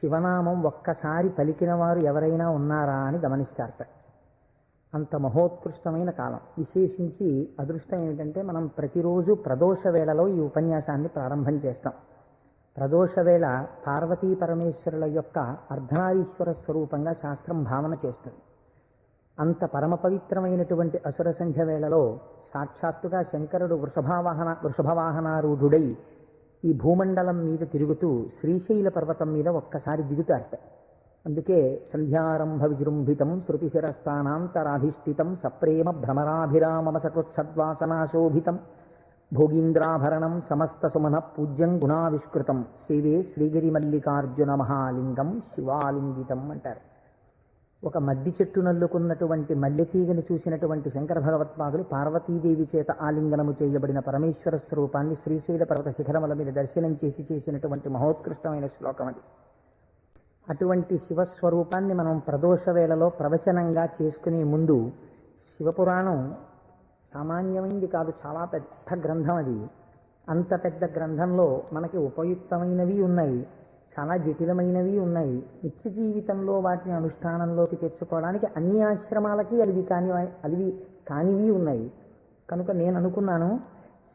శివనామం ఒక్కసారి పలికిన వారు ఎవరైనా ఉన్నారా అని గమనిస్తారట. అంత మహోత్కృష్టమైన కాలం. విశేషించి అదృష్టం ఏమిటంటే మనం ప్రతిరోజు ప్రదోష వేళలో ఈ ఉపన్యాసాన్ని ప్రారంభం చేస్తాం. ప్రదోష వేళ పార్వతీ పరమేశ్వరుల యొక్క అర్ధనారీశ్వర స్వరూపంగా శాస్త్రం భావన చేస్తుంది. అంత పరమ పవిత్రమైనటువంటి అసుర సంధ్య వేళలో సాక్షాత్తుగా శంకరుడు వృషభవాహనారూఢుడై ఈ భూమండలం మీద తిరుగుతూ శ్రీశైల పర్వతం మీద ఒక్కసారి దిగుతారట. అందుకే సంధ్యారంభ విజృంభితం శృతిశిరస్థానాంతరాధిష్ఠితం సప్రేమ భ్రమరాభిరామమసకృత్సద్వాసనాశోభితం భోగీంద్రాభరణం సమస్త సుమన పూజ్యం గుణావిష్కృతం సేవే శ్రీగిరి మల్లికార్జున మహాలింగం శివాలింగితం అంటారు. ఒక మద్ది చెట్టు నల్లుకున్నటువంటి మల్లెతీగని చూసినటువంటి శంకర భగవత్పాదులు పార్వతీదేవి చేత ఆలింగనము చేయబడిన పరమేశ్వర స్వరూపాన్ని శ్రీశైల పర్వత శిఖరముల మీద దర్శనం చేసినటువంటి మహోత్కృష్టమైన శ్లోకం అది. అటువంటి శివస్వరూపాన్ని మనం ప్రదోష వేళలో ప్రవచనంగా చేసుకునే ముందు, శివపురాణం సామాన్యమైంది కాదు, చాలా పెద్ద గ్రంథం అది. అంత పెద్ద గ్రంథంలో మనకి ఉపయుక్తమైనవి ఉన్నాయి, చాలా జటిలమైనవి ఉన్నాయి. నిత్య జీవితంలో వాటిని అనుష్ఠానంలోకి తెచ్చుకోవడానికి అన్ని ఆశ్రమాలకి అలివి కానివి ఉన్నాయి. కనుక నేను అనుకున్నాను,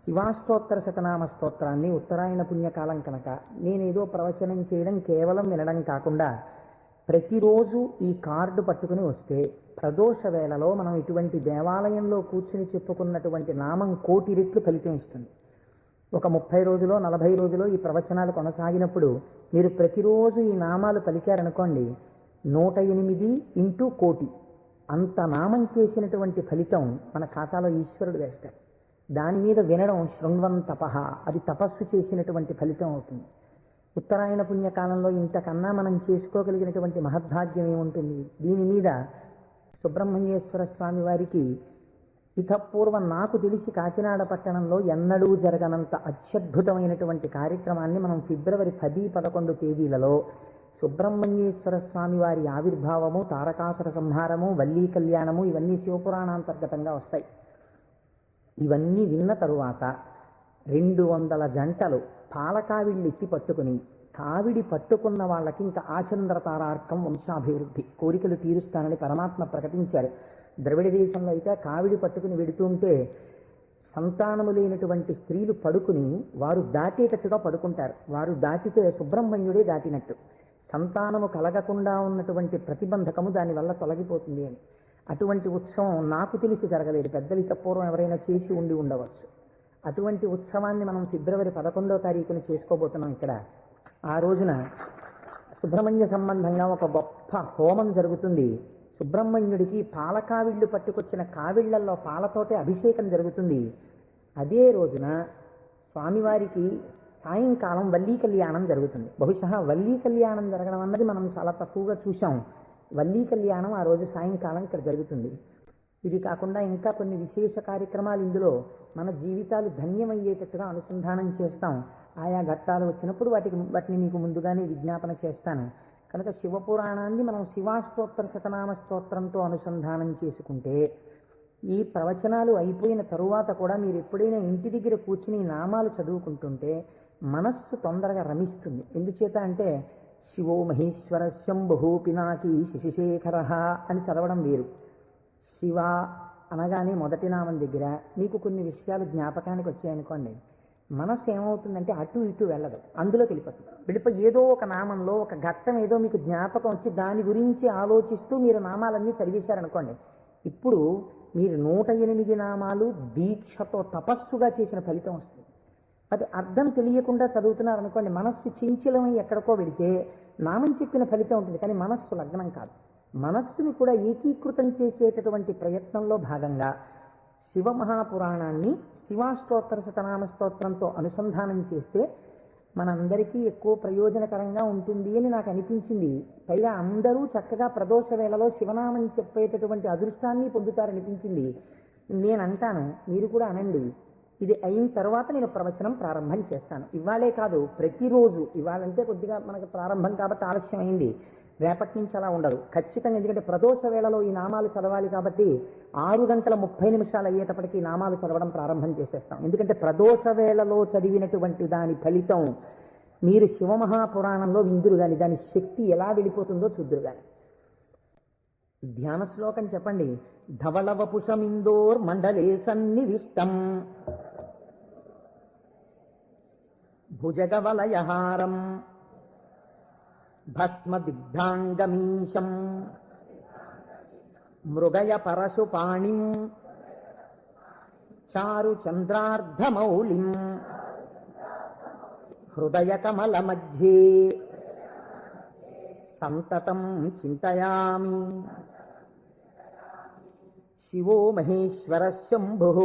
శివాష్టోత్తర శతనామ స్తోత్రాన్ని ఉత్తరాయణ పుణ్యకాలం కనుక నేనేదో ప్రవచనం చేయడం కేవలం వినడం కాకుండా ప్రతిరోజు ఈ కార్డు పట్టుకుని వస్తే ప్రదోష వేళలో మనం ఇటువంటి దేవాలయంలో కూర్చుని చెప్పుకున్నటువంటి నామం 1,000,000 రెట్లు ఫలితం ఇస్తుంది. ఒక 30 రోజులో 40 రోజులో ఈ ప్రవచనాలు కొనసాగినప్పుడు మీరు ప్రతిరోజు ఈ నామాలు పలికారనుకోండి, 108 ఇంటూ 1,000,000 అంత నామం చేసినటువంటి ఫలితం మన ఖాతాలో ఈశ్వరుడు వేస్తాడు. దాని మీద వినడం శృణ్వం తపః, అది తపస్సు చేసినటువంటి ఫలితం అవుతుంది. ఉత్తరాయణ పుణ్యకాలంలో ఇంతకన్నా మనం చేసుకోగలిగినటువంటి మహద్భాగ్యం ఏముంటుంది? దీని మీద సుబ్రహ్మణ్యేశ్వర స్వామి వారికి ఇతపూర్వం నాకు తెలిసి కాకినాడ పట్టణంలో ఎన్నడూ జరగనంత అత్యద్భుతమైనటువంటి కార్యక్రమాన్ని మనం ఫిబ్రవరి 10, 11 తేదీలలో సుబ్రహ్మణ్యేశ్వర స్వామి వారి ఆవిర్భావము, తారకాసుర సంహారము, వల్లీ కళ్యాణము ఇవన్నీ శివపురాణాంతర్గతంగా వస్తాయి. ఇవన్నీ విన్న తరువాత 200 జంటలు పాలకావిళ్ళు ఎత్తి పట్టుకుని, కావిడి పట్టుకున్న వాళ్ళకి ఇంకా ఆచంద్రతారార్కం వంశాభివృద్ధి కోరికలు తీరుస్తానని పరమాత్మ ప్రకటించారు. ద్రవిడ దేశంలో అయితే కావిడి పట్టుకుని వెడుతుంటే సంతానము లేనటువంటి స్త్రీలు పడుకుని వారు దాటేటట్టుగా పడుకుంటారు. వారు దాటితే సుబ్రహ్మణ్యుడే దాటినట్టు. సంతానము కలగకుండా ఉన్నటువంటి ప్రతిబంధకము దానివల్ల తొలగిపోతుంది అని. అటువంటి ఉత్సవం నాకు తెలిసి జరగలేదు. పెద్దలు పూర్వం ఎవరైనా చేసి ఉండవచ్చు. అటువంటి ఉత్సవాన్ని మనం ఫిబ్రవరి 11వ తారీఖున చేసుకోబోతున్నాం ఇక్కడ. ఆ రోజున సుబ్రహ్మణ్య సంబంధంగా ఒక గొప్ప హోమం జరుగుతుంది. సుబ్రహ్మణ్యుడికి పాలకావిళ్ళు పట్టుకొచ్చిన కావిళ్లల్లో పాలతోటే అభిషేకం జరుగుతుంది. అదే రోజున స్వామివారికి సాయంకాలం వల్లీ కళ్యాణం జరుగుతుంది. బహుశా వల్లీ కళ్యాణం జరగడం అన్నది మనం చాలా తక్కువగా చూసాం. వల్లీ కళ్యాణం ఆ రోజు సాయంకాలం ఇక్కడ జరుగుతుంది. ఇది కాకుండా ఇంకా కొన్ని విశేష కార్యక్రమాలు ఇందులో మన జీవితాలు ధన్యమయ్యేటట్టుగా అనుసంధానం చేస్తాం. ఆయా ఘట్టాలు వచ్చినప్పుడు వాటిని మీకు ముందుగానే విజ్ఞాపన చేస్తాను. కనుక శివపురాణాన్ని మనం శివాష్టోత్తర శతనామ స్తోత్రంతో అనుసంధానం చేసుకుంటే ఈ ప్రవచనాలు అయిపోయిన తరువాత కూడా మీరు ఎప్పుడైనా ఇంటి దగ్గర కూర్చుని నామాలు చదువుకుంటుంటే మనస్సు తొందరగా రమిస్తుంది. ఎందుచేత అంటే శివో మహేశ్వర శంభు పినాకి శశిశేఖర అని చదవడం వేరు. శివ అనగానే మొదటి నామం దగ్గర మీకు కొన్ని విషయాలు జ్ఞాపకానికి వచ్చాయనుకోండి, మనస్సు ఏమవుతుందంటే అటు ఇటు వెళ్ళదు, అందులోకి వెళ్ళిపోయి ఏదో ఒక నామంలో ఒక ఘట్టం ఏదో మీకు జ్ఞాపకం వచ్చి దాని గురించి ఆలోచిస్తూ మీరు నామాలన్నీ చదివేశారనుకోండి, ఇప్పుడు మీరు 108 నామాలు దీక్షతో తపస్సుగా చేసిన ఫలితం వస్తుంది. అది అర్థం తెలియకుండా చదువుతున్నారనుకోండి, మనస్సు చించలమై ఎక్కడికో వెళితే నామం చెప్పిన ఫలితం ఉంటుంది, కానీ మనస్సు లగ్నం కాదు. మనస్సుని కూడా ఏకీకృతం చేసేటటువంటి ప్రయత్నంలో భాగంగా శివమహాపురాణాన్ని శివాష్టోత్తర శతనామ స్తోత్రంతో అనుసంధానం చేస్తే మనందరికీ ఎక్కువ ప్రయోజనకరంగా ఉంటుంది అని నాకు అనిపించింది. పైగా అందరూ చక్కగా ప్రదోష వేళలో శివనామం చెప్పేటటువంటి అదృష్టాన్ని పొందుతారనిపించింది. నేను అంటాను, మీరు కూడా అనండి. ఇది అయిన తర్వాత నేను ప్రవచనం ప్రారంభం చేస్తాను. ఇవాళే కాదు, ప్రతిరోజు. ఇవాళంటే కొద్దిగా మనకు ప్రారంభం కాబట్టి ఆలస్యం అయింది, రేపటి నుంచి అలా ఉండదు ఖచ్చితంగా. ఎందుకంటే ప్రదోష వేళలో ఈ నామాలు చదవాలి కాబట్టి 6:30 అయ్యేటప్పటికి నామాలు చదవడం ప్రారంభం చేసేస్తాం. ఎందుకంటే ప్రదోష వేళలో చదివినటువంటి దాని ఫలితం మీరు శివమహాపురాణంలో విందురు గాని దాని శక్తి ఎలా వెళ్ళిపోతుందో చూద్దురు గాని. ధ్యాన శ్లోకం చెప్పండి. ధవళవపుషమిందోర్ మండలే సన్నివిష్టం భుజగవలయహారం భస్మదిగ్ధాంగమీశం మృగయ పరశుపాణిం చారు చంద్రార్ధమౌళిం హృదయ కమల మధ్యే సంతతం చింతయామి. శివో మహేశ్వర శంభుః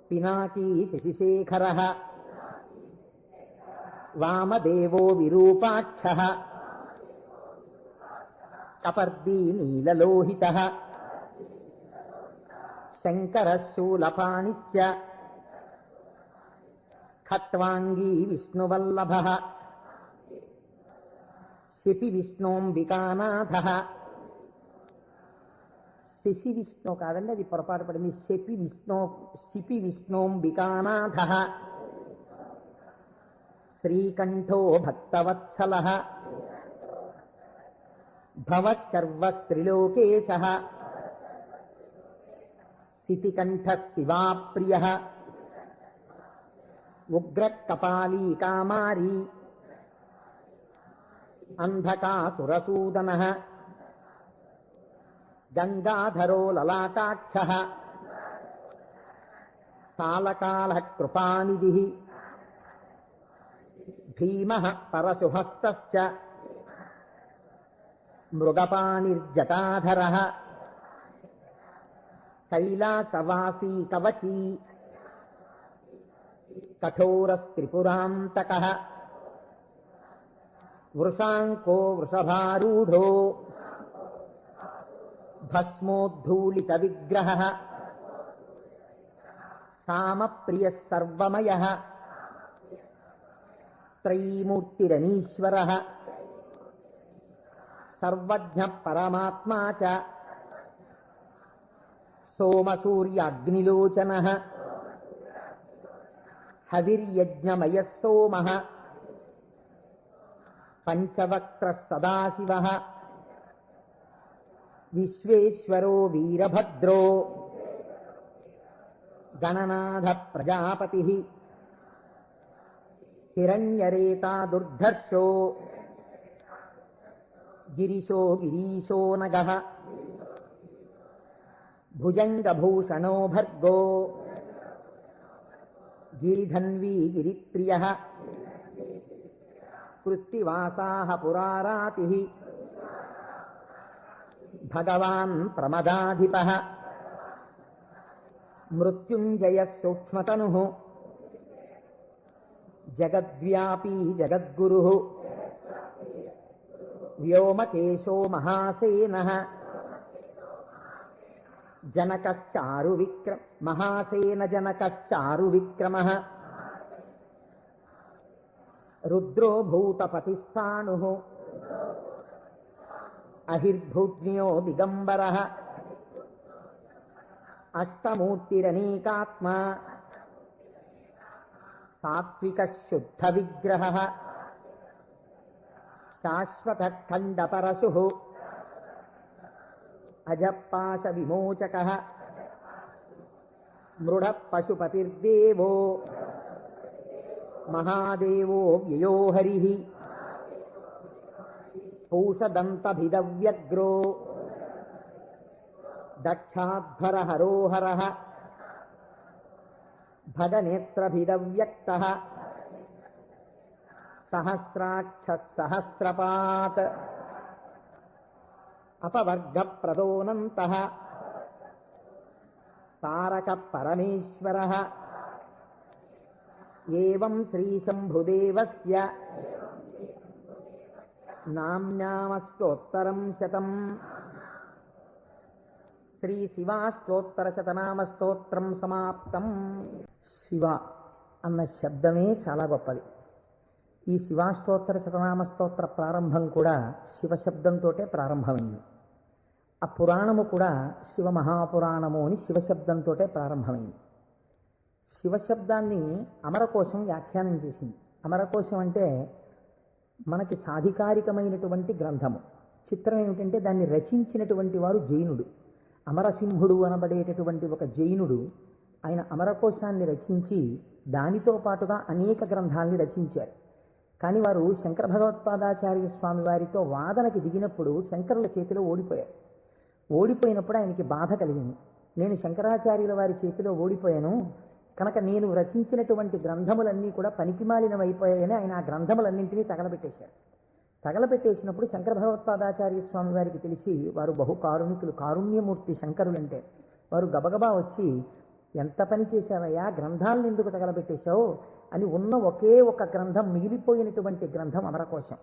పినాకీ శశిశేఖరః వామదేవో విరూపాక్షః కపర్దీ నీలలోహితః శంకరః శూలపాణిశ్చ ఖట్వాంగీ విష్ణువల్లభః శిపి విష్ణోంబికానాథః. శశి విష్ణు కాదండి, అది పొరపాటు పడింది. శిపి విష్ణోంబికానాథః శ్రీకంఠో భక్తవత్సలః భవః సర్వస్త్రిలోకేశః శితికంఠః శివాప్రియః ఉగ్రకపాలీ కామారీ అంధకాసురసూదనః గంగాధరో లలాటాక్షః కాలకాలః కృపానిధిః భీమః పరశుహస్తశ్చ మృగపాణిర్జటాధరః కైలాసవాసీ కవచీ కఠోరస్త్రిపురాంతకః వృషాంకో వృషభారూఢో భస్మోద్ధూళిత విగ్రహః సామప్రియః సర్వమయః త్రైమూర్తిరనీశ్వరః సర్వజ్ఞః పరమాత్మా చ సోమసూర్యాగ్నిలోచనః హవిర్యజ్ఞమయః సోమః పంచవక్త్రః సదాశివః విశ్వేశ్వరో వీరభద్రో గణనాథః ప్రజాపతిః హిరణ్యరేతా దుర్ధర్షో గిరిశో గిరీశో నగః భుజంగభూషణో భర్గో గిరిధన్వీ గిరిప్రియః కృత్తివాసాః పురారాతిః భగవాన్ ప్రమదాధిపః మృత్యుంజయః సూక్ష్మతనుః జగద్వ్యాపీ జగద్గురుః వ్యోమకేశో మహాసేనః మహాసేన జనకశ్చారు విక్రమః రుద్రో భూతపతిస్థాణుః అహిర్భూజ్ఞో దిగంబరః అష్టమూర్తిరనేకాత్మా సాత్వికః శుద్ధ విగ్రహః శాశ్వతః ఖండపరశుః అజపాశ విమోచకః మృఢః పశుపతిర్దేవో మహాదేవో వ్యయో హరిః పూషదంతభిదవ్యగ్రో దక్షాధ్వర హరోహరః భగనేత్రభిదవ్యక్తః సహస్రాక్షః సహస్రపాత్ అపవర్గప్రదోనంతః తారకః పరమేశ్వరః ఏవం శ్రీశంభుదేవస్య నామ్నామస్తోత్తరం శతం. శ్రీ శివాష్టోత్తరశతనామస్తోత్రం సమాప్తం. శివ అన్న శబ్దమే చాలా గొప్పది. ఈ శివాష్టోత్తర శతనామస్తోత్ర ప్రారంభం కూడా శివశబ్దంతో ప్రారంభమైంది. ఆ పురాణము కూడా శివ మహాపురాణము అని శివశబ్దంతో ప్రారంభమైంది. శివశబ్దాన్ని అమరకోశం వ్యాఖ్యానం చేసింది. అమరకోశం అంటే మనకి సాధికారికమైనటువంటి గ్రంథము. చిత్రం ఏమిటంటే దాన్ని రచించినటువంటి వారు జైనుడు. అమరసింహుడు అనబడేటటువంటి ఒక జైనుడు ఆయన అమరకోశాన్ని రచించి దానితో పాటుగా అనేక గ్రంథాలని రచించారు. కానీ వారు శంకర భగవత్పాదాచార్య స్వామి వారితో వాదనకి దిగినప్పుడు శంకరుల చేతిలో ఓడిపోయారు. ఓడిపోయినప్పుడు ఆయనకి బాధ కలిగింది. నేను శంకరాచార్యుల వారి చేతిలో ఓడిపోయాను కనుక నేను రచించినటువంటి గ్రంథములన్నీ కూడా పనికిమాలినవైపోయాయని ఆయన ఆ గ్రంథములన్నింటినీ తగలబెట్టేశారు. తగలబెట్టేసినప్పుడు శంకర భగవత్పాదాచార్య స్వామి వారికి తెలిసి, వారు బహు కారుణికులు, కారుణ్యమూర్తి శంకరులంటే, వారు గబగబా వచ్చి, ఎంత పని చేశావయ్యా, గ్రంథాలను ఎందుకు తగలబెట్టేశావు అని ఉన్న ఒకే ఒక గ్రంథం, మిగిలిపోయినటువంటి గ్రంథం అమరకోశం.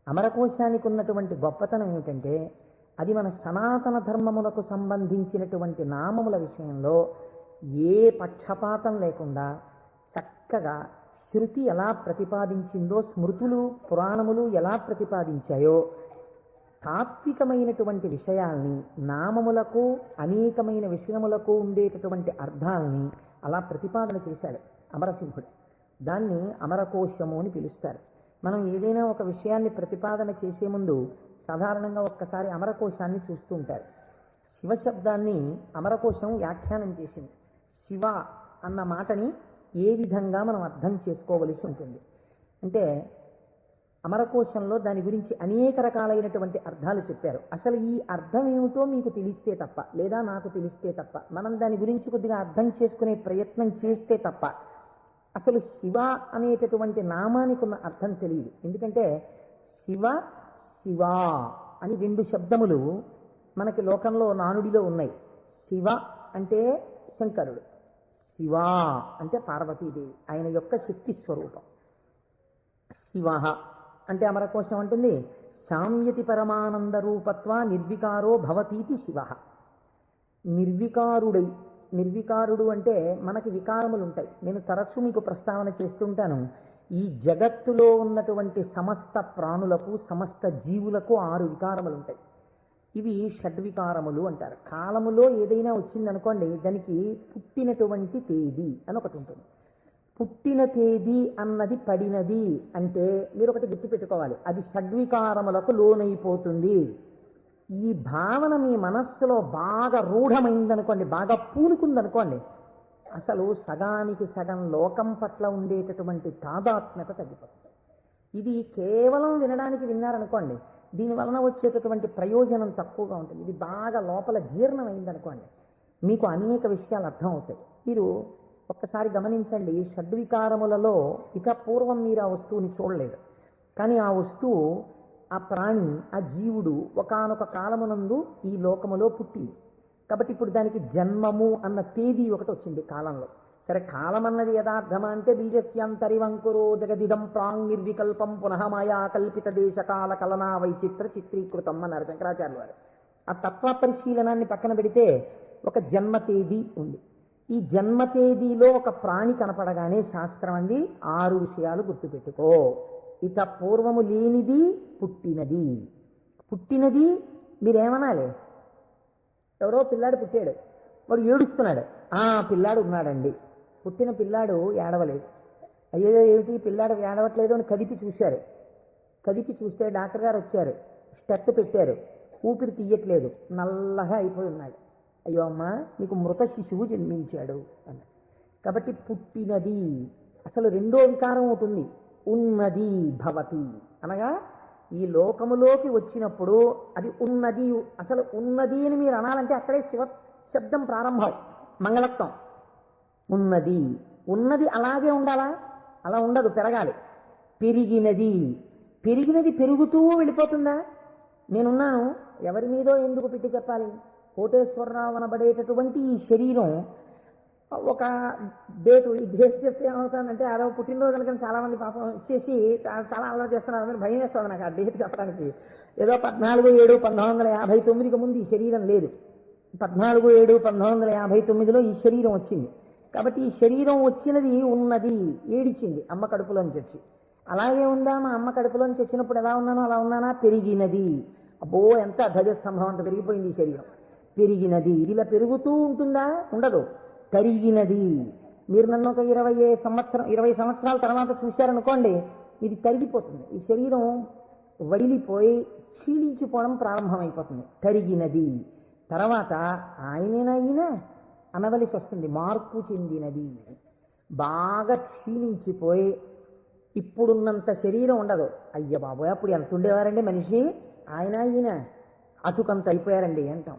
అమరకోశానికి ఉన్నటువంటి గొప్పతనం ఏమిటంటే అది మన సనాతన ధర్మములకు సంబంధించినటువంటి నామముల విషయంలో ఏ పక్షపాతం లేకుండా చక్కగా శృతి ఎలా ప్రతిపాదించిందో, స్మృతులు పురాణములు ఎలా ప్రతిపాదించాయో, తాత్వికమైనటువంటి విషయాల్ని, నామములకు అనేకమైన విషయములకు ఉండేటటువంటి అర్థాలని అలా ప్రతిపాదన చేశాడు అమరసింహుడు. దాన్ని అమరకోశము అని పిలుస్తారు. మనం ఏదైనా ఒక విషయాన్ని ప్రతిపాదన చేసే ముందు సాధారణంగా ఒక్కసారి అమరకోశాన్ని చూస్తూ ఉంటారు. శివశబ్దాన్ని అమరకోశం వ్యాఖ్యానం చేసింది. శివ అన్న మాటని ఏ విధంగా మనం అర్థం చేసుకోవలసి ఉంటుంది అంటే, అమరకోశంలో దాని గురించి అనేక రకాలైనటువంటి అర్థాలు చెప్పారు. అసలు ఈ అర్థం ఏమిటో మీకు తెలిస్తే తప్ప, లేదా నాకు తెలిస్తే తప్ప, మనం దాని గురించి కొద్దిగా అర్థం చేసుకునే ప్రయత్నం చేస్తే తప్ప అసలు శివ అనేటటువంటి నామానికి ఉన్న అర్థం తెలియదు. ఎందుకంటే శివ శివ అని రెండు శబ్దములు మనకి లోకంలో నానుడిలో ఉన్నాయి. శివ అంటే శంకరుడు, శివ అంటే పార్వతీదేవి, ఆయన యొక్క శక్తి స్వరూపం. శివ అంటే అమరకోశం అంటుంది, శామ్యతి పరమానంద రూపత్వ నిర్వికారో భవతీతి శివ. నిర్వికారుడై, నిర్వికారుడు అంటే మనకి వికారములు ఉంటాయి. నేను తరచు మీకు ప్రస్తావన చేస్తుంటాను. ఈ జగత్తులో ఉన్నటువంటి సమస్త ప్రాణులకు, సమస్త జీవులకు 6 వికారములు ఉంటాయి. ఇవి షడ్వికారములు అంటారు. కాలములో ఏదైనా వచ్చిందనుకోండి, దానికి పుట్టినటువంటి తేదీ అని ఒకటి ఉంటుంది. పుట్టిన తేదీ అన్నది పడినది అంటే మీరు ఒకటి గుర్తుపెట్టుకోవాలి, అది షడ్వికారములకు లోనైపోతుంది. ఈ భావన మీ మనస్సులో బాగా రూఢమైందనుకోండి, బాగా పూనుకుందనుకోండి, అసలు సగానికి సగం లోకం పట్ల ఉండేటటువంటి తాదాత్మ్యత తగ్గిపోతుంది. ఇది కేవలం వినడానికి విన్నారనుకోండి, దీని వలన వచ్చేటటువంటి ప్రయోజనం తక్కువగా ఉంటుంది. ఇది బాగా లోపల జీర్ణమైందనుకోండి, మీకు అనేక విషయాలు అర్థం అవుతాయి. మీరు ఒక్కసారి గమనించండి, షడ్వికారములలో ఇక పూర్వం మీరు ఆ వస్తువుని చూడలేదు, కానీ ఆ వస్తువు, ఆ ప్రాణి, ఆ జీవుడు ఒకానొక కాలమునందు ఈ లోకములో పుట్టింది. కాబట్టి ఇప్పుడు దానికి జన్మము అన్న తేదీ ఒకటి వచ్చింది కాలంలో. సరే, కాలం అన్నది యథార్థమా అంటే బీజస్యాంతరివంకురో జగదిదం ప్రాంగ్ నిర్వికల్పం పునః మాయా కల్పిత దేశకాల కలనా వైచిత్ర చిత్రీకృతం అన్నారు శంకరాచార్యుల వారు. ఆ తత్వ పరిశీలనాన్ని పక్కన పెడితే ఒక జన్మ తేదీ ఉంది. ఈ జన్మ తేదీలో ఒక ప్రాణి కనపడగానే శాస్త్రం అంది 6 విషయాలు గుర్తుపెట్టుకో. ఇక పూర్వము లేనిది పుట్టినది. పుట్టినది మీరేమనాలి? ఎవరో పిల్లాడు పుట్టాడు, వాడు ఏడుస్తున్నాడు, పిల్లాడు ఉన్నాడండి. పుట్టిన పిల్లాడు ఏడవలేదు. అయ్యో ఏమిటి పిల్లాడు ఏడవట్లేదు అని కదిపి చూశారు. కదిపి చూస్తే డాక్టర్ గారు వచ్చారు, స్టెప్ పెట్టారు, ఊపిరి తీయట్లేదు, నల్లగా అయిపోయి ఉన్నాడు. అయ్యో అమ్మ, నీకు మృత శిశువు జన్మించాడు అన్న. కాబట్టి పుట్టినది. అసలు రెండో వికారం ఉంటుంది, ఉన్నది భవతి అనగా ఈ లోకములోకి వచ్చినప్పుడు అది ఉన్నది. అసలు ఉన్నది అని మీరు అనాలంటే అక్కడే శివ శబ్దం ప్రారంభం, మంగళత్వం. ఉన్నది, ఉన్నది అలాగే ఉండాలా? అలా ఉండదు, పెరగాలి. పెరిగినది, పెరిగినది పెరుగుతూ వెళ్ళిపోతుందా? నేనున్నాను, ఎవరి మీదో ఎందుకు పెట్టి చెప్పాలి? కోటేశ్వరరావు అనబడేటటువంటి ఈ శరీరం ఒక డేటు, ఈ డేట్ చెప్తే ఏమవుతుందంటే అదో పుట్టినరోజు కనుక చాలామంది పాపం ఇచ్చేసి చాలా అలవాటు చేస్తున్నారు. అందరూ భయం వేస్తుంది నాకు ఆ డేట్ చెప్పడానికి. ఏదో 14/7/1959కి ముందు ఈ శరీరం లేదు. 14/7/1959లో ఈ శరీరం వచ్చింది. కాబట్టి ఈ శరీరం వచ్చినది ఉన్నది, ఏడిచింది అమ్మ కడుపులోంచి వచ్చి. అలాగే ఉందా? మా అమ్మ కడుపులోంచి వచ్చినప్పుడు ఎలా ఉన్నానో అలా ఉన్నానా? పెరిగినది. అబ్బో, ఎంత ధ్వజస్తంభం అంత పెరిగిపోయింది ఈ శరీరం. పెరిగినది. ఇది ఇలా పెరుగుతూ ఉంటుందా? ఉండదు. కరిగినది. మీరు నన్ను ఒక 20 సంవత్సరాల తర్వాత చూశారనుకోండి, ఇది తరిగిపోతుంది. ఈ శరీరం వడిలిపోయి క్షీణించిపోవడం ప్రారంభమైపోతుంది. తరిగినది. తర్వాత ఆయనేనా ఈయన అనవలసి వస్తుంది. మార్పు చెందినది. బాగా క్షీణించిపోయి ఇప్పుడున్నంత శరీరం ఉండదు. అయ్య బాబోయ్, అప్పుడు ఎంత ఉండేవారండి మనిషి, ఆయన ఈయన అటుకంత అయిపోయారండి అంటాం.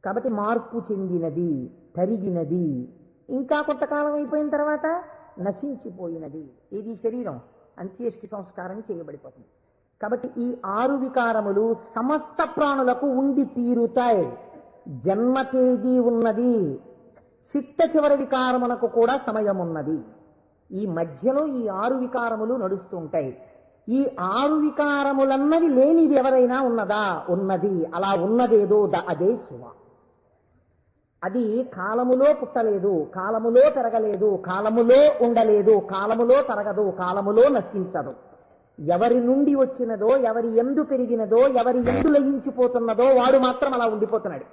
కాబట్టి మార్పు చెందినది, తరిగినది, ఇంకా కొంతకాలం అయిపోయిన తర్వాత నశించిపోయినది. ఇది శరీరం అంత్యేష్టి సంస్కారం చేయబడిపోతుంది. కాబట్టి ఈ 6 వికారములు సమస్త ప్రాణులకు ఉండి తీరుతాయి. జన్మ తేదీ ఉన్నది. చిట్ట చివరి వికారమునకు కూడా సమయం ఉన్నది. ఈ మధ్యలో ఈ 6 వికారములు నడుస్తూ ఉంటాయి. ఈ 6 వికారములన్నవి లేనిది ఎవరైనా ఉన్నదా? ఉన్నది. అలా ఉన్నదేదో అదే శివ. అది కాలములో పుట్టలేదు, కాలములో పెరగలేదు, కాలములో ఉండలేదు, కాలములో తరగదు, కాలములో నశించదు. ఎవరి నుండి వచ్చినదో, ఎవరి ఎందు పెరిగినదో, ఎవరి ఎందు లయించిపోతున్నదో వాడు మాత్రం అలా ఉండిపోతున్నాడు.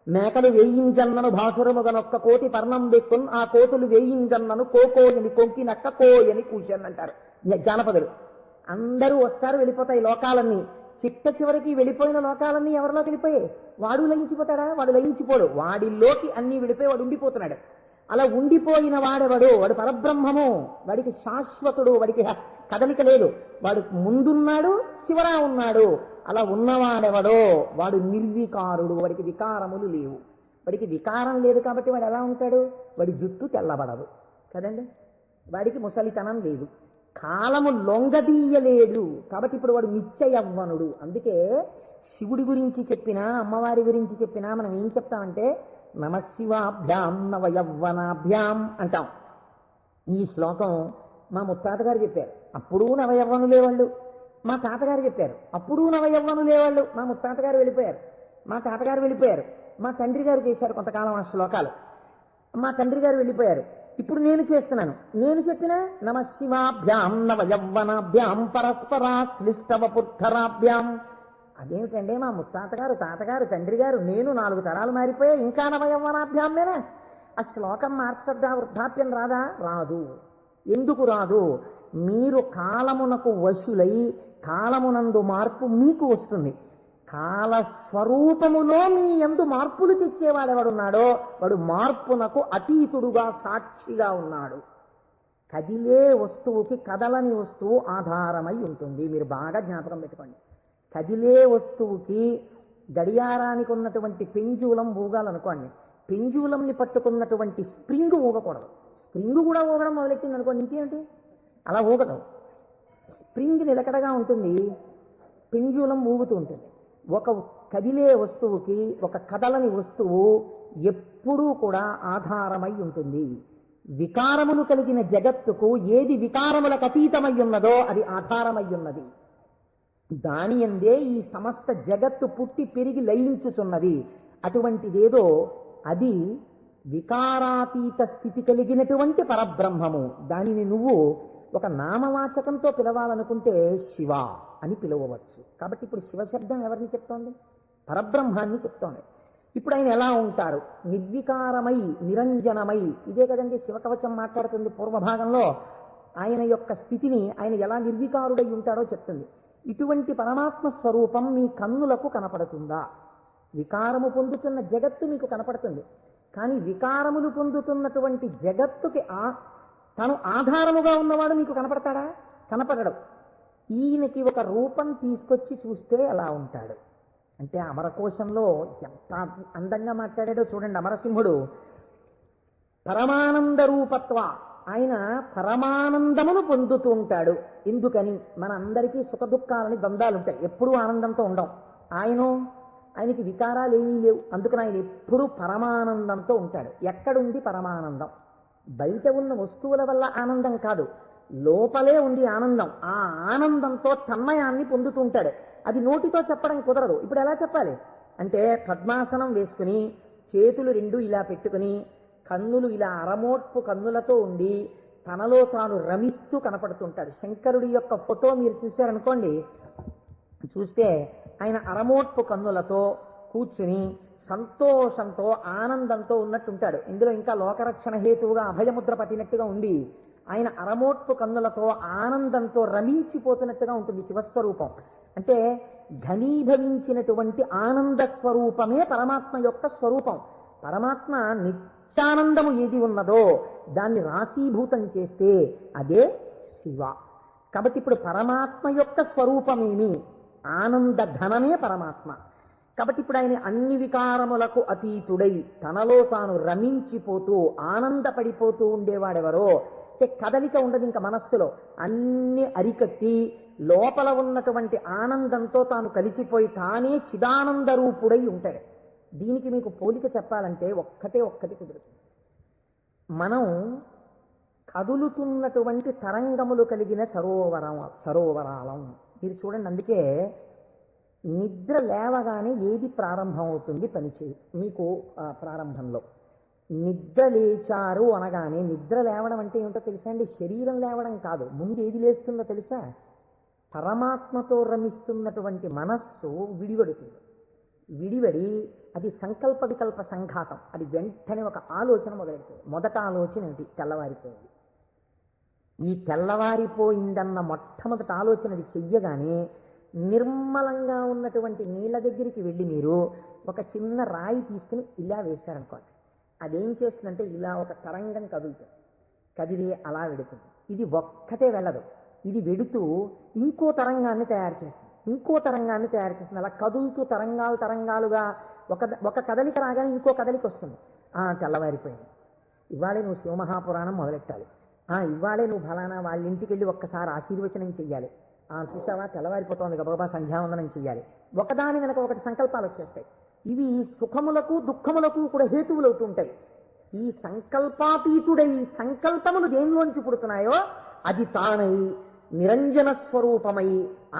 మేకలు వేయింజన్నను భాసురముగనొక్క కోటి పర్ణం వెక్కున్, ఆ కోతులు వేయింజన్నను కోకోయని కొంకినక్క కోయని కూర్చొని అంటారు జానపదులు. అందరూ వస్తారు, వెళ్ళిపోతాయి లోకాలన్నీ. చిట్ట చివరికి వెళ్ళిపోయిన లోకాలన్నీ ఎవరిలోకి వెళ్ళిపోయాయి? వాడు లయించిపోతాడా? వాడు లయించిపోడు. వాడిలోకి అన్నీ వెళ్ళిపోయి వాడు ఉండిపోతున్నాడు. అలా ఉండిపోయిన వాడెవడు? వాడు పరబ్రహ్మము. వాడికి శాశ్వతుడు, వాడికి కదలిక లేదు. వాడు ముందున్నాడు, చివరా ఉన్నాడు. అలా ఉన్నవాడెవడో వాడు నిర్వికారుడు. వాడికి వికారములు లేవు. వాడికి వికారం లేదు కాబట్టి వాడు ఎలా ఉంటాడు? వాడి జుట్టు తెల్లబడదు కదండి, వాడికి ముసలితనం లేదు, కాలము లొంగదీయలేడు. కాబట్టి ఇప్పుడు వాడు నిత్య యవ్వనుడు. అందుకే శివుడి గురించి చెప్పినా, అమ్మవారి గురించి చెప్పినా మనం ఏం చెప్తామంటే నమశివాభ్యాం నవయవ్వనాభ్యాం అంటాం. ఈ శ్లోకం మా ముత్తాతగారు చెప్పారు, అప్పుడు నవయవ్వనులే వాళ్ళు. మా తాతగారు చెప్పారు, అప్పుడు నవయవ్వనులే వాళ్ళు. మా ముత్తాతగారు వెళ్ళిపోయారు, మా తాతగారు వెళ్ళిపోయారు, మా తండ్రి గారు చేశారు కొంతకాలం ఆ శ్లోకాలు. మా తండ్రి గారు వెళ్ళిపోయారు. ఇప్పుడు నేను చేస్తున్నాను. నేను చెప్పిన నమశివాభ్యాం నవయవ్వనాభ్యాం పరస్పరాశ్లిష్టవపుద్ధరాభ్యాం. అదేమిటండి, మా ముత్తాతగారు, తాతగారు, తండ్రి గారు, నేను 4 తరాలు మారిపోయా, ఇంకా నవయవ్వనాభ్యామేనా? ఆ శ్లోకం మార్చద్దా? వృద్ధాప్యం రాదా? రాదు. ఎందుకు రాదు? మీరు కాలమునకు వశులై కాలమునందు మార్పు మీకు వస్తుంది. కాలస్వరూపములో మీ యందు మార్పులు తెచ్చేవాడెవడున్నాడో వాడు మార్పునకు అతీతుడుగా సాక్షిగా ఉన్నాడు. కదిలే వస్తువుకి కదలని వస్తువు ఆధారమై ఉంటుంది. మీరు బాగా జ్ఞాపకం పెట్టుకోండి. కదిలే వస్తువుకి గడియారానికి ఉన్నటువంటి పెంజూలం ఊగాలనుకోండి, పెంజూలంని పట్టుకున్నటువంటి స్ప్రింగ్ ఊగకూడదు. స్ప్రింగ్ కూడా ఊగడం మొదలెట్టింది అనుకోండి, ఇంకేంటి, అలా ఊగదు. స్ప్రింగ్ నిలకడగా ఉంటుంది, పెంజూలం ఊగుతూ ఉంటుంది. ఒక కదిలే వస్తువుకి ఒక కదలని వస్తువు ఎప్పుడూ కూడా ఆధారమై ఉంటుంది. వికారములు కలిగిన జగత్తుకు ఏది వికారములకు అతీతమై ఉన్నదో అది ఆధారమై ఉన్నది. దాని యందే ఈ సమస్త జగత్తు పుట్టి పెరిగి లయించుచున్నది. అటువంటిదేదో అది వికారాతీత స్థితి కలిగినటువంటి పరబ్రహ్మము. దానిని నువ్వు ఒక నామవాచకంతో పిలవాలనుకుంటే శివ అని పిలవవచ్చు. కాబట్టి ఇప్పుడు శివశబ్దం ఎవరిని చెప్తోంది? పరబ్రహ్మాన్ని చెప్తోంది. ఇప్పుడు ఆయన ఎలా ఉంటారు? నిర్వికారమై నిరంజనమై. ఇదే కదండి శివకవచం మాట్లాడుతుంది పూర్వభాగంలో. ఆయన యొక్క స్థితిని ఆయన ఎలా నిర్వికారుడై ఉంటాడో చెప్తుంది. ఇటువంటి పరమాత్మ స్వరూపం మీ కన్నులకు కనపడుతుందా? వికారము పొందుతున్న జగత్తు మీకు కనపడుతుంది, కానీ వికారములు పొందుతున్నటువంటి జగత్తుకి తను ఆధారముగా ఉన్నవాడు మీకు కనపడతాడా? కనపడడు. ఈయనకి ఒక రూపం తీసుకొచ్చి చూస్తే ఎలా ఉంటాడు అంటే, అమరకోశంలో ఎంత అందంగా మాట్లాడాడో చూడండి. అమరసింహుడు పరమానంద రూపత్వ, ఆయన పరమానందమును పొందుతూ ఉంటాడు. ఎందుకని? మన అందరికీ సుఖ దుఃఖాలని ద్వంద్వాలుంటాయి, ఎప్పుడూ ఆనందంతో ఉండం. ఆయనకి వికారాలు ఏమీ లేవు, అందుకని ఆయన ఎప్పుడూ పరమానందంతో ఉంటాడు. ఎక్కడుంది పరమానందం? బయట ఉన్న వస్తువుల వల్ల ఆనందం కాదు, లోపలే ఉంది ఆనందం. ఆ ఆనందంతో తన్మయాన్ని పొందుతూ ఉంటాడు. అది నోటితో చెప్పడం కుదరదు. ఇప్పుడు ఎలా చెప్పాలి అంటే, పద్మాసనం వేసుకుని చేతులు 2 ఇలా పెట్టుకుని కన్నులు ఇలా అరమోట్పు కన్నులతో ఉండి తనలో తాను రమిస్తూ కనపడుతుంటాడు. శంకరుడి యొక్క ఫోటో మీరు చూశారనుకోండి, చూస్తే ఆయన అరమోట్పు కన్నులతో కూర్చుని సంతోషంతో ఆనందంతో ఉన్నట్టుంటాడు. ఇందులో ఇంకా లోకరక్షణ హేతువుగా అభయముద్ర పట్టినట్టుగా ఉంది. ఆయన అరమోట్పు కన్నులతో ఆనందంతో రమించిపోతున్నట్టుగా ఉంటుంది శివస్వరూపం. అంటే ఘనీభవించినటువంటి ఆనంద స్వరూపమే పరమాత్మ యొక్క స్వరూపం. పరమాత్మ నిత్యానందము ఏది ఉన్నదో దాన్ని రాశీభూతం చేస్తే అదే శివ. కాబట్టి ఇప్పుడు పరమాత్మ యొక్క స్వరూపమేమి? ఆనంద ఘనమే పరమాత్మ. కాబట్టి ఇప్పుడు ఆయన అన్ని వికారములకు అతీతుడై తనలో తాను రమించిపోతూ ఆనందపడిపోతూ ఉండేవాడెవరో, కదలిక ఉండదు ఇంకా మనస్సులో, అన్ని అరికట్టి లోపల ఉన్నటువంటి ఆనందంతో తాను కలిసిపోయి తానే చిదానంద రూపుడై ఉంటాడు. దీనికి మీకు పోలిక చెప్పాలంటే ఒక్కటి కుదురుతుంది. మనం కదులుతున్నటువంటి తరంగములు కలిగిన సరోవరాలం. మీరు చూడండి, అందుకే నిద్ర లేవగానే ఏది ప్రారంభం అవుతుంది పనిచేయి మీకు ప్రారంభంలో నిద్ర లేచారు అనగానే, నిద్ర లేవడం అంటే ఏమిటో తెలుసా అండి? శరీరం లేవడం కాదు. ముందు ఏది లేస్తుందో తెలుసా? పరమాత్మతో రమిస్తున్నటువంటి మనస్సు విడివడుతుంది. విడివడి అది సంకల్ప వికల్ప సంఘాతం. అది వెంటనే ఒక ఆలోచన మొదలెడుతుంది. మొదట ఆలోచన ఏంటి? తెల్లవారిపోయింది. ఈ తెల్లవారిపోయిందన్న మొట్టమొదటి ఆలోచన అది చెయ్యగానే నిర్మలంగా ఉన్నటువంటి నీళ్ళ దగ్గరికి వెళ్ళి మీరు ఒక చిన్న రాయి తీసుకుని ఇలా వేశారనుకోండి, అదేం చేస్తుందంటే ఇలా ఒక తరంగం కదులుతుంది. కదిలి అలా వెడుతుంది. ఇది ఒక్కటే వెళ్ళదు, ఇది వెడుతూ ఇంకో తరంగాన్ని తయారు చేస్తుంది. అలా కదులుతూ తరంగాలుగా ఒక కదలిక రాగానే ఇంకో కదలిక వస్తుంది. తెల్లవారిపోయింది, ఇవాళే నువ్వు శివమహాపురాణం మొదలెట్టాలి, ఇవాళే నువ్వు ఫలానా వాళ్ళ ఇంటికి వెళ్ళి ఒక్కసారి ఆశీర్వచనం చెయ్యాలి, చూసావా తెల్లవారిపోతుంది గబగబా సంధ్యావందనం చెయ్యాలి. ఒకదాని వెనక ఒకటి సంకల్పాలు వచ్చేస్తాయి. ఇవి సుఖములకు దుఃఖములకు కూడా హేతువులు అవుతుంటాయి. ఈ సంకల్పాతీతుడై సంకల్పములు దేనిలోంచి పుడుతున్నాయో అది తానై నిరంజన స్వరూపమై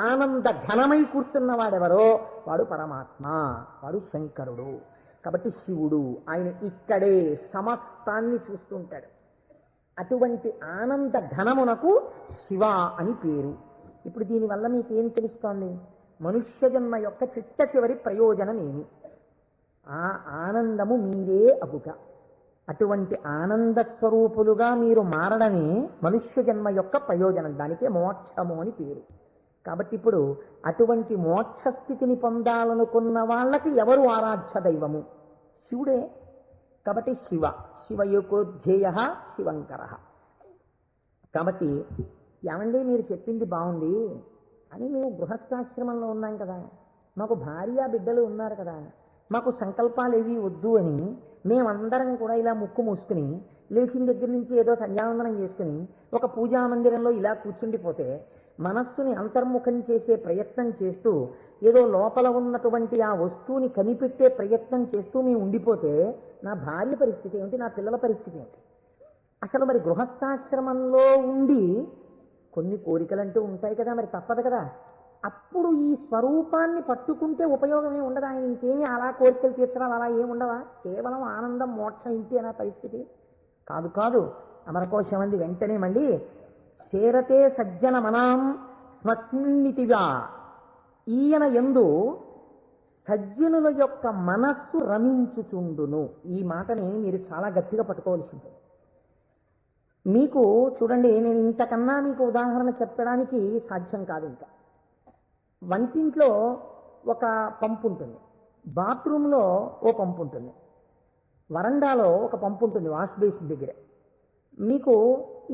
ఆనంద ఘనమై కూర్చున్నవాడెవరో వాడు పరమాత్మ, వాడు శంకరుడు. కాబట్టి శివుడు ఆయన ఇక్కడే సమస్తాన్ని చూస్తుంటాడు. అటువంటి ఆనంద ఘనమునకు శివ అని పేరు. ఇప్పుడు దీనివల్ల మీకేం తెలుస్తోంది? మనుష్య జన్మ యొక్క చిట్ట చివరి ప్రయోజనమేమి? ఆ ఆనందము మీరే అగుట. అటువంటి ఆనంద స్వరూపులుగా మీరు మారడమే మనుష్య జన్మ యొక్క ప్రయోజనం. దానికే మోక్షము అని పేరు. కాబట్టి ఇప్పుడు అటువంటి మోక్ష స్థితిని పొందాలనుకున్న వాళ్ళకి ఎవరు ఆరాధ్య దైవము? శివుడే. కాబట్టి శివయోగోధ్యేయ శివంకర. కాబట్టి ఏమండి మీరు చెప్పింది బాగుంది అని, మేము గృహస్థాశ్రమంలో ఉన్నాం కదా, మాకు భార్య బిడ్డలు ఉన్నారు కదా, మాకు సంకల్పాలు ఏవి వద్దు అని మేమందరం కూడా ఇలా ముక్కు మూసుకుని లేచిన దగ్గర నుంచి ఏదో సంధ్యావందనం చేసుకుని ఒక పూజా మందిరంలో ఇలా కూర్చుండిపోతే, మనస్సుని అంతర్ముఖం చేసే ప్రయత్నం చేస్తూ ఏదో లోపల ఉన్నటువంటి ఆ వస్తువుని కనిపెట్టే ప్రయత్నం చేస్తూ మేము ఉండిపోతే నా భార్య పరిస్థితి ఏమిటి, నా పిల్లల పరిస్థితి ఏమిటి? అసలు మరి గృహస్థాశ్రమంలో ఉండి కొన్ని కోరికలంటూ ఉంటాయి కదా, మరి తప్పదు కదా. అప్పుడు ఈ స్వరూపాన్ని పట్టుకుంటే ఉపయోగమే ఉండదు. ఆయన ఇంకేమీ అలా కోరికలు తీర్చడాలు అలా ఏముండవా? కేవలం ఆనందం మోక్షం ఇంటి అనే పరిస్థితి కాదు. అమరకోశం అంది వెంటనే మళ్ళీ చేరతే సజ్జన మనాం స్మస్మితిగా, ఈయన యందు సజ్జనుల యొక్క మనస్సు రమించుచుండును. ఈ మాటని మీరు చాలా గట్టిగా పట్టుకోవాల్సి ఉంటుంది. మీకు చూడండి, నేను ఇంతకన్నా మీకు ఉదాహరణ చెప్పడానికి సాధ్యం కాదు. ఇంకా వంటింట్లో ఒక పంపు ఉంటుంది, బాత్రూంలో ఓ పంపు ఉంటుంది, వరండాలో ఒక పంపు ఉంటుంది వాష్ బేసిన్ దగ్గర. మీకు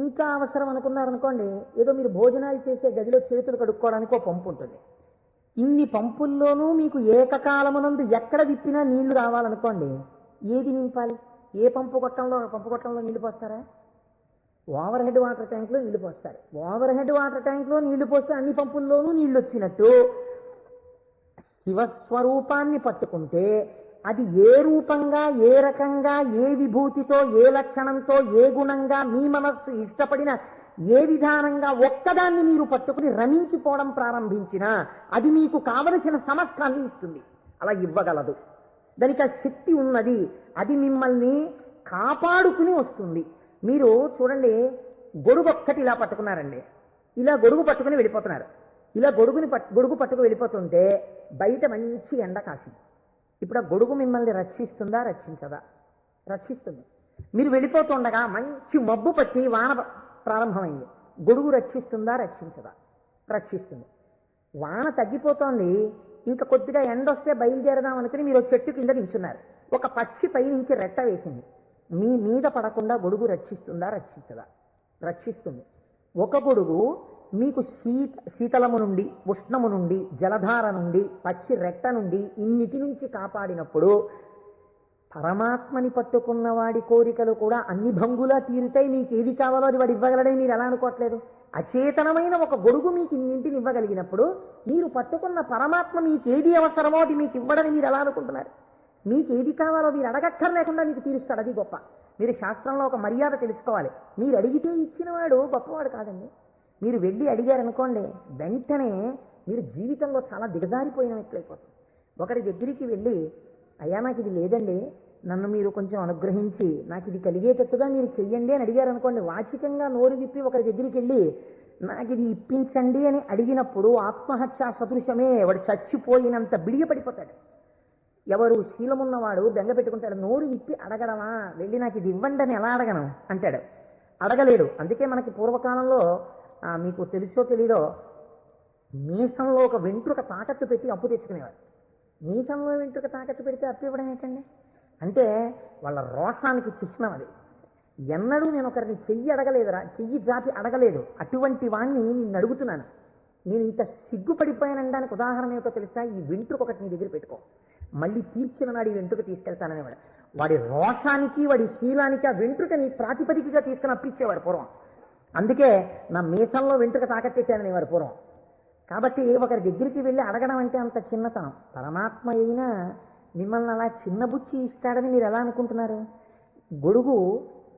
ఇంకా అవసరం అనుకున్నారనుకోండి, ఏదో మీరు భోజనాలు చేసే గదిలో చేతులు కడుక్కోవడానికి ఒక పంపు ఉంటుంది. ఇన్ని పంపుల్లోనూ మీకు ఏకకాలమునందు ఎక్కడ విప్పినా నీళ్లు రావాలనుకోండి, ఏది నింపాలి? ఏ పంపు కొట్టంలో నీళ్లు పోస్తారా? ఓవర్ హెడ్ వాటర్ ట్యాంక్లో నీళ్లు పోస్తారు. ఓవర్ హెడ్ వాటర్ ట్యాంక్లో నీళ్లు పోస్తే అన్ని పంపుల్లోనూ నీళ్లు వచ్చినట్టు శివస్వరూపాన్ని పట్టుకుంటే అది ఏ రూపంగా, ఏ రకంగా, ఏ విభూతితో, ఏ లక్షణంతో, ఏ గుణంగా మీ మనస్సు ఇష్టపడిన ఏ విధానంగా ఒక్కదాన్ని మీరు పట్టుకుని రమించిపోవడం ప్రారంభించినా అది మీకు కావలసిన సమస్తాన్ని ఇస్తుంది. అలా ఇవ్వగలదు. దానికి ఆ శక్తి ఉన్నది. అది మిమ్మల్ని కాపాడుకుని వస్తుంది. మీరు చూడండి, గొడుగు ఒక్కటి ఇలా పట్టుకున్నారండి, ఇలా గొడుగు పట్టుకుని వెళ్ళిపోతున్నారు. ఇలా గొడుగు పట్టుకు వెళ్ళిపోతుంటే బయట మంచి ఎండ కాసింది. ఇప్పుడు ఆ గొడుగు మిమ్మల్ని రక్షిస్తుందా, రక్షించదా? రక్షిస్తుంది. మీరు వెళ్ళిపోతుండగా మంచి మబ్బు పట్టి వాన ప్రారంభమైంది. గొడుగు రక్షిస్తుందా, రక్షించదా? రక్షిస్తుంది. వాన తగ్గిపోతోంది, ఇంకా కొద్దిగా ఎండ వస్తే బయలుదేరదాం అనుకుని మీరు చెట్టు కింద నించున్నారు. ఒక పక్షి పైనుంచి రెట్ట వేసింది. మీ మీద పడకుండా గొడుగు రక్షిస్తుందా, రక్షించదా? రక్షిస్తుంది. ఒక గొడుగు మీకు శీతలము నుండి, ఉష్ణము నుండి, జలధార నుండి, పక్షి రెట్ట నుండి ఇన్నిటి నుంచి కాపాడినప్పుడు పరమాత్మని పట్టుకున్న వాడి కోరికలు కూడా అన్ని భంగులా తీరుతాయి. మీకు ఏది కావాలో అది వాడు ఇవ్వగలడని మీరు ఎలా అనుకోవట్లేదు? అచేతనమైన ఒక గొడుగు మీకు ఇన్నింటిని ఇవ్వగలిగినప్పుడు మీరు పట్టుకున్న పరమాత్మ మీకు ఏది అవసరమో అది మీకు ఇవ్వడని మీరు ఎలా అనుకుంటున్నారు? మీకు ఏది కావాలో మీరు అడగక్కర్లేకుండా మీకు తీరుస్తాడు. అది గొప్ప. మీరు శాస్త్రంలో ఒక మర్యాద తెలుసుకోవాలి. మీరు అడిగితే ఇచ్చినవాడు గొప్పవాడు కాదండి. మీరు వెళ్ళి అడిగారనుకోండి, వెంటనే మీరు జీవితంలో చాలా దిగజారిపోయిన వ్యక్తులైపోతుంది. ఒకరి దగ్గరికి వెళ్ళి, అయ్యా నాకు ఇది లేదండి, నన్ను మీరు కొంచెం అనుగ్రహించి నాకు ఇది కలిగేటట్టుగా మీరు చెయ్యండి అని అడిగారు అనుకోండి, వాచికంగా నోరు విప్పి ఒకరి దగ్గరికి వెళ్ళి నాకు ఇది ఇప్పించండి అని అడిగినప్పుడు ఆత్మహత్యా సదృశమే. వాడు చచ్చిపోయినంత బిడియపడిపోతాడు. ఎవరు శీలమున్నవాడు బెంగ పెట్టుకుంటాడు. నోరు విప్పి అడగడమా, వెళ్ళి నాకు ఇది ఇవ్వండి అని ఎలా అడగను అంటాడు. అడగలేడు. అందుకే మనకి పూర్వకాలంలో మీకు తెలుసో తెలీదో, మీసంలో ఒక వెంట్రుక తాకట్టు పెట్టి అప్పు తెచ్చుకునేవారు. మీసంలో వెంట్రుక తాకట్టు పెడితే అప్పు ఇవ్వడం ఏంటండి? అంటే వాళ్ళ రోషానికి చిహ్నం అది. ఎన్నడూ నేను ఒకరిని చెయ్యి అడగలేదురా, చెయ్యి జాపి అడగలేదు. అటువంటి వాణ్ణి నిన్ను అడుగుతున్నాను. నేను ఇంత సిగ్గుపడిపోయానడానికి ఉదాహరణ ఏమిటో తెలుసా? ఈ వెంట్రుక ఒకటి నీ దగ్గర పెట్టుకో, మళ్ళీ తీర్చిన నాడు ఈ వెంట్రుక తీసుకెళ్తాననేవాడు. వాడి రోషానికి, వాడి శీలానికి ఆ వెంట్రుకని ప్రాతిపదికగా తీసుకుని అప్పిచ్చేవాడు పూర్వం. అందుకే నా మీసంలో వెంట్రుక తాకట్టేశాననేవారు పూర్వం. కాబట్టి ఒకరి దగ్గరికి వెళ్ళి అడగడం అంటే అంత చిన్నతనం. పరమాత్మ అయినా మిమ్మల్ని అలా చిన్నబుచ్చి ఇస్తాడని మీరు ఎలా అనుకుంటున్నారు? గొడుగు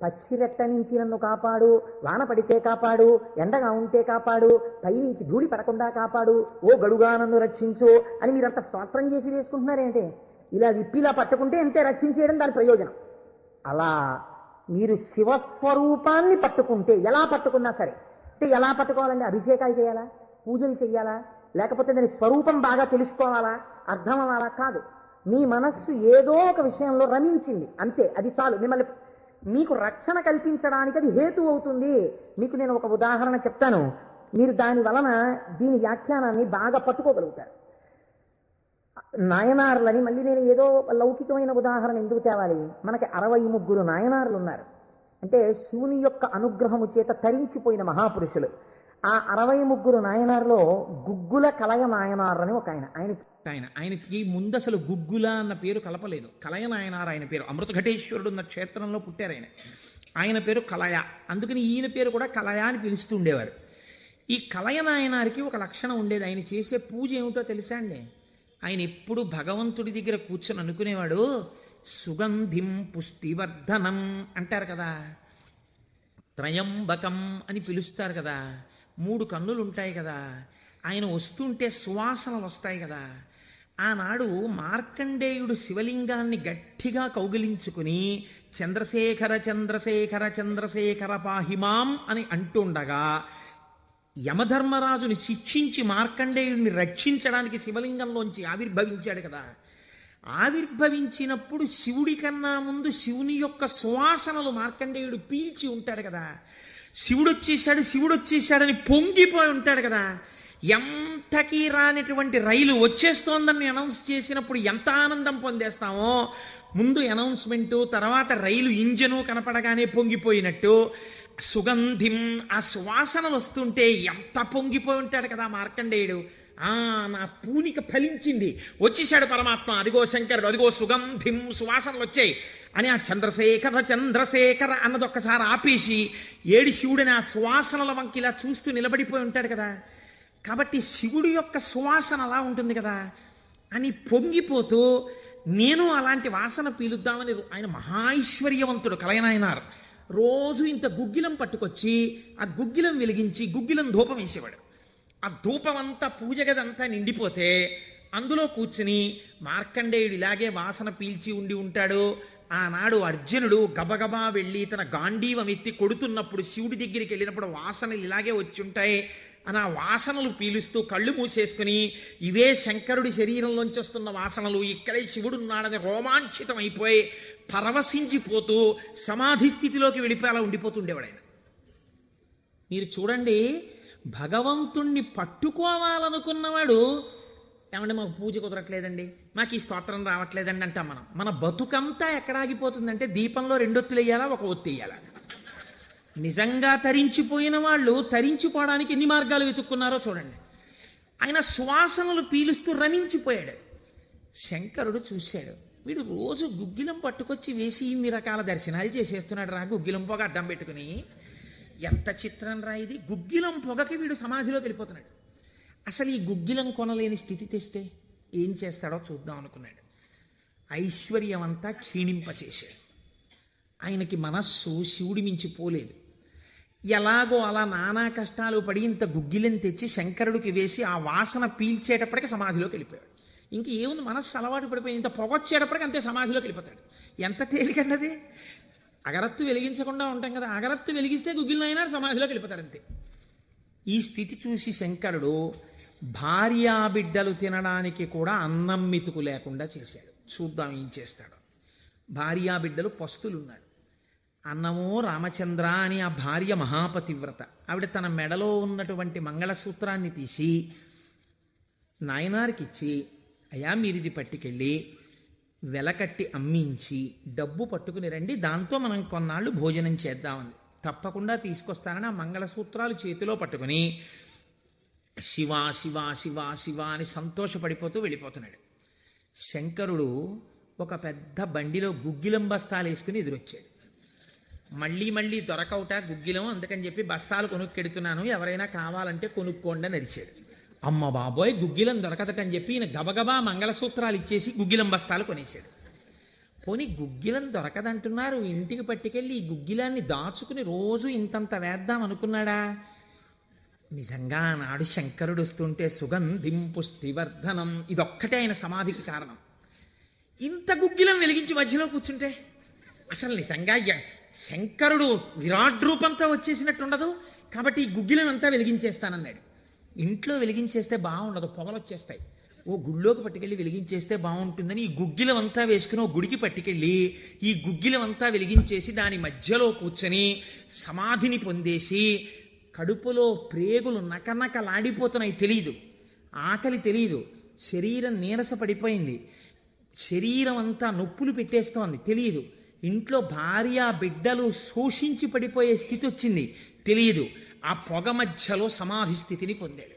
పచ్చి రెట్ట నుంచి నన్ను కాపాడు, వాన పడితే కాపాడు, ఎండగా ఉంటే కాపాడు, పైనుంచి ధూళి పడకుండా కాపాడు, ఓ గడుగా నన్ను రక్షించు అని మీరంత స్తోత్రం చేసి వేసుకుంటున్నారేంటే? ఇలా విప్పిలా పట్టుకుంటే అంతే రక్షించేయడం దాని ప్రయోజనం. అలా మీరు శివస్వరూపాన్ని పట్టుకుంటే, ఎలా పట్టుకున్నా సరే, అంటే ఎలా పట్టుకోవాలంటే అభిషేకాలు చేయాలా, పూజలు చేయాలా, లేకపోతే దాని స్వరూపం బాగా తెలుసుకోవాలా, అర్థం అవ్వాలా? కాదు. మీ మనస్సు ఏదో ఒక విషయంలో రమించింది అంతే, అది చాలు. మిమ్మల్ని మీకు రక్షణ కల్పించడానికి అది హేతు అవుతుంది. మీకు నేను ఒక ఉదాహరణ చెప్తాను, మీరు దాని వలన దీని వ్యాఖ్యానాన్ని బాగా పట్టుకోగలుగుతారు. నాయనార్లని మళ్ళీ నేను ఏదో లౌకికమైన ఉదాహరణ ఎందుకు తేవాలి? మనకి 63 నాయనార్లు ఉన్నారు. అంటే శివుని యొక్క అనుగ్రహము చేత తరించిపోయిన మహాపురుషులు. ఆ 63 నాయనార్లో గుగ్గుల కలయ నాయనార్ అని ఒక ఆయనకి ముందు అసలు గుగ్గుల అన్న పేరు కలపలేదు. కలయ నాయనార్ ఆయన పేరు. అమృతఘటేశ్వరుడు ఉన్న క్షేత్రంలో పుట్టారు ఆయన పేరు కలయ. అందుకని ఈయన పేరు కూడా కలయ అని పిలుస్తూ ఉండేవారు. ఈ కలయ నాయనారికి ఒక లక్షణం ఉండేది. ఆయన చేసే పూజ ఏమిటో తెలుసా అండి? ఆయన ఎప్పుడు భగవంతుడి దగ్గర కూర్చొని అనుకునేవాడు, సుగంధిం పుష్టివర్ధనం అంటారు కదా, త్రయంబకం అని పిలుస్తారు కదా, 3 కన్నులు ఉంటాయి కదా, ఆయన వస్తుంటే సువాసనలు వస్తాయి కదా. ఆనాడు మార్కండేయుడు శివలింగాన్ని గట్టిగా కౌగిలించుకుని చంద్రశేఖర చంద్రశేఖర చంద్రశేఖర పాహిమాం అని అంటుండగా యమధర్మరాజుని శిక్షించి మార్కండేయుడిని రక్షించడానికి శివలింగంలోంచి ఆవిర్భవించాడు కదా. ఆవిర్భవించినప్పుడు శివుడి కన్నా ముందు శివుని యొక్క సువాసనలు మార్కండేయుడు పీల్చి ఉంటాడు కదా. శివుడు వచ్చేసాడని పొంగిపోయి ఉంటాడు కదా. ఎంతకీ రానటువంటి రైలు వచ్చేస్తోందని అనౌన్స్ చేసినప్పుడు ఎంత ఆనందం పొందేస్తామో, ముందు అనౌన్స్మెంటు, తర్వాత రైలు ఇంజను కనపడగానే పొంగిపోయినట్టు సుగంధిం, ఆ సువాసనలు వస్తుంటే ఎంత పొంగిపోయి ఉంటాడు కదా మార్కండేయుడు. నా పూనిక ఫలించింది, వచ్చేసాడు పరమాత్మ, అదిగో శంకరుడు, అదిగో సుగంధిం, సువాసనలు వచ్చాయి అని ఆ చంద్రశేఖర చంద్రశేఖర అన్నది ఒక్కసారి ఆపేసి ఏడి శివుడిని ఆ సువాసనల వంకి ఇలా చూస్తూ నిలబడిపోయి ఉంటాడు కదా. కాబట్టి శివుడి యొక్క సువాసన అలా ఉంటుంది కదా అని పొంగిపోతూ నేను అలాంటి వాసన పీలుద్దామని, ఆయన మహాైశ్వర్యవంతుడు కలయనాయనార్. రోజు ఇంత గుగ్గిలం పట్టుకొచ్చి ఆ గుగ్గిలం వెలిగించి గుగ్గిలం ధూపం వేసేవాడు. ఆ ధూపం అంతా పూజ గదంతా నిండిపోతే అందులో కూర్చుని మార్కండేయుడు ఇలాగే వాసన పీల్చి ఉండి ఉంటాడు. ఆనాడు అర్జునుడు గబగబా వెళ్ళి తన గాంధీవం ఎత్తి కొడుతున్నప్పుడు శివుడి దగ్గరికి వెళ్ళినప్పుడు వాసనలు ఇలాగే వచ్చి ఉంటాయి. అని ఆ వాసనలు పీలుస్తూ కళ్ళు మూసేసుకుని ఇవే శంకరుడి శరీరంలోంచి వస్తున్న వాసనలు, ఇక్కడే శివుడు ఉన్నాడని రోమాంచితం అయిపోయి పరవశించిపోతూ సమాధి స్థితిలోకి వెళ్ళిపోయి అలా ఉండిపోతుండేవాడు ఆయన. మీరు చూడండి, భగవంతుణ్ణి పట్టుకోవాలనుకున్నవాడు ఏమంటే మాకు పూజ కుదరట్లేదండి, మాకు ఈ స్తోత్రం రావట్లేదండి అంటాం మనం. మన బతుకంతా ఎక్కడ ఆగిపోతుందంటే దీపంలో 2 ఒత్తులు వేయాలా, 1 ఒత్తి వేయాలా. నిజంగా తరించిపోయిన వాళ్ళు తరించిపోవడానికి ఎన్ని మార్గాలు వెతుక్కున్నారో చూడండి. ఆయన శ్వాసనలు పీలుస్తూ రమించిపోయాడు. శంకరుడు చూశాడు, వీడు రోజు గుగ్గిలం పట్టుకొచ్చి వేసి ఇన్ని రకాల దర్శనాలు చేసేస్తున్నాడు రా, గుగ్గిలం పొగ అడ్డం పెట్టుకుని. ఎంత చిత్రం రా ఇది, గుగ్గిలం పొగకి వీడు సమాధిలోకి వెళ్ళిపోతున్నాడు. అసలు ఈ గుగ్గిలం కొనలేని స్థితి తెస్తే ఏం చేస్తాడో చూద్దాం అనుకున్నాడు. ఐశ్వర్యం అంతా క్షీణింపచేశాడు. ఆయనకి మనస్సు శివుడి మించి పోలేదు. ఎలాగో అలా నానా కష్టాలు పడి ఇంత గుగ్గిలం తెచ్చి శంకరుడికి వేసి ఆ వాసన పీల్చేటప్పటికి సమాధిలోకి వెళ్ళిపోయాడు. ఇంక ఏముంది, మనస్సు అలవాటు పడిపోయి ఇంత పొగొచ్చేటప్పటికి అంతే సమాధిలోకి వెళ్ళిపోతాడు. ఎంత తేలికండి. అగరత్తు వెలిగించకుండా ఉంటాం కదా, అగరత్తు వెలిగిస్తే గుగ్గిలం అయినా సమాధిలోకి వెళ్ళిపోతాడు అంతే. ఈ స్థితి చూసి శంకరుడు భార్యాబిడ్డలు తినడానికి కూడా అన్నం మెతుకు లేకుండా చేశాడు. చూద్దాం ఏం చేస్తాడు. భార్యాబిడ్డలు పస్తులున్నాడు. అన్నమో రామచంద్ర అని ఆ భార్య మహాపతివ్రత. ఆవిడ తన మెడలో ఉన్నటువంటి మంగళసూత్రాన్ని తీసి నాయనారికిచ్చి, అయ్యా మీరిది పట్టుకెళ్ళి వెలకట్టి అమ్మించి డబ్బు పట్టుకుని రండి, దాంతో మనం కొన్నాళ్ళు భోజనం చేద్దామని. తప్పకుండా తీసుకొస్తానని ఆ మంగళసూత్రాలు చేతిలో పట్టుకుని శివ శివ శివ శివ అని సంతోషపడిపోతూ వెళ్ళిపోతున్నాడు. శంకరుడు ఒక పెద్ద బండిలో గుగ్గిలం బస్తాలు వేసుకుని ఎదురొచ్చాడు. మళ్ళీ మళ్ళీ దొరకవుట గుగ్గిలం, అందుకని చెప్పి బస్తాలు కొనుక్కెడుతున్నాను, ఎవరైనా కావాలంటే కొనుక్కోండి అని అరిచాడు. అమ్మ బాబోయ్, గుగ్గిలం దొరకదటని చెప్పి ఈయన గబగబా మంగళసూత్రాలు ఇచ్చేసి గుగ్గిలం బస్తాలు కొనేశాడు. పోనీ గుగ్గిలం దొరకదంటున్నారు, ఇంటికి పట్టుకెళ్ళి ఈ గుగ్గిలాన్ని దాచుకుని రోజు ఇంతంత వేద్దాం అనుకున్నాడా? నిజంగా నాడు శంకరుడు వస్తుంటే సుగంధిం పుష్టివర్ధనం, ఇదొక్కటే ఆయన సమాధికి కారణం. ఇంత గుగ్గిలం వెలిగించి మధ్యలో కూర్చుంటే అసలు నిజంగా శంకరుడు విరాట్ రూపంతో వచ్చేసినట్టుండదు. కాబట్టి ఈ గుగ్గిలం అంతా వెలిగించేస్తానన్నాడు. ఇంట్లో వెలిగించేస్తే బాగుండదు, పొగలు వచ్చేస్తాయి. ఓ గుళ్ళోకి పట్టుకెళ్ళి వెలిగించేస్తే బాగుంటుందని ఈ గుగ్గిలం అంతా వేసుకుని ఓ గుడికి పట్టుకెళ్ళి ఈ గుగ్గిలం అంతా వెలిగించేసి దాని మధ్యలో కూర్చొని సమాధిని పొందేసి, కడుపులో ప్రేగులు నకనకలాడిపోతున్నాయి, తెలియదు, ఆకలి తెలియదు, శరీరం నీరస పడిపోయింది, శరీరం అంతా నొప్పులు పెట్టేస్తోంది, తెలియదు, ఇంట్లో భార్య బిడ్డలు శోషించి పడిపోయే స్థితి వచ్చింది, తెలియదు. ఆ పొగ మధ్యలో సమాధి స్థితిని పొందాడు.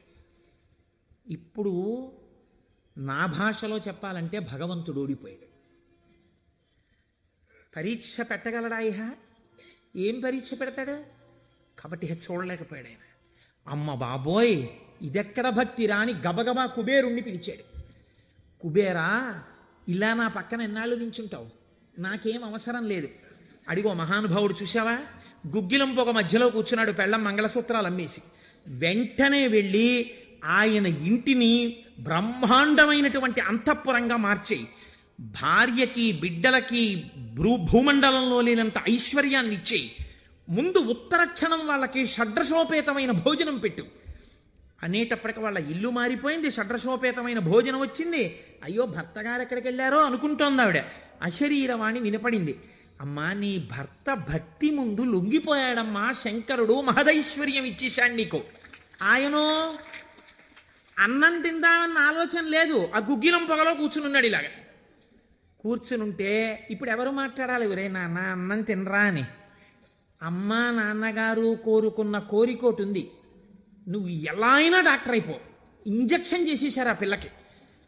ఇప్పుడు నా భాషలో చెప్పాలంటే భగవంతుడు ఓడిపోయాడు. పరీక్ష పెట్టగలడా? ఏం పరీక్ష పెడతాడు? కాబట్టి చూడలేకపోయాడు ఆయన. అమ్మ బాబోయ్, ఇదెక్కడ భక్తి రాని గబగబా కుబేరుణ్ణి పిలిచాడు. కుబేరా, ఇలా నా పక్కన ఎన్నాళ్ళు నించుంటావు, నాకేం అవసరం లేదు. అడిగో మహానుభావుడు చూసావా, గుగ్గిలం పొగ మధ్యలో కూర్చున్నాడు పెళ్ళం మంగళసూత్రాలు అమ్మేసి. వెంటనే వెళ్ళి ఆయన ఇంటిని బ్రహ్మాండమైనటువంటి అంతఃపురంగా మార్చేయి, భార్యకి బిడ్డలకి భూమండలంలో లేనంత ఐశ్వర్యాన్ని ఇచ్చేయి, ముందు ఉత్తరక్షణం వాళ్ళకి షడ్రసోపేతమైన భోజనం పెట్టు అనేటప్పటికి వాళ్ళ ఇల్లు మారిపోయింది, షడ్రసోపేతమైన భోజనం వచ్చింది. అయ్యో భర్త గారు ఎక్కడికి వెళ్ళారో అనుకుంటోంది ఆవిడ. అశరీరవాణి వినపడింది. అమ్మా, నీ భర్త భక్తి ముందు లొంగిపోయాడమ్మా శంకరుడు, మహదైశ్వర్యం ఇచ్చేశాడు నీకు. ఆయనో అన్నం తిందామన్న ఆలోచన లేదు, ఆ గుగ్గిలం పొగలో కూర్చునున్నాడు. ఇలాగా కూర్చునుంటే ఇప్పుడు ఎవరు మాట్లాడాలి? ఒరే నాన్న అన్నం తినరా అని. అమ్మా నాన్నగారు కోరుకున్న కోరికోటి ఉంది, నువ్వు ఎలా అయినా డాక్టర్ అయిపో. ఇంజక్షన్ చేసేశారు ఆ పిల్లకి.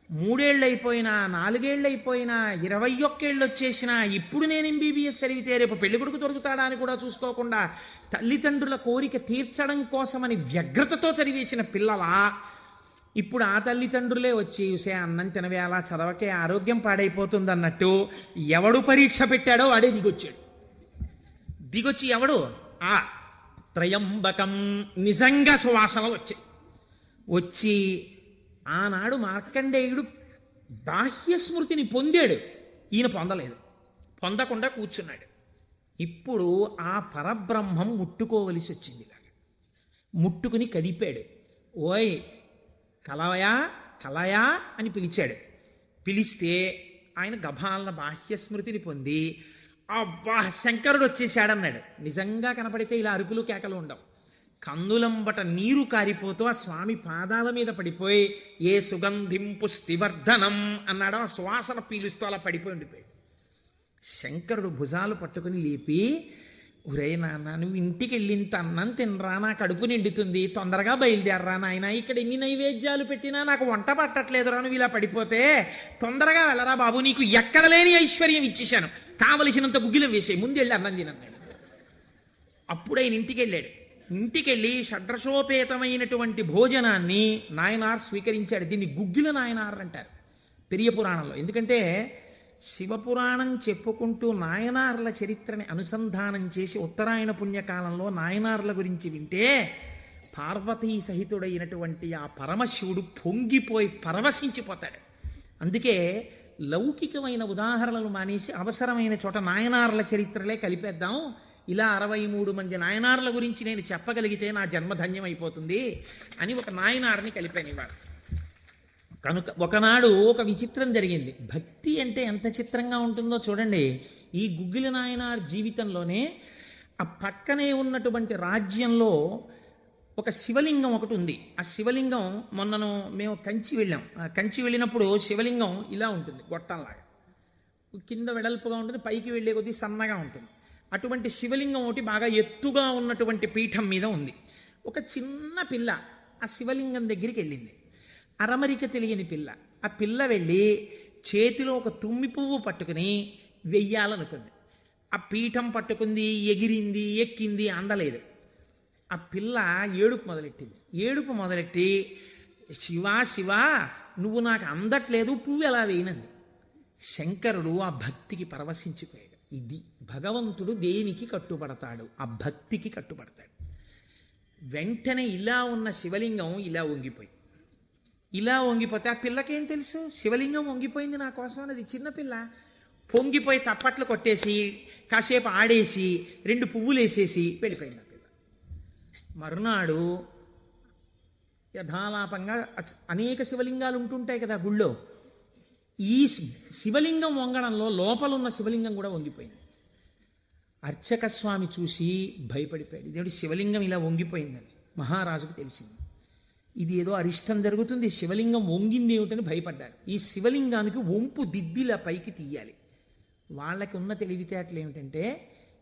3 ఏళ్ళు అయిపోయినా, 4 ఏళ్ళు అయిపోయినా, 21 ఏళ్ళు వచ్చేసినా, ఇప్పుడు నేను MBBS చదివితే రేపు పెళ్లి కొడుకు దొరుకుతాడా అని కూడా చూసుకోకుండా తల్లిదండ్రుల కోరిక తీర్చడం కోసమని వ్యగ్రతతో చదివేసిన పిల్లలా ఇప్పుడు ఆ తల్లిదండ్రులే వచ్చి చూసే అన్నం తినవే, అలా చదవకే, ఆరోగ్యం పాడైపోతుంది అన్నట్టు ఎవడు పరీక్ష పెట్టాడో వాడే దిగొచ్చాడు. దిగొచ్చి ఎవడు? ఆ త్రయంబకం నిజంగా సువాసనలు వచ్చి ఆనాడు మార్కండేయుడు బాహ్య స్మృతిని పొందాడు, ఈయన పొందలేదు, పొందకుండా కూర్చున్నాడు. ఇప్పుడు ఆ పరబ్రహ్మం ముట్టుకోవలసి వచ్చింది. ఇలాగా ముట్టుకుని కదిపాడు. ఓయ్ కలయా కలయా అని పిలిచాడు. పిలిస్తే ఆయన గభాలన బాహ్య స్మృతిని పొంది అబ్బా శంకరుడు వచ్చేసాడన్నాడు. నిజంగా కనపడితే ఇలా అరుపులు కేకలు ఉండవు. కందులంబట నీరు కారిపోతూ ఆ స్వామి పాదాల మీద పడిపోయి ఏ సుగంధిం పుష్టివర్ధనం అన్నాడో ఆ సువాసన పీలుస్తూ అలా పడిపోయి ఉండిపోయాడు. శంకరుడు భుజాలు పట్టుకుని లేపి, ఒరే నాన్న నువ్వు ఇంటికి వెళ్ళింత అన్నం తినరా, నా కడుపు నిండుతుంది, తొందరగా బయలుదేరరా నాయన, ఇక్కడ ఎన్ని నైవేద్యాలు పెట్టినా నాకు వంట పట్టట్లేదురా, నువ్వు ఇలా పడిపోతే తొందరగా వెళ్ళరా బాబు, నీకు ఎక్కడ లేని ఐశ్వర్యం ఇచ్చేశాను, కావలసినంత గుగ్గిలం వేసే, ముందు వెళ్ళి అన్నం తినన్నాడు. అప్పుడు ఆయన ఇంటికి వెళ్ళాడు. ఇంటికెళ్ళి షడ్రసోపేతమైనటువంటి భోజనాన్ని నాయనార్ స్వీకరించాడు. దీన్ని గుగ్గిల నాయనార్ అంటారు పెరియ పురాణంలో. ఎందుకంటే శివపురాణం చెప్పుకుంటూ నాయనార్ల చరిత్రని అనుసంధానం చేసి ఉత్తరాయణ పుణ్యకాలంలో నాయనార్ల గురించి వింటే పార్వతీ సహితుడైనటువంటి ఆ పరమశివుడు పొంగిపోయి పరవశించిపోతాడు. అందుకే లౌకికమైన ఉదాహరణలు మానేసి అవసరమైన చోట నాయనార్ల చరిత్రలే కలిపేద్దాం. ఇలా 63 మంది నాయనార్ల గురించి నేను చెప్పగలిగితే నా జన్మధన్యం అయిపోతుంది అని ఒక నాయనార్ని కలిపాను ఇవాళ. కనుక ఒకనాడు ఒక విచిత్రం జరిగింది. భక్తి అంటే ఎంత చిత్రంగా ఉంటుందో చూడండి. ఈ గుగ్గిల నాయనార్ జీవితంలోనే ఆ పక్కనే ఉన్నటువంటి రాజ్యంలో ఒక శివలింగం ఒకటి ఉంది. ఆ శివలింగం మొన్నను మేము కంచి వెళ్ళాం. ఆ కంచి వెళ్ళినప్పుడు శివలింగం ఇలా ఉంటుంది, గొట్టంలాగా కింద వెడల్పుగా ఉంటుంది, పైకి వెళ్ళే కొద్దీ సన్నగా ఉంటుంది. అటువంటి శివలింగం ఒకటి బాగా ఎత్తుగా ఉన్నటువంటి పీఠం మీద ఉంది. ఒక చిన్న పిల్ల ఆ శివలింగం దగ్గరికి వెళ్ళింది. అరమరిక తెలియని పిల్ల. ఆ పిల్ల వెళ్ళి చేతిలో ఒక తుమ్మి పువ్వు పట్టుకుని వెయ్యాలనుకుంది. ఆ పీఠం పట్టుకుంది, ఎగిరింది, ఎక్కింది, అందలేదు. ఆ పిల్ల ఏడుపు మొదలెట్టింది. ఏడుపు మొదలెట్టి శివా శివా నువ్వు నాకు అందట్లేదు, పువ్వు ఎలా వేయనంది. శంకరుడు ఆ భక్తికి పరవశించిపోయాడు. ఇది భగవంతుడు దేనికి కట్టుబడతాడు? ఆ భక్తికి కట్టుబడతాడు. వెంటనే ఇలా ఉన్న శివలింగం ఇలా వంగిపోయి, ఇలా వంగిపోతే ఆ పిల్లకేం తెలుసు శివలింగం వంగిపోయింది నా కోసం అన్నది. చిన్నపిల్ల పొంగిపోయి తప్పట్లు కొట్టేసి కాసేపు ఆడేసి 2 పువ్వులు వేసేసి వెళ్ళిపోయింది ఆ పిల్ల. మరునాడు యథాలాపంగా అనేక శివలింగాలు ఉంటుంటాయి కదా గుళ్ళో. ఈ శివలింగం వంగడంలో లోపలున్న శివలింగం కూడా వంగిపోయింది. అర్చక స్వామి చూసి భయపడిపోయాడు. ఇదేమిటి శివలింగం ఇలా వంగిపోయిందని మహారాజుకు తెలిసింది. ఇది ఏదో అరిష్టం జరుగుతుంది, శివలింగం వంగింది ఏమిటని భయపడ్డారు. ఈ శివలింగానికి వంపు దిద్దిలా పైకి తీయాలి. వాళ్ళకి ఉన్న తెలివితేటలు ఏమిటంటే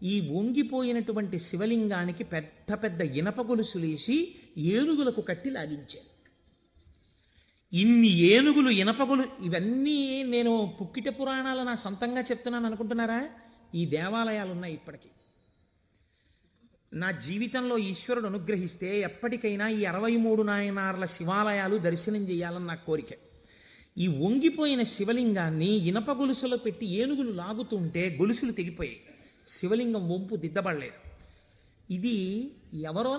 ఈ వంగిపోయినటువంటి శివలింగానికి పెద్ద పెద్ద ఇనప గొలుసులేసి ఏనుగులకు కట్టి లాగించారు. ఇన్ని ఏనుగులు, ఇనపగులు, ఇవన్నీ నేను పుక్కిట పురాణాలు నా సొంతంగా చెప్తున్నాను అనుకుంటున్నారా? ఈ దేవాలయాలు ఉన్నాయి ఇప్పటికీ. నా జీవితంలో ఈశ్వరుడు అనుగ్రహిస్తే ఎప్పటికైనా ఈ 63 నాయనార్ల శివాలయాలు దర్శనం చేయాలని నా కోరిక. ఈ వంగిపోయిన శివలింగాన్ని ఇనప గొలుసులో పెట్టి ఏనుగులు లాగుతుంటే గొలుసులు తెగిపోయాయి, శివలింగం వంపు దిద్దబడలేదు. ఇది ఎవరో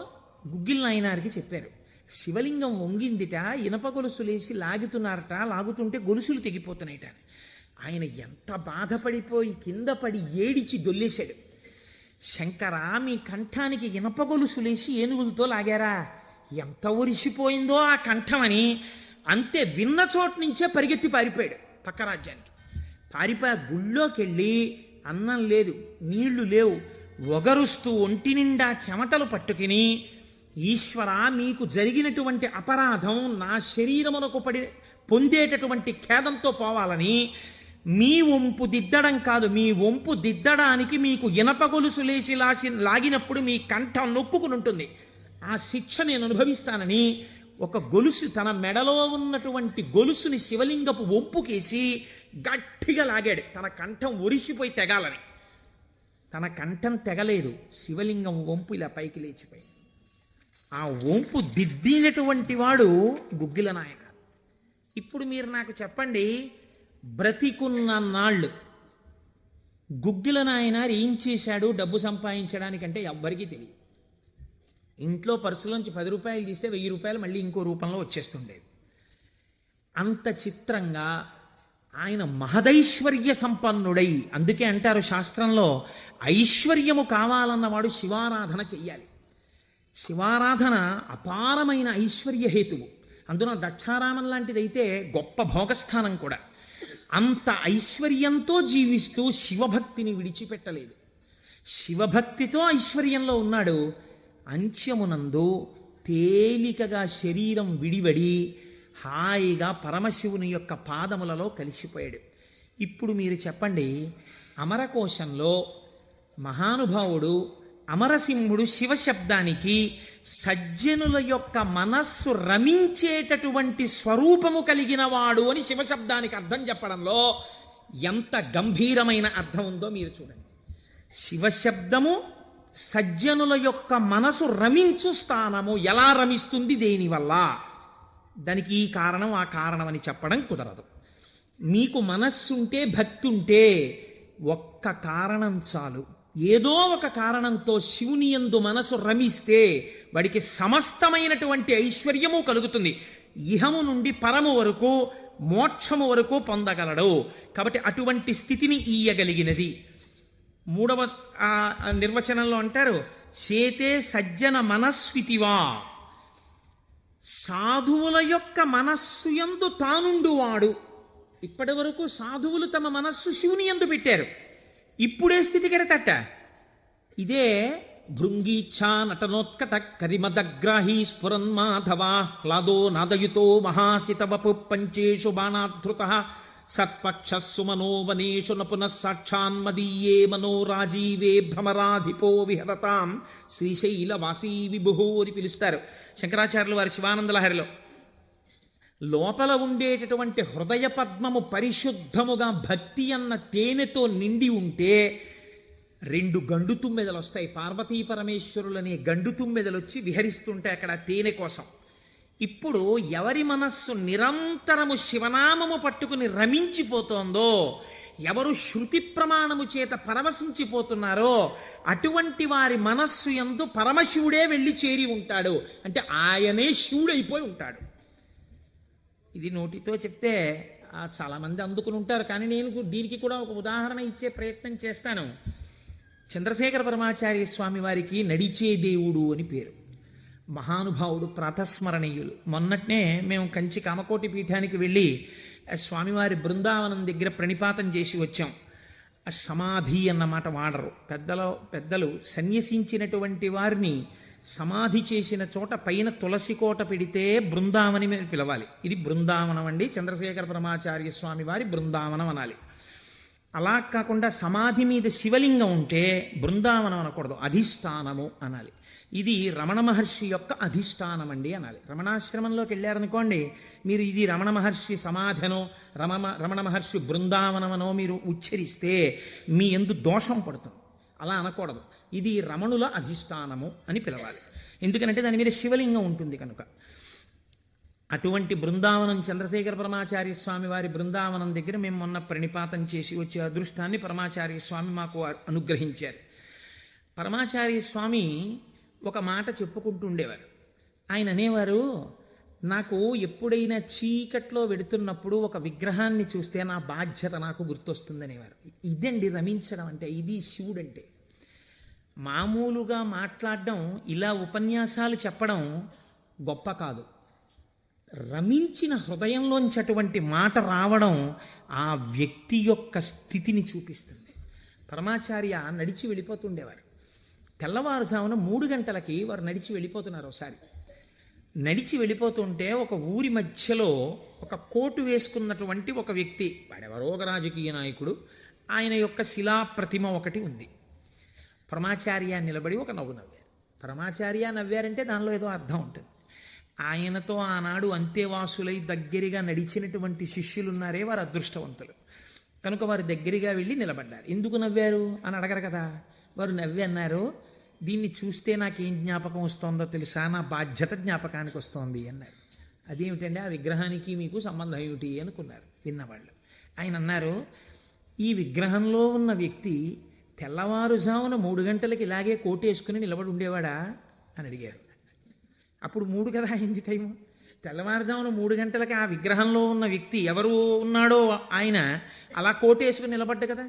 గుగ్గిల నాయనారికి చెప్పారు. శివలింగం వంగిందిట, ఇనప గొలుసులేసి లాగుతున్నారట, లాగుతుంటే గొలుసులు తెగిపోతున్నాయిట. ఆయన ఎంత బాధపడిపోయి కింద పడి ఏడిచి దొల్లేశాడు. శంకరా మీ కంఠానికి ఇనప గొలుసులేసి ఏనుగులతో లాగారా, ఎంత ఒరిసిపోయిందో ఆ కంఠమని. అంతే, విన్న చోటు నుంచే పరిగెత్తి పారిపోయాడు పక్క రాజ్యానికి. పారిపోయి గుళ్ళోకి వెళ్ళి అన్నం లేదు, నీళ్లు లేవు, ఒగరుస్తూ ఒంటి నిండా చెమటలు పట్టుకుని, ఈశ్వర మీకు జరిగినటువంటి అపరాధం నా శరీరమునకు పొందేటటువంటి ఖేదంతో పోవాలని మీ వంపు దిద్దడం కాదు, మీ వంపు దిద్దడానికి మీకు ఇనప గొలుసు లేచి లాగినప్పుడు మీ కంఠం నొక్కుకుని ఉంటుంది, ఆ శిక్ష నేను అనుభవిస్తానని ఒక గొలుసు, తన మెడలో ఉన్నటువంటి గొలుసుని శివలింగపు వంపుకేసి గట్టిగా లాగాడు. తన కంఠం ఒరిసిపోయి తెగాలని. తన కంఠం తెగలేదు, శివలింగం వంపు ఇలా పైకి లేచిపోయింది. ఆ వంపు దిద్దినటువంటి వాడు గుగ్గిల నాయక. ఇప్పుడు మీరు నాకు చెప్పండి, బ్రతికున్న నాళ్ళు గుగ్గిల నాయనారు ఏం చేశాడు డబ్బు సంపాదించడానికంటే ఎవ్వరికీ తెలియదు. ఇంట్లో పర్సులోంచి 10 రూపాయలు తీస్తే 1000 రూపాయలు మళ్ళీ ఇంకో రూపంలో వచ్చేస్తుండేవి. అంత చిత్రంగా ఆయన మహదైశ్వర్య సంపన్నుడై, అందుకే అంటారు శాస్త్రంలో ఐశ్వర్యము కావాలన్నవాడు శివారాధన చెయ్యాలి. శివారాధన అపారమైన ఐశ్వర్య హేతువు. అందున దక్షారామం లాంటిదైతే గొప్ప భోగస్థానం కూడా. అంత ఐశ్వర్యంతో జీవిస్తూ శివభక్తిని విడిచిపెట్టలేదు. శివభక్తితో ఐశ్వర్యంలో ఉన్నాడు. అంత్యమునందు తేలికగా శరీరం విడివడి హాయిగా పరమశివుని యొక్క పాదములలో కలిసిపోయాడు. ఇప్పుడు మీరు చెప్పండి, అమరకోశంలో మహానుభావుడు అమరసింహుడు శివశబ్దానికి సజ్జనుల యొక్క మనస్సు రమించేటటువంటి స్వరూపము కలిగిన వాడు అని శివశబ్దానికి అర్థం చెప్పడంలో ఎంత గంభీరమైన అర్థం ఉందో మీరు చూడండి. శివశబ్దము సజ్జనుల యొక్క మనసు రమించు స్థానము. ఎలా రమిస్తుంది, దేనివల్ల? దానికి ఈ కారణం ఆ కారణం అని చెప్పడం కుదరదు. మీకు మనస్సుంటే భక్తి ఉంటే ఒక్క కారణం చాలు. ఏదో ఒక కారణంతో శివుని యందు మనసు రమిస్తే వాడికి సమస్తమైనటువంటి ఐశ్వర్యము కలుగుతుంది. ఇహము నుండి పరము వరకు, మోక్షము వరకు పొందగలడు. కాబట్టి అటువంటి స్థితిని ఇయ్యగలిగినది. మూడవ నిర్వచనంలో అంటారు, చేతే సజ్జన మనస్వితివా. సాధువుల యొక్క మనస్సు యందు తానుండువాడు. ఇప్పటి వరకు సాధువులు తమ మనస్సు శివుని యందు పెట్టారు. ఇప్పుడే స్థితి కెడతట. ఇదే భృంగీచ్ఛా నటనోత్కట కరిమదగ్రాహీ స్ఫురన్మాధవ హ్లాదో నాదయుతో మహాసితవపు పంచేషు బాణాధృత సత్పక్ష సుమనోవనేషు నపునః సాక్షాన్మదీయే మనోరాజీవే భ్రమరాధిపో విహరతాం శ్రీశైలవాసీ విభుః అని పిలుస్తారు శంకరాచార్యులు వారి శివానందలహరిలో. లోపల ఉండేటటువంటి హృదయ పద్మము పరిశుద్ధముగా భక్తి అన్న తేనెతో నిండి ఉంటే 2 గండు తుమ్మెదలు వస్తాయి. పార్వతీ పరమేశ్వరులనే గండు తుమ్మెదలు వచ్చి విహరిస్తుంటే అక్కడ తేనె కోసం. ఇప్పుడు ఎవరి మనస్సు నిరంతరము శివనామము పట్టుకుని రమించిపోతోందో, ఎవరు శృతి ప్రమాణము చేత పరవశించిపోతున్నారో అటువంటి వారి మనస్సు యందు పరమశివుడే వెళ్ళి చేరి ఉంటాడు. అంటే ఆయనే శివుడైపోయి ఉంటాడు. ఇది నోటితో చెప్తే చాలామంది అందుకుని ఉంటారు. కానీ నేను దీనికి కూడా ఒక ఉదాహరణ ఇచ్చే ప్రయత్నం చేస్తాను. చంద్రశేఖర పరమాచార్య స్వామి వారికి నడిచే దేవుడు అని పేరు. మహానుభావుడు, ప్రాతస్మరణీయులు. మొన్నట్నే మేము కంచి కామకోటి పీఠానికి వెళ్ళి స్వామివారి బృందావనం దగ్గర ప్రణిపాతం చేసి వచ్చాం. సమాధి అన్నమాట వాడరు పెద్దలు సన్యసించినటువంటి వారిని సమాధి చేసిన చోట పైన తులసి కోట పెడితే బృందావని మీద పిలవాలి. ఇది బృందావనం అండి, చంద్రశేఖర పరమాచార్య స్వామి వారి బృందావనం అనాలి. అలా కాకుండా సమాధి మీద శివలింగం ఉంటే బృందావనం అనకూడదు, అధిష్టానము అనాలి. ఇది రమణ మహర్షి యొక్క అధిష్టానం అండి అనాలి. రమణాశ్రమంలోకి వెళ్ళారనుకోండి, మీరు ఇది రమణ మహర్షి సమాధనో రమణ మహర్షి బృందావనమనో మీరు ఉచ్చరిస్తే మీ యందు దోషం పడుతుంది. అలా అనకూడదు. ఇది రమణుల అధిష్టానము అని పిలవాలి. ఎందుకంటే దాని మీద శివలింగం ఉంటుంది కనుక. అటువంటి బృందావనం చంద్రశేఖర పరమాచార్య స్వామి వారి బృందావనం దగ్గర మేము మొన్న ప్రణిపాతం చేసి వచ్చే అదృష్టాన్ని పరమాచార్య స్వామి మాకు అనుగ్రహించారు. పరమాచార్య స్వామి ఒక మాట చెప్పుకుంటుండేవారు. ఆయన అనేవారు, నాకు ఎప్పుడైనా చీకట్లో వెడుతున్నప్పుడు ఒక విగ్రహాన్ని చూస్తే నా బాధ్యత నాకు గుర్తొస్తుందనేవారు. ఇదండి రమించడం అంటే, ఇది శివుడంటే. మామూలుగా మాట్లాడడం, ఇలా ఉపన్యాసాలు చెప్పడం గొప్ప కాదు. రమించిన హృదయంలోంచి అటువంటి మాట రావడం ఆ వ్యక్తి యొక్క స్థితిని చూపిస్తుంది. పరమాచార్య నడిచి వెళ్ళిపోతుండేవారు. తెల్లవారుజామున 3 గంటలకి వారు నడిచి వెళ్ళిపోతున్నారు. ఒకసారి నడిచి వెళ్ళిపోతుంటే ఒక ఊరి మధ్యలో ఒక కోటు వేసుకున్నటువంటి ఒక వ్యక్తి, వాడెవరో ఒక రాజకీయ నాయకుడు, ఆయన యొక్క శిలా ప్రతిమ ఒకటి ఉంది. పరమాచార్య నిలబడి ఒక నవ్వు నవ్వారు. పరమాచార్య నవ్వారంటే దానిలో ఏదో అర్థం ఉంటుంది. ఆయనతో ఆనాడు అంతేవాసులై దగ్గరగా నడిచినటువంటి శిష్యులున్నారే, వారు అదృష్టవంతులు కనుక వారు దగ్గరగా వెళ్ళి నిలబడ్డారు. ఎందుకు నవ్వారు అని అడగరు కదా. వారు నవ్వి అన్నారు, దీన్ని చూస్తే నాకేం జ్ఞాపకం వస్తుందో తెలుసా, నా బాధ్యత జ్ఞాపకానికి వస్తోంది అన్నారు. అదేమిటండి, ఆ విగ్రహానికి మీకు సంబంధం ఏమిటి అనుకున్నారు విన్నవాళ్ళు. ఆయన అన్నారు, ఈ విగ్రహంలో ఉన్న వ్యక్తి తెల్లవారుజామున 3 గంటలకి ఇలాగే కోటేసుకుని నిలబడి ఉండేవాడా అని అడిగారు. అప్పుడు 3 కదా అయింది టైము. తెల్లవారుజామున 3 గంటలకి ఆ విగ్రహంలో ఉన్న వ్యక్తి ఎవరు ఉన్నాడో ఆయన అలా కోటేసుకుని నిలబడ్డ కదా.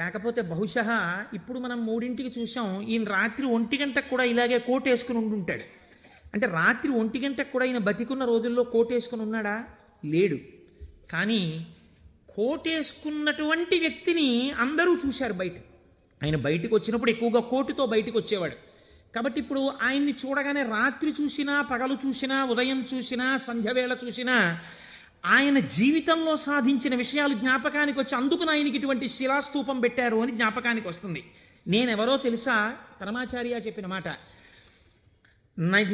లేకపోతే బహుశः ఇప్పుడు మనం 3ంటికి చూసాం, ఈయన రాత్రి 1 గంటకు కూడా ఇలాగే కోట్ వేసుకుని ఉండుంటాడు. అంటే రాత్రి 1 గంటకు కూడా ఈయన బతికున్న రోజుల్లో కోట్ వేసుకుని ఉన్నాడా? లేడు. కానీ కోటేసుకున్నటువంటి వ్యక్తిని అందరూ చూశారు బయట. ఆయన బయటకు వచ్చినప్పుడు ఎక్కువగా కోటుతో బయటకు వచ్చేవాడు. కాబట్టి ఇప్పుడు ఆయన్ని చూడగానే రాత్రి చూసినా, పగలు చూసినా, ఉదయం చూసినా, సంధ్యవేళ చూసినా ఆయన జీవితంలో సాధించిన విషయాలు జ్ఞాపకానికి వచ్చి అందుకు ఆయనకి ఇటువంటి శిలాస్తూపం పెట్టారు అని జ్ఞాపకానికి వస్తుంది. నేనెవరో తెలుసా? పరమాచార్య చెప్పిన మాట.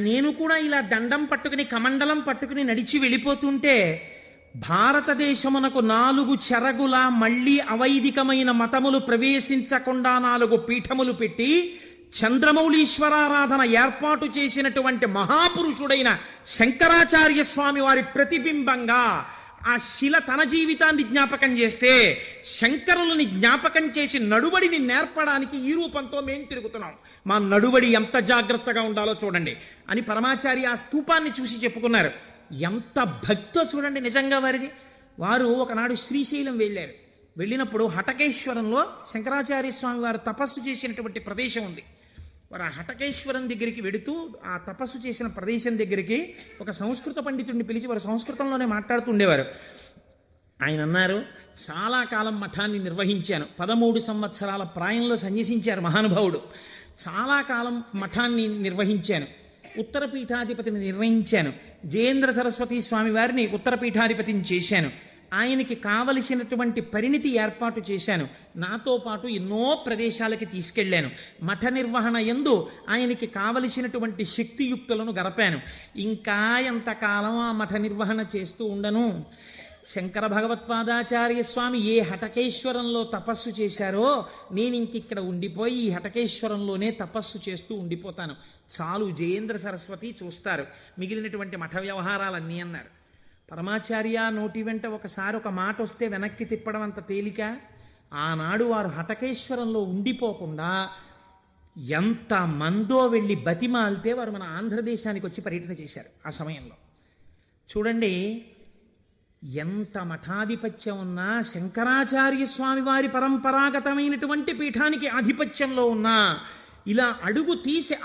నేను కూడా ఇలా దండం పట్టుకుని కమండలం పట్టుకుని నడిచి వెళ్ళిపోతుంటే భారతదేశమునకు 4 చెరగుల మళ్ళీ అవైదికమైన మతములు ప్రవేశించకుండా 4 పీఠములు పెట్టి చంద్రమౌళీశ్వరారాధన ఏర్పాటు చేసినటువంటి మహాపురుషుడైన శంకరాచార్య స్వామి వారి ప్రతిబింబంగా ఆ శిల తన జీవితాన్ని జ్ఞాపకం చేస్తే శంకరులని జ్ఞాపకం చేసి నడువడిని నేర్పడానికి ఈ రూపంతో మేం తిరుగుతున్నాం. మా నడువడి ఎంత జాగ్రత్తగా ఉండాలో చూడండి అని పరమాచార్య ఆ స్తూపాన్ని చూసి చెప్పుకున్నారు. ఎంత భక్తో చూడండి నిజంగా వారిది. వారు ఒకనాడు శ్రీశైలం వెళ్ళారు. వెళ్ళినప్పుడు హటకేశ్వరంలో శంకరాచార్య స్వామి వారు తపస్సు చేసినటువంటి ప్రదేశం ఉంది. వారు ఆ హటకేశ్వరం దగ్గరికి వెడుతూ ఆ తపస్సు చేసిన ప్రదేశం దగ్గరికి ఒక సంస్కృత పండితుడిని పిలిచి వారు సంస్కృతంలోనే మాట్లాడుతూ ఉండేవారు. ఆయన అన్నారు, చాలా కాలం మఠాన్ని నిర్వహించాను. 13 సంవత్సరాల ప్రాయంలో సన్యసించారు మహానుభావుడు. చాలా కాలం మఠాన్ని నిర్వహించాను. ఉత్తర పీఠాధిపతిని నిర్ణయించాను. జయేంద్ర సరస్వతి స్వామి వారిని ఉత్తర పీఠాధిపతిని చేశాను. ఆయనకి కావలసినటువంటి పరిణితి ఏర్పాటు చేశాను. నాతో పాటు ఎన్నో ప్రదేశాలకి తీసుకెళ్లాను. మఠ నిర్వహణ యందు ఆయనకి కావలసినటువంటి శక్తియుక్తులను గరపాను. ఇంకా ఎంతకాలం ఆ మఠ నిర్వహణ చేస్తూ ఉండను? శంకర భగవత్పాదాచార్య స్వామి ఏ హటకేశ్వరంలో తపస్సు చేశారో నేను ఇంకిక్కడ ఉండిపోయి ఈ హటకేశ్వరంలోనే తపస్సు చేస్తూ ఉండిపోతాను. చాలు, జయేంద్ర సరస్వతి చూస్తారు మిగిలినటువంటి మఠ వ్యవహారాలన్నీ అన్నారు. పరమాచార్య నోటి వెంట ఒకసారి ఒక మాట వస్తే వెనక్కి తిప్పడం అంత తేలిక? ఆనాడు వారు హటకేశ్వరంలో ఉండిపోకుండా ఎంత మందో వెళ్ళి బతిమాలితే వారు మన ఆంధ్రదేశానికి వచ్చి పర్యటన చేశారు. ఆ సమయంలో చూడండి, ఎంత మఠాధిపత్యం ఉన్నా, శంకరాచార్య స్వామి వారి పరంపరాగతమైనటువంటి పీఠానికి ఆధిపత్యంలో ఉన్నా ఇలా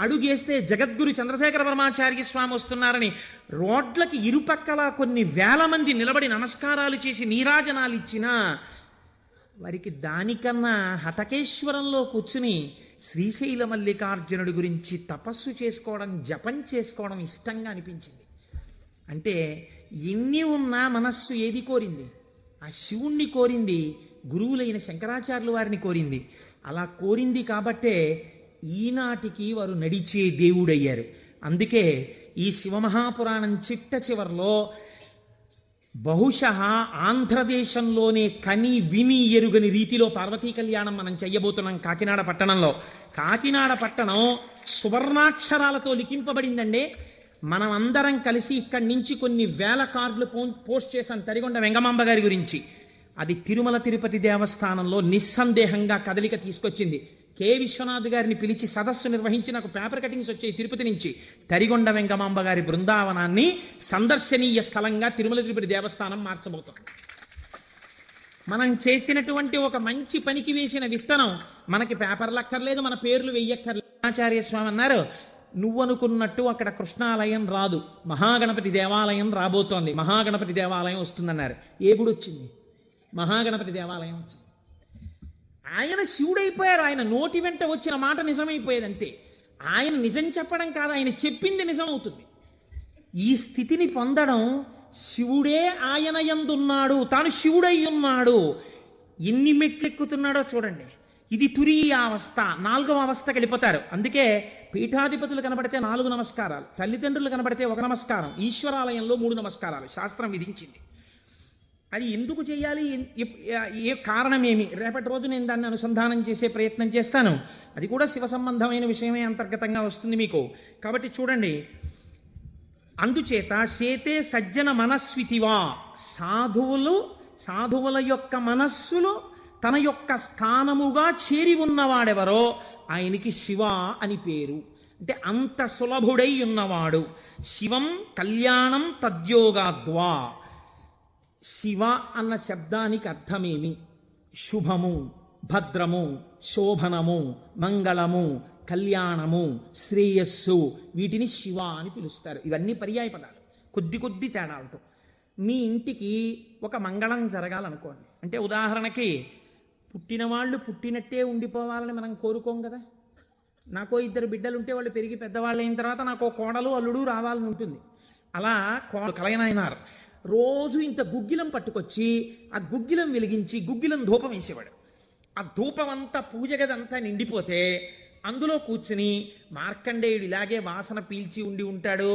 అడుగేస్తే జగద్గురు చంద్రశేఖర పరమాచార్య స్వామి వస్తున్నారని రోడ్లకి ఇరుపక్కల కొన్ని వేల మంది నిలబడి నమస్కారాలు చేసి నీరాజనాలు ఇచ్చినా వారికి దానికన్నా హటకేశ్వరంలో కూర్చుని శ్రీశైల మల్లికార్జునుడి గురించి తపస్సు చేసుకోవడం, జపం చేసుకోవడం ఇష్టంగా అనిపించింది. అంటే ఎన్ని ఉన్నా మనస్సు ఏది కోరింది? ఆ శివుణ్ణి కోరింది, గురువులైన శంకరాచార్యుల వారిని కోరింది. అలా కోరింది కాబట్టే ఈనాటికి వారు నడిచే దేవుడయ్యారు. అందుకే ఈ శివమహాపురాణం చిట్ట చివర్లో బహుశः ఆంధ్రదేశంలోనే కని విని ఎరుగని రీతిలో పార్వతీ కళ్యాణం మనం చెయ్యబోతున్నాం కాకినాడ పట్టణంలో. కాకినాడ పట్టణం సువర్ణాక్షరాలతో లిఖింపబడిందండి. మనం అందరం కలిసి ఇక్కడి నుంచి కొన్ని వేల కార్డులు పోస్ట్ చేశాం తరిగొండ వెంగమాంబ గారి గురించి. అది తిరుమల తిరుపతి దేవస్థానంలో నిస్సందేహంగా కదలిక తీసుకొచ్చింది. కె విశ్వనాథ్ గారిని పిలిచి సదస్సు నిర్వహించి నాకు పేపర్ కటింగ్స్ వచ్చాయి తిరుపతి నుంచి. తరిగొండ వెంగమాంబ గారి బృందావనాన్ని సందర్శనీయ స్థలంగా తిరుమల తిరుపతి దేవస్థానం మార్చబోతుంది. మనం చేసినటువంటి ఒక మంచి పనికి వేసిన విత్తనం మనకి పేపర్లు అక్కర్లేదు, మన పేర్లు వెయ్యక్కర్లేదు. ఆచార్య స్వామి అన్నారు, నువ్వనుకున్నట్టు అక్కడ కృష్ణాలయం రాదు, మహాగణపతి దేవాలయం రాబోతోంది, మహాగణపతి దేవాలయం వస్తుందన్నారు. ఏ గుడి వచ్చింది? మహాగణపతి దేవాలయం వచ్చింది. ఆయన శివుడైపోయారు. ఆయన నోటి వెంట వచ్చిన మాట నిజమైపోయేదంతే. ఆయన నిజం చెప్పడం కాదు, ఆయన చెప్పింది నిజమవుతుంది. ఈ స్థితిని పొందడం, శివుడే ఆయన యందున్నాడు, తాను శివుడై ఉన్నాడు, ఎన్ని మెట్లెక్కుతున్నాడో చూడండి. ఇది తురీయావస్థ, 4వ అవస్థకి వెళ్ళిపోతారు. అందుకే పీఠాధిపతులు కనబడితే 4 నమస్కారాలు, తల్లిదండ్రులు కనబడితే 1 నమస్కారం, ఈశ్వరాలయంలో 3 నమస్కారాలు శాస్త్రం విధించింది. అది ఎందుకు చేయాలి, ఏ కారణమేమి, రేపటి రోజు నేను దాన్ని అనుసంధానం చేసే ప్రయత్నం చేస్తాను. అది కూడా శివ సంబంధమైన విషయమే అంతర్గతంగా వస్తుంది మీకు. కాబట్టి చూడండి, అందుచేత చేతే సజ్జన మనస్వితివా, సాధువుల యొక్క మనస్సులు తన యొక్క స్థానముగా చేరి ఉన్నవాడెవరో ఆయనకి శివ అని పేరు. అంటే అంత సులభుడై ఉన్నవాడు. శివం కళ్యాణం తద్యోగాద్వా. శివ అన్న శబ్దానికి అర్థమేమి? శుభము, భద్రము, శోభనము, మంగళము, కళ్యాణము, శ్రేయస్సు, వీటిని శివ అని పిలుస్తారు. ఇవన్నీ పర్యాయ పదాలు, కొద్ది కొద్ది తేడాలతో. మీ ఇంటికి ఒక మంగళం జరగాలనుకోండి, అంటే ఉదాహరణకి పుట్టిన వాళ్ళు పుట్టినట్టే ఉండిపోవాలని మనం కోరుకోం కదా. నాకో 2 బిడ్డలు ఉంటే వాళ్ళు పెరిగి పెద్దవాళ్ళు అయిన తర్వాత నాకో కోడలు అల్లుడు రావాలని ఉంటుంది. అలా కలయనాయనారు రోజు ఇంత గుగ్గిలం పట్టుకొచ్చి ఆ గుగ్గిలం వెలిగించి గుగ్గిలం ధూపం వేసేవాడు. ఆ ధూపం అంతా పూజ గదంతా నిండిపోతే అందులో కూర్చుని మార్కండేయుడు ఇలాగే వాసన పీల్చి ఉండి ఉంటాడు.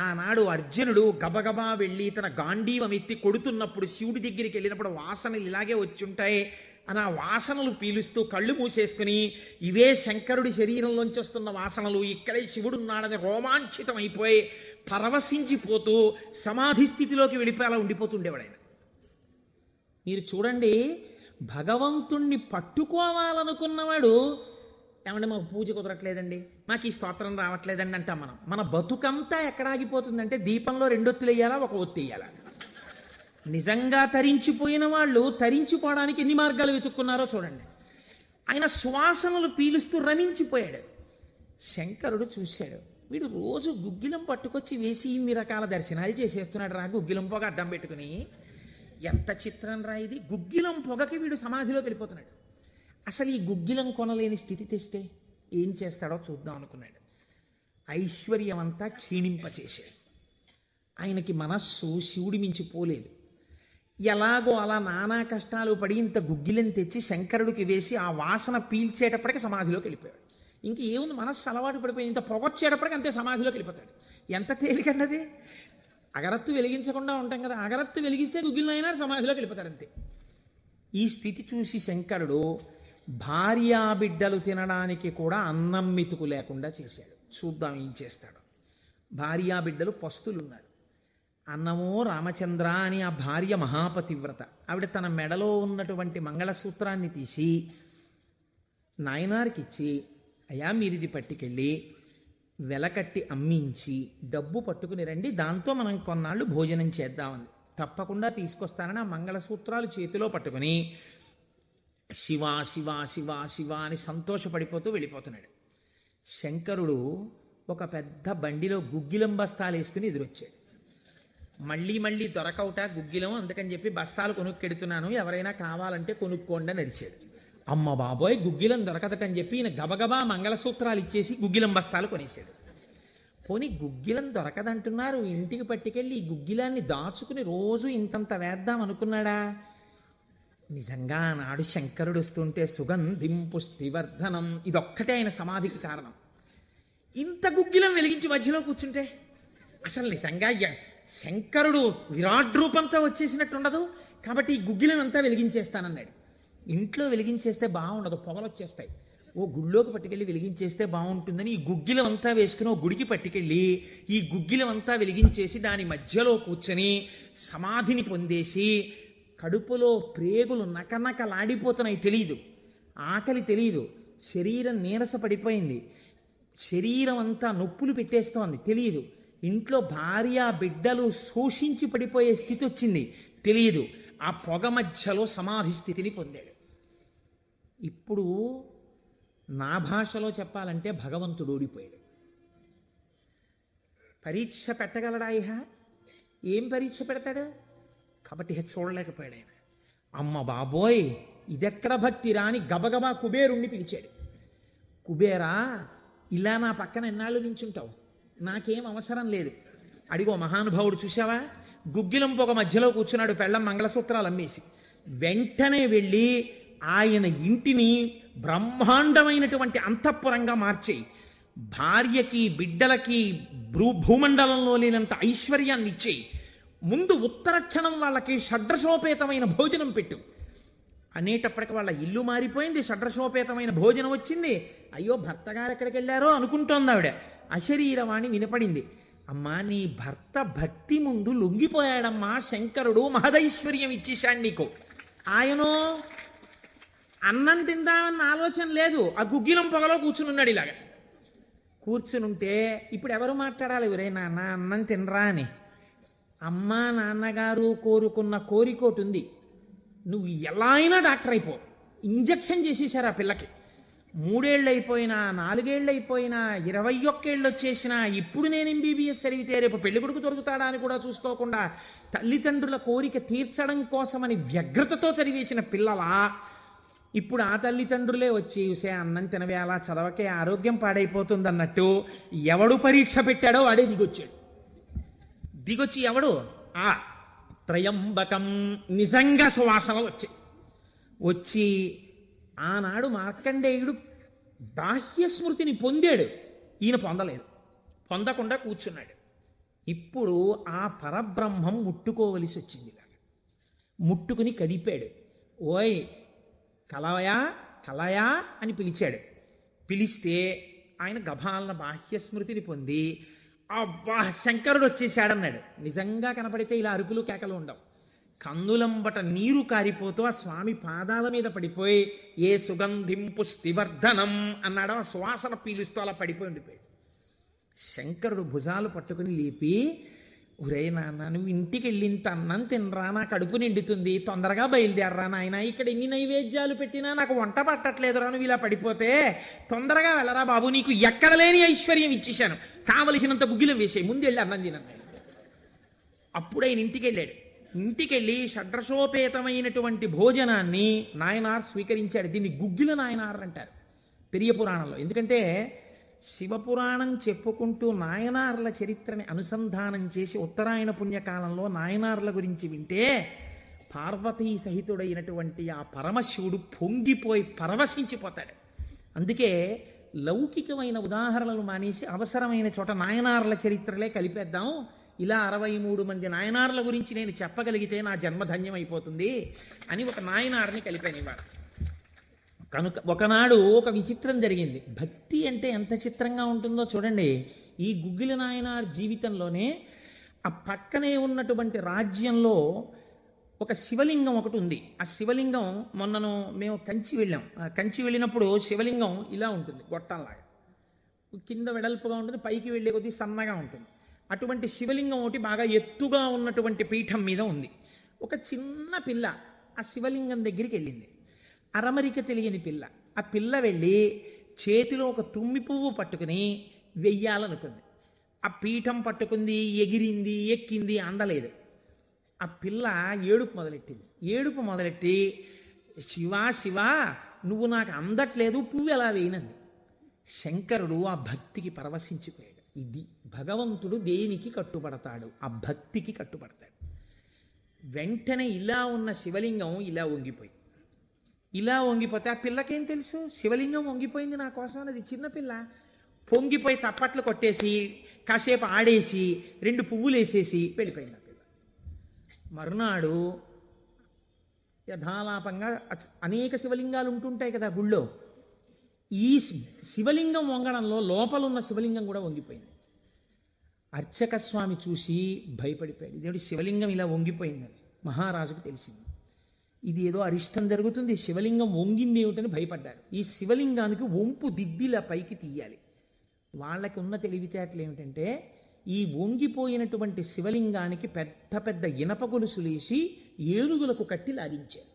ఆనాడు అర్జునుడు గబగబా వెళ్ళి తన గాంధీవం ఎత్తి కొడుతున్నప్పుడు శివుడి దగ్గరికి వెళ్ళినప్పుడు వాసనలు ఇలాగే వచ్చి ఉంటాయి అని ఆ వాసనలు పీలుస్తూ కళ్ళు మూసేసుకుని ఇవే శంకరుడి శరీరంలోంచి వస్తున్న వాసనలు, ఇక్కడే శివుడున్నాడని రోమాంచితం అయిపోయి పరవశించిపోతూ సమాధి స్థితిలోకి వెళ్ళిపోయి అలా ఉండిపోతుండేవాడు ఆయన. మీరు చూడండి, భగవంతుణ్ణి పట్టుకోవాలనుకున్నవాడు ఏమంటే మాకు పూజ కుదరట్లేదండి, మాకు ఈ స్తోత్రం రావట్లేదండి అంటాం మనం. మన బతుకంతా ఎక్కడ ఆగిపోతుందంటే దీపంలో 2 ఒత్తులు వేయాలా, 1 ఒత్తి వేయాలా. నిజంగా తరించిపోయిన వాళ్ళు తరించిపోవడానికి ఎన్ని మార్గాలు వెతుక్కున్నారో చూడండి. ఆయన సువాసనలు పీలుస్తూ రమించిపోయాడు. శంకరుడు చూశాడు, వీడు రోజు గుగ్గిలం పట్టుకొచ్చి వేసి ఇన్ని రకాల దర్శనాలు చేసేస్తున్నాడు రా, గుగ్గిలం పొగ అడ్డం పెట్టుకుని. ఎంత చిత్రం రా ఇది, గుగ్గిలం పొగకి వీడు సమాధిలోకి వెళ్ళిపోతున్నాడు. అసలు ఈ గుగ్గిలం కొనలేని స్థితి తెస్తే ఏం చేస్తాడో చూద్దాం అనుకున్నాడు. ఐశ్వర్యం అంతా క్షీణింపచేశాడు. ఆయనకి మనస్సు శివుడి మించి పోలేదు. ఎలాగో అలా నానా కష్టాలు పడి ఇంత గుగ్గిలం తెచ్చి శంకరుడికి వేసి ఆ వాసన పీల్చేటప్పటికి సమాధిలోకి వెళ్ళిపోయాడు. ఇంక ఏముంది, మనస్సు అలవాటు పడిపోయింది, ఇంత పొగొచ్చేటప్పటికి అంతే సమాధిలోకి వెళ్ళిపోతాడు. ఎంత తేలికన్నది. అగరత్తు వెలిగించకుండా ఉంటాం కదా, అగరత్తు వెలిగిస్తే గుగ్గిలం అయినా సమాధిలోకి వెళ్ళిపోతాడు అంతే. ఈ స్థితి చూసి శంకరుడు భార్యా బిడ్డలు తినడానికి కూడా అన్నం మెతుకు లేకుండా చేశాడు. చూద్దాం ఏం చేస్తాడు. భార్యా బిడ్డలు పస్తులున్నారు. అన్నమో రామచంద్ర అని ఆ భార్య మహాపతివ్రత. ఆవిడ తన మెడలో ఉన్నటువంటి మంగళసూత్రాన్ని తీసి నాయనారికి ఇచ్చి, అయ్యా మీరిది పట్టుకెళ్ళి వెలకట్టి అమ్మించి డబ్బు పట్టుకుని రండి, దాంతో మనం కొన్నాళ్ళు భోజనం చేద్దామని. తప్పకుండా తీసుకొస్తానని ఆ మంగళసూత్రాలు చేతిలో పట్టుకుని శివ శివ శివ శివ అని సంతోషపడిపోతూ వెళ్ళిపోతున్నాడు. శంకరుడు ఒక పెద్ద బండిలో గుగ్గిలం బస్తాలు వేసుకుని ఎదురొచ్చాడు. మళ్ళీ మళ్ళీ దొరకవుట గుగ్గిలం, అందుకని చెప్పి బస్తాలు కొనుక్కెడుతున్నాను, ఎవరైనా కావాలంటే కొనుక్కోండి అని అరిచాడు. అమ్మ బాబోయ్, గుగ్గిలం దొరకదటని చెప్పి ఈయన గబగబా మంగళసూత్రాలు ఇచ్చేసి గుగ్గిలం బస్తాలు కొనేశాడు. పోనీ గుగ్గిలం దొరకదంటున్నారు, ఇంటికి పట్టుకెళ్ళి ఈ గుగ్గిలాన్ని దాచుకుని రోజు ఇంతంత వేద్దాం అనుకున్నాడా? నిజంగా నాడు శంకరుడు వస్తుంటే సుగంధిం పుష్టివర్ధనం, ఇదొక్కటే ఆయన సమాధికి కారణం. ఇంత గుగ్గిలం వెలిగించి మధ్యలో కూర్చుంటే అసలు నిజంగా శంకరుడు విరాట్ రూపంతో వచ్చేసినట్టు ఉండదు. కాబట్టి ఈ గుగ్గిలం అంతా వెలిగించేస్తానన్నాడు. ఇంట్లో వెలిగించేస్తే బాగుండదు, పొగలు వచ్చేస్తాయి. ఓ గుళ్ళోకి పట్టుకెళ్ళి వెలిగించేస్తే బాగుంటుందని ఈ గుగ్గిలం అంతా వేసుకుని ఓ గుడికి పట్టుకెళ్ళి ఈ గుగ్గిలం అంతా వెలిగించేసి దాని మధ్యలో కూర్చొని సమాధిని పొందేసి కడుపులో ప్రేగులు నకనకలాడిపోతున్నాయి. తెలియదు, ఆకలి తెలియదు, శరీరం నీరస పడిపోయింది, శరీరం అంతా నొప్పులు పెట్టేస్తోంది, తెలియదు. ఇంట్లో భార్య బిడ్డలు శోషించి పడిపోయే స్థితి వచ్చింది, తెలియదు. ఆ పొగ మధ్యలో సమాధి స్థితిని పొందాడు. ఇప్పుడు నా భాషలో చెప్పాలంటే భగవంతుడు ఓడిపోయాడు. పరీక్ష పెట్టగలడా ఇహ? ఏం పరీక్ష పెడతాడు? కాబట్టి చూడలేకపోయాడు ఆయన. అమ్మ బాబోయ్, ఇదెక్కడ భక్తి రాని గబగబా కుబేరుణ్ణి పిలిచాడు. కుబేరా, ఇలా నా పక్కన ఎన్నాళ్ళు నించుంటావు, నాకేం అవసరం లేదు. అడిగో మహానుభావుడు చూసావా, గుగ్గిలం పొగ మధ్యలో కూర్చున్నాడు, పెళ్ళం మంగళసూత్రాలు అమ్మేసి. వెంటనే వెళ్ళి ఆయన ఇంటిని బ్రహ్మాండమైనటువంటి అంతఃపురంగా మార్చేయి, భార్యకి బిడ్డలకి భూమండలంలో లేనంత ఐశ్వర్యాన్ని ఇచ్చేయి, ముందు ఉత్తరక్షణం వాళ్ళకి షడ్రసోపేతమైన భోజనం పెట్టు అనేటప్పటికి వాళ్ళ ఇల్లు మారిపోయింది, షడ్రసోపేతమైన భోజనం వచ్చింది. అయ్యో భర్త గారు ఎక్కడికి వెళ్ళారో అనుకుంటోంది ఆవిడ. అశరీరవాణి వినపడింది. అమ్మా, నీ భర్త భక్తి ముందు లొంగిపోయాడమ్మా, శంకరుడు మహదైశ్వర్యం ఇచ్చేశాడు నీకు. ఆయనో అన్నం తిందామన్న ఆలోచన లేదు, ఆ గుగ్గిలం పొగలో కూర్చునున్నాడు. ఇలాగా కూర్చునుంటే ఇప్పుడు ఎవరు మాట్లాడాలి? ఒరే నాన్న అన్నం తినరా అని. అమ్మా నాన్నగారు కోరుకున్న కోరికోటి ఉంది, నువ్వు ఎలా అయినా డాక్టర్ అయిపో, ఇంజక్షన్ చేసేశారు ఆ పిల్లకి. 3 ఏళ్ళు అయిపోయినా, 4 ఏళ్ళు అయిపోయినా, 21 ఏళ్ళు వచ్చేసినా, ఇప్పుడు నేను ఎంబీబీఎస్ చదివితే రేపు పెళ్లి కొడుకు దొరుకుతాడా అని కూడా చూసుకోకుండా తల్లిదండ్రుల కోరిక తీర్చడం కోసమని వ్యగ్రతతో చదివేసిన పిల్లలా ఇప్పుడు ఆ తల్లిదండ్రులే వచ్చి చూసే అన్నం తినవే, అలా చదవకే ఆరోగ్యం పాడైపోతుంది అన్నట్టు ఎవడు పరీక్ష పెట్టాడో వాడే దిగొచ్చి ఎవడు ఆ త్రయంబకం నిజంగా సువాసనలు వచ్చి ఆనాడు మార్కండేయుడు బాహ్య స్మృతిని పొందాడు, ఈయన పొందలేదు, పొందకుండా కూర్చున్నాడు. ఇప్పుడు ఆ పరబ్రహ్మం ముట్టుకోవలసి వచ్చింది. ముట్టుకుని కదిపాడు. ఓయ్ కలయా కలయా అని పిలిచాడు. పిలిస్తే ఆయన గభాలన బాహ్య స్మృతిని పొంది అబ్బా శంకరుడు వచ్చేసాడన్నాడు. నిజంగా కనపడితే ఇలా అరుపులు కేకలు ఉండవు. కన్నులంబట నీరు కారిపోతూ ఆ స్వామి పాదాల మీద పడిపోయి ఏ సుగంధిం పుష్టివర్ధనం అన్నాడో ఆ సువాసన పీలుస్తూ అలా పడిపోయి ఉండిపోయాడు. శంకరుడు భుజాలు పట్టుకుని లేపి, ఒరే నాన్న నువ్వు ఇంటికి వెళ్ళింత అన్నం తినరా, నా కడుపు నిండుతుంది, తొందరగా బయలుదేరరా నాయన, ఇక్కడ ఎన్ని నైవేద్యాలు పెట్టినా నాకు వంట పట్టట్లేదురా, నువ్వు ఇలా పడిపోతే తొందరగా వెళ్ళరా బాబు, నీకు ఎక్కడ లేని ఐశ్వర్యం ఇచ్చేశాను, కావలసినంత గుగ్గిలం వేసే, ముందు వెళ్ళి అన్నం తినన్నాడు. అప్పుడు ఆయన ఇంటికి వెళ్ళాడు. ఇంటికెళ్ళి షడ్రసోపేతమైనటువంటి భోజనాన్ని నాయనార్ స్వీకరించాడు. దీన్ని గుగ్గిల నాయనార్ అంటారు పెరియ పురాణంలో. ఎందుకంటే శివపురాణం చెప్పుకుంటూ నాయనార్ల చరిత్రని అనుసంధానం చేసి ఉత్తరాయణ పుణ్యకాలంలో నాయనార్ల గురించి వింటే పార్వతీ సహితుడైనటువంటి ఆ పరమశివుడు పొంగిపోయి పరవశించిపోతాడు. అందుకే లౌకికమైన ఉదాహరణలు మానేసి అవసరమైన చోట నాయనార్ల చరిత్రలే కలిపేద్దాం. ఇలా 63 మంది నాయనార్ల గురించి నేను చెప్పగలిగితే నా జన్మధన్యం అయిపోతుంది అని ఒక నాయనార్ని కలిపానివాడు. కనుక ఒకనాడు ఒక విచిత్రం జరిగింది. భక్తి అంటే ఎంత చిత్రంగా ఉంటుందో చూడండి. ఈ గుగ్గిల నాయనార్ జీవితంలోనే ఆ పక్కనే ఉన్నటువంటి రాజ్యంలో ఒక శివలింగం ఒకటి ఉంది. ఆ శివలింగం మొన్నను మేము కంచి వెళ్ళాం. ఆ కంచి వెళ్ళినప్పుడు శివలింగం ఇలా ఉంటుంది, గొట్టంలాగా కింద వెడల్పుగా ఉంటుంది, పైకి వెళ్ళే కొద్దీ సన్నగా ఉంటుంది. అటువంటి శివలింగం ఒకటి బాగా ఎత్తుగా ఉన్నటువంటి పీఠం మీద ఉంది. ఒక చిన్న పిల్ల ఆ శివలింగం దగ్గరికి వెళ్ళింది. అరమరిక తెలియని పిల్ల. ఆ పిల్ల వెళ్ళి చేతిలో ఒక తుమ్మి పువ్వు పట్టుకుని వెయ్యాలనుకుంది. ఆ పీఠం పట్టుకుంది, ఎగిరింది, ఎక్కింది, అందలేదు. ఆ పిల్ల ఏడుపు మొదలెట్టింది. ఏడుపు మొదలెట్టి శివా శివా నువ్వు నాకు అందట్లేదు, పువ్వు ఎలా వేయనంది. శంకరుడు ఆ భక్తికి పరవశించిపోయాడు. ఇది భగవంతుడు దేనికి కట్టుబడతాడు? ఆ భక్తికి కట్టుబడతాడు. వెంటనే ఇలా ఉన్న శివలింగం ఇలా వంగిపోతే ఆ పిల్లకేం తెలుసు శివలింగం వంగిపోయింది నా కోసం? అది చిన్నపిల్ల పొంగిపోయి తప్పట్లు కొట్టేసి కాసేపు ఆడేసి 2 పువ్వులు వేసేసి వెళ్ళిపోయింది ఆ పిల్ల. మరునాడు యథాలాపంగా అనేక శివలింగాలు ఉంటుంటాయి కదా గుళ్ళో. ఈ శివలింగం వంగడంలో లోపలున్న శివలింగం కూడా వంగిపోయింది. అర్చక స్వామి చూసి భయపడిపోయాడు. ఇదేమిటి శివలింగం ఇలా వంగిపోయిందని మహారాజుకు తెలిసింది. ఇది ఏదో అరిష్టం జరుగుతుంది, శివలింగం వంగింది ఏమిటని భయపడ్డారు. ఈ శివలింగానికి వంపు దిద్దిలా పైకి తీయాలి. వాళ్ళకి ఉన్న తెలివితేటలు ఏమిటంటే ఈ వంగిపోయినటువంటి శివలింగానికి పెద్ద పెద్ద ఇనప గొలుసులేసి ఏనుగులకు కట్టి లాగించారు.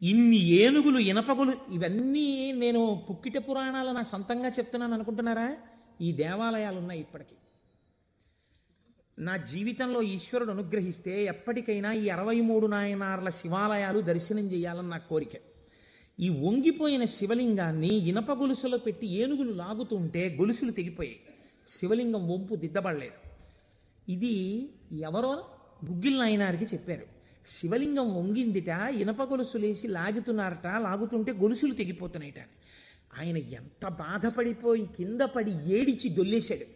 ఇన్ని ఏనుగులు, ఇనపగులు, ఇవన్నీ నేను పుక్కిట పురాణాలు నా సొంతంగా చెప్తున్నాను అనుకుంటున్నారా? ఈ దేవాలయాలు ఉన్నాయి ఇప్పటికీ. నా జీవితంలో ఈశ్వరుడు అనుగ్రహిస్తే ఎప్పటికైనా ఈ 63 నాయనార్ల శివాలయాలు దర్శనం చేయాలని నా కోరిక. ఈ వంగిపోయిన శివలింగాన్ని ఇనప గొలుసులో పెట్టి ఏనుగులు లాగుతుంటే గొలుసులు తెగిపోయాయి. శివలింగం వంపు దిద్దబడలేదు. ఇది ఎవరో గుగ్గిల నాయనారికి చెప్పారు. శివలింగం వంగిందిట, ఇనప గొలుసులేసి లాగుతున్నారట, లాగుతుంటే గొలుసులు తెగిపోతున్నాయిట. ఆయన ఎంత బాధపడిపోయి కింద పడి ఏడిచి దొల్లేశాడు.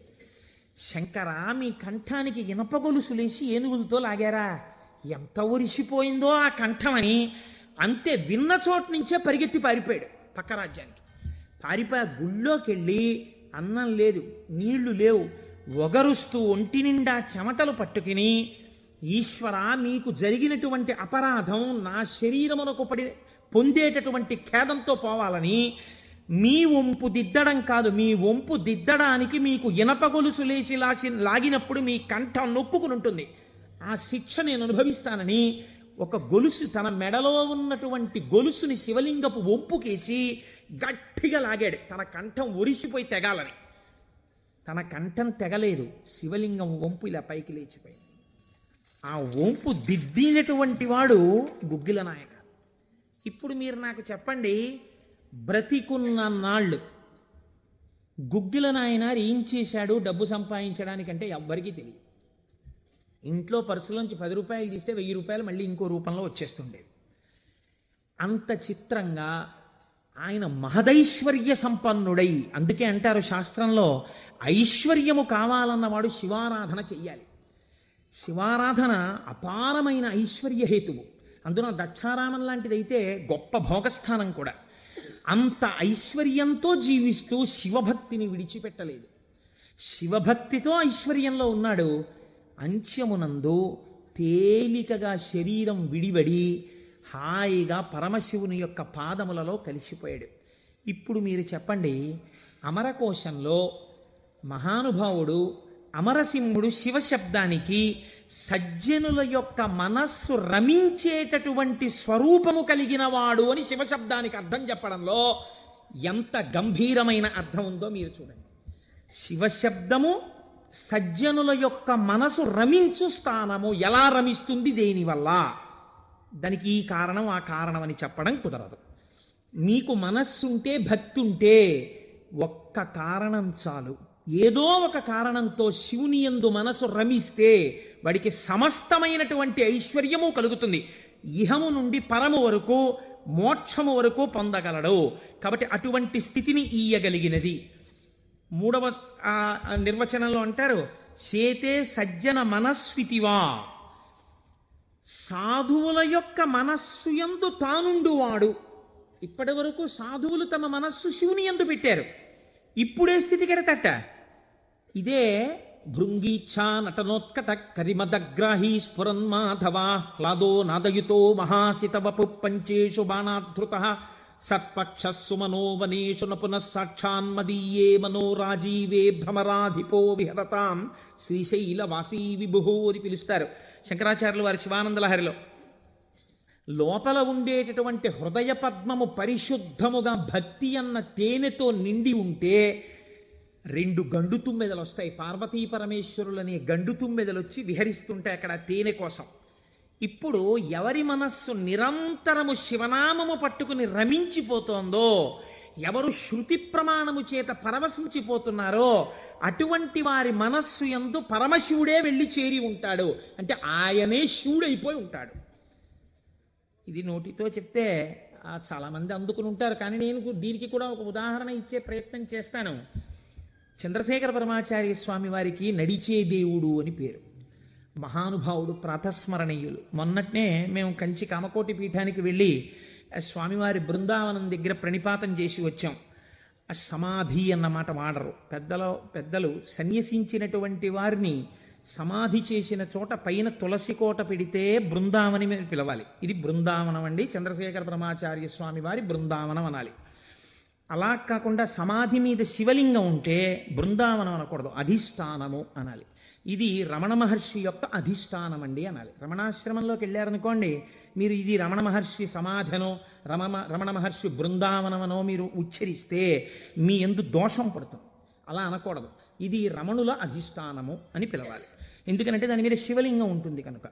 శంకరా మీ కంఠానికి ఇనప గొలుసులేసి ఏనుగులతో లాగారా, ఎంత ఒరిసిపోయిందో ఆ కంఠం అని. అంతే విన్న చోటు నుంచే పరిగెత్తి పారిపోయాడు పక్క రాజ్యానికి. పారిపోయి గుళ్ళోకి వెళ్ళి అన్నం లేదు, నీళ్లు లేవు, ఒగరుస్తూ ఒంటి నిండా చెమటలు పట్టుకుని, ఈశ్వర మీకు జరిగినటువంటి అపరాధం నా శరీరమునకు పొందేటటువంటి ఖేదంతో పోవాలని మీ వంపు దిద్దడం కాదు, మీ వంపు దిద్దడానికి మీకు ఇనప గొలుసు లేచి లాగినప్పుడు మీ కంఠం నొక్కుకుని ఉంటుంది, ఆ శిక్ష నేను అనుభవిస్తానని ఒక గొలుసు తన మెడలో ఉన్నటువంటి గొలుసుని శివలింగపు వంపుకేసి గట్టిగా లాగాడు, తన కంఠం ఒరిసిపోయి తెగాలని. తన కంఠం తెగలేదు, శివలింగం వంపు ఇలా పైకి లేచిపోయింది. ఆ వంపు దిద్దినటువంటి వాడు గుగ్గిల నాయక. ఇప్పుడు మీరు నాకు చెప్పండి, బ్రతికున్న నాళ్ళు గుగ్గిల నాయనారు ఏం చేశాడు డబ్బు సంపాదించడానికంటే ఎవ్వరికీ తెలియదు. ఇంట్లో పర్సులోంచి 10 రూపాయలు తీస్తే 1000 రూపాయలు మళ్ళీ ఇంకో రూపంలో వచ్చేస్తుండేవి. అంత చిత్రంగా ఆయన మహదైశ్వర్య సంపన్నుడై, అందుకే అంటారు శాస్త్రంలో, ఐశ్వర్యము కావాలన్నవాడు శివారాధన చెయ్యాలి. శివారాధన అపారమైన ఐశ్వర్య హేతువు. అందున దక్షారామం లాంటిదైతే గొప్ప భోగస్థానం కూడా. అంత ఐశ్వర్యంతో జీవిస్తూ శివభక్తిని విడిచిపెట్టలేదు. శివభక్తితో ఐశ్వర్యంలో ఉన్నాడు. అంత్యమునందు తేలికగా శరీరం విడివడి హాయిగా పరమశివుని యొక్క పాదములలో కలిసిపోయాడు. ఇప్పుడు మీరు చెప్పండి, అమరకోశంలో మహానుభావుడు అమరసింహుడు శివశబ్దానికి సజ్జనుల యొక్క మనస్సు రమించేటటువంటి స్వరూపము కలిగిన వాడు అని శివశబ్దానికి అర్థం చెప్పడంలో ఎంత గంభీరమైన అర్థం ఉందో మీరు చూడండి. శివశబ్దము సజ్జనుల యొక్క మనసు రమించు స్థానము. ఎలా రమిస్తుంది, దేనివల్ల? దానికి ఈ కారణం ఆ కారణం అని చెప్పడం కుదరదు. మీకు మనస్సుంటే, భక్తి ఉంటే ఒక్క కారణం చాలు. ఏదో ఒక కారణంతో శివుని యందు మనసు రమిస్తే వాడికి సమస్తమైనటువంటి ఐశ్వర్యము కలుగుతుంది. ఇహము నుండి పరము వరకు, మోక్షము వరకు పొందగలడు. కాబట్టి అటువంటి స్థితిని ఇయ్యగలిగినది. 3వ నిర్వచనంలో అంటారు, చేతే సజ్జన మనస్వితివా. సాధువుల యొక్క మనస్సు యందు తానుండువాడు. ఇప్పటి వరకు సాధువులు తమ మనస్సు శివుని యందు పెట్టారు. ఇప్పుడే స్థితి కెడతట. ఇదే భృంగీచ్ఛా నటనోత్కట కరిమదగ్రాహీ స్ఫురన్మాధవ హ్లాదో నాదయుతో మహాసితవపు పంచేషు బాణాధృత సత్పక్ష సుమనోవనేషు నపునః సాక్షాన్మదీయే మనోరాజీవే భ్రమరాధిపో విహరతాం శ్రీశైలవాసీ విభుహో అని పిలుస్తారు శంకరాచార్యులు వారి శివానందలహరిలో. లోపల ఉండేటటువంటి హృదయ పద్మము పరిశుద్ధముగా భక్తి అన్న తేనెతో నిండి ఉంటే 2 గండు తుమ్మెదలు వస్తాయి. పార్వతీ పరమేశ్వరులనే గండు తుమ్మెదలు వచ్చి విహరిస్తుంటాయి అక్కడ తేనె కోసం. ఇప్పుడు ఎవరి మనస్సు నిరంతరము శివనామము పట్టుకుని రమించిపోతోందో, ఎవరు శృతి ప్రమాణము చేత పరవశించిపోతున్నారో అటువంటి వారి మనస్సు యందు పరమశివుడే వెళ్ళి చేరి ఉంటాడు. అంటే ఆయనే శివుడైపోయి ఉంటాడు. ఇది నోటితో చెప్తే చాలామంది అందుకుని ఉంటారు, కానీ నేను దీనికి కూడా ఒక ఉదాహరణ ఇచ్చే ప్రయత్నం చేస్తాను. చంద్రశేఖర పరమాచార్య స్వామి వారికి నడిచే దేవుడు అని పేరు. మహానుభావుడు, ప్రాతస్మరణీయులు. మొన్నట్నే మేము కంచి కామకోటి పీఠానికి వెళ్ళి స్వామివారి బృందావనం దగ్గర ప్రణిపాతం చేసి వచ్చాం. ఆ సమాధి అన్నమాట వాడరు పెద్దలు సన్యసించినటువంటి వారిని సమాధి చేసిన చోట పైన తులసి కోట పెడితే బృందావని మీద పిలవాలి. ఇది బృందావనం అండి, చంద్రశేఖర పరమాచార్య స్వామి వారి బృందావనం అనాలి. అలా కాకుండా సమాధి మీద శివలింగం ఉంటే బృందావనం అనకూడదు, అధిష్టానము అనాలి. ఇది రమణ మహర్షి యొక్క అధిష్టానం అండి అనాలి. రమణాశ్రమంలోకి వెళ్ళారనుకోండి, మీరు ఇది రమణ మహర్షి సమాధనో రమణ మహర్షి బృందావనమనో మీరు ఉచ్చరిస్తే మీ యందు దోషం పడుతుంది. అలా అనకూడదు. ఇది రమణుల అధిష్టానము అని పిలవాలి. ఎందుకంటే దాని మీద శివలింగం ఉంటుంది కనుక.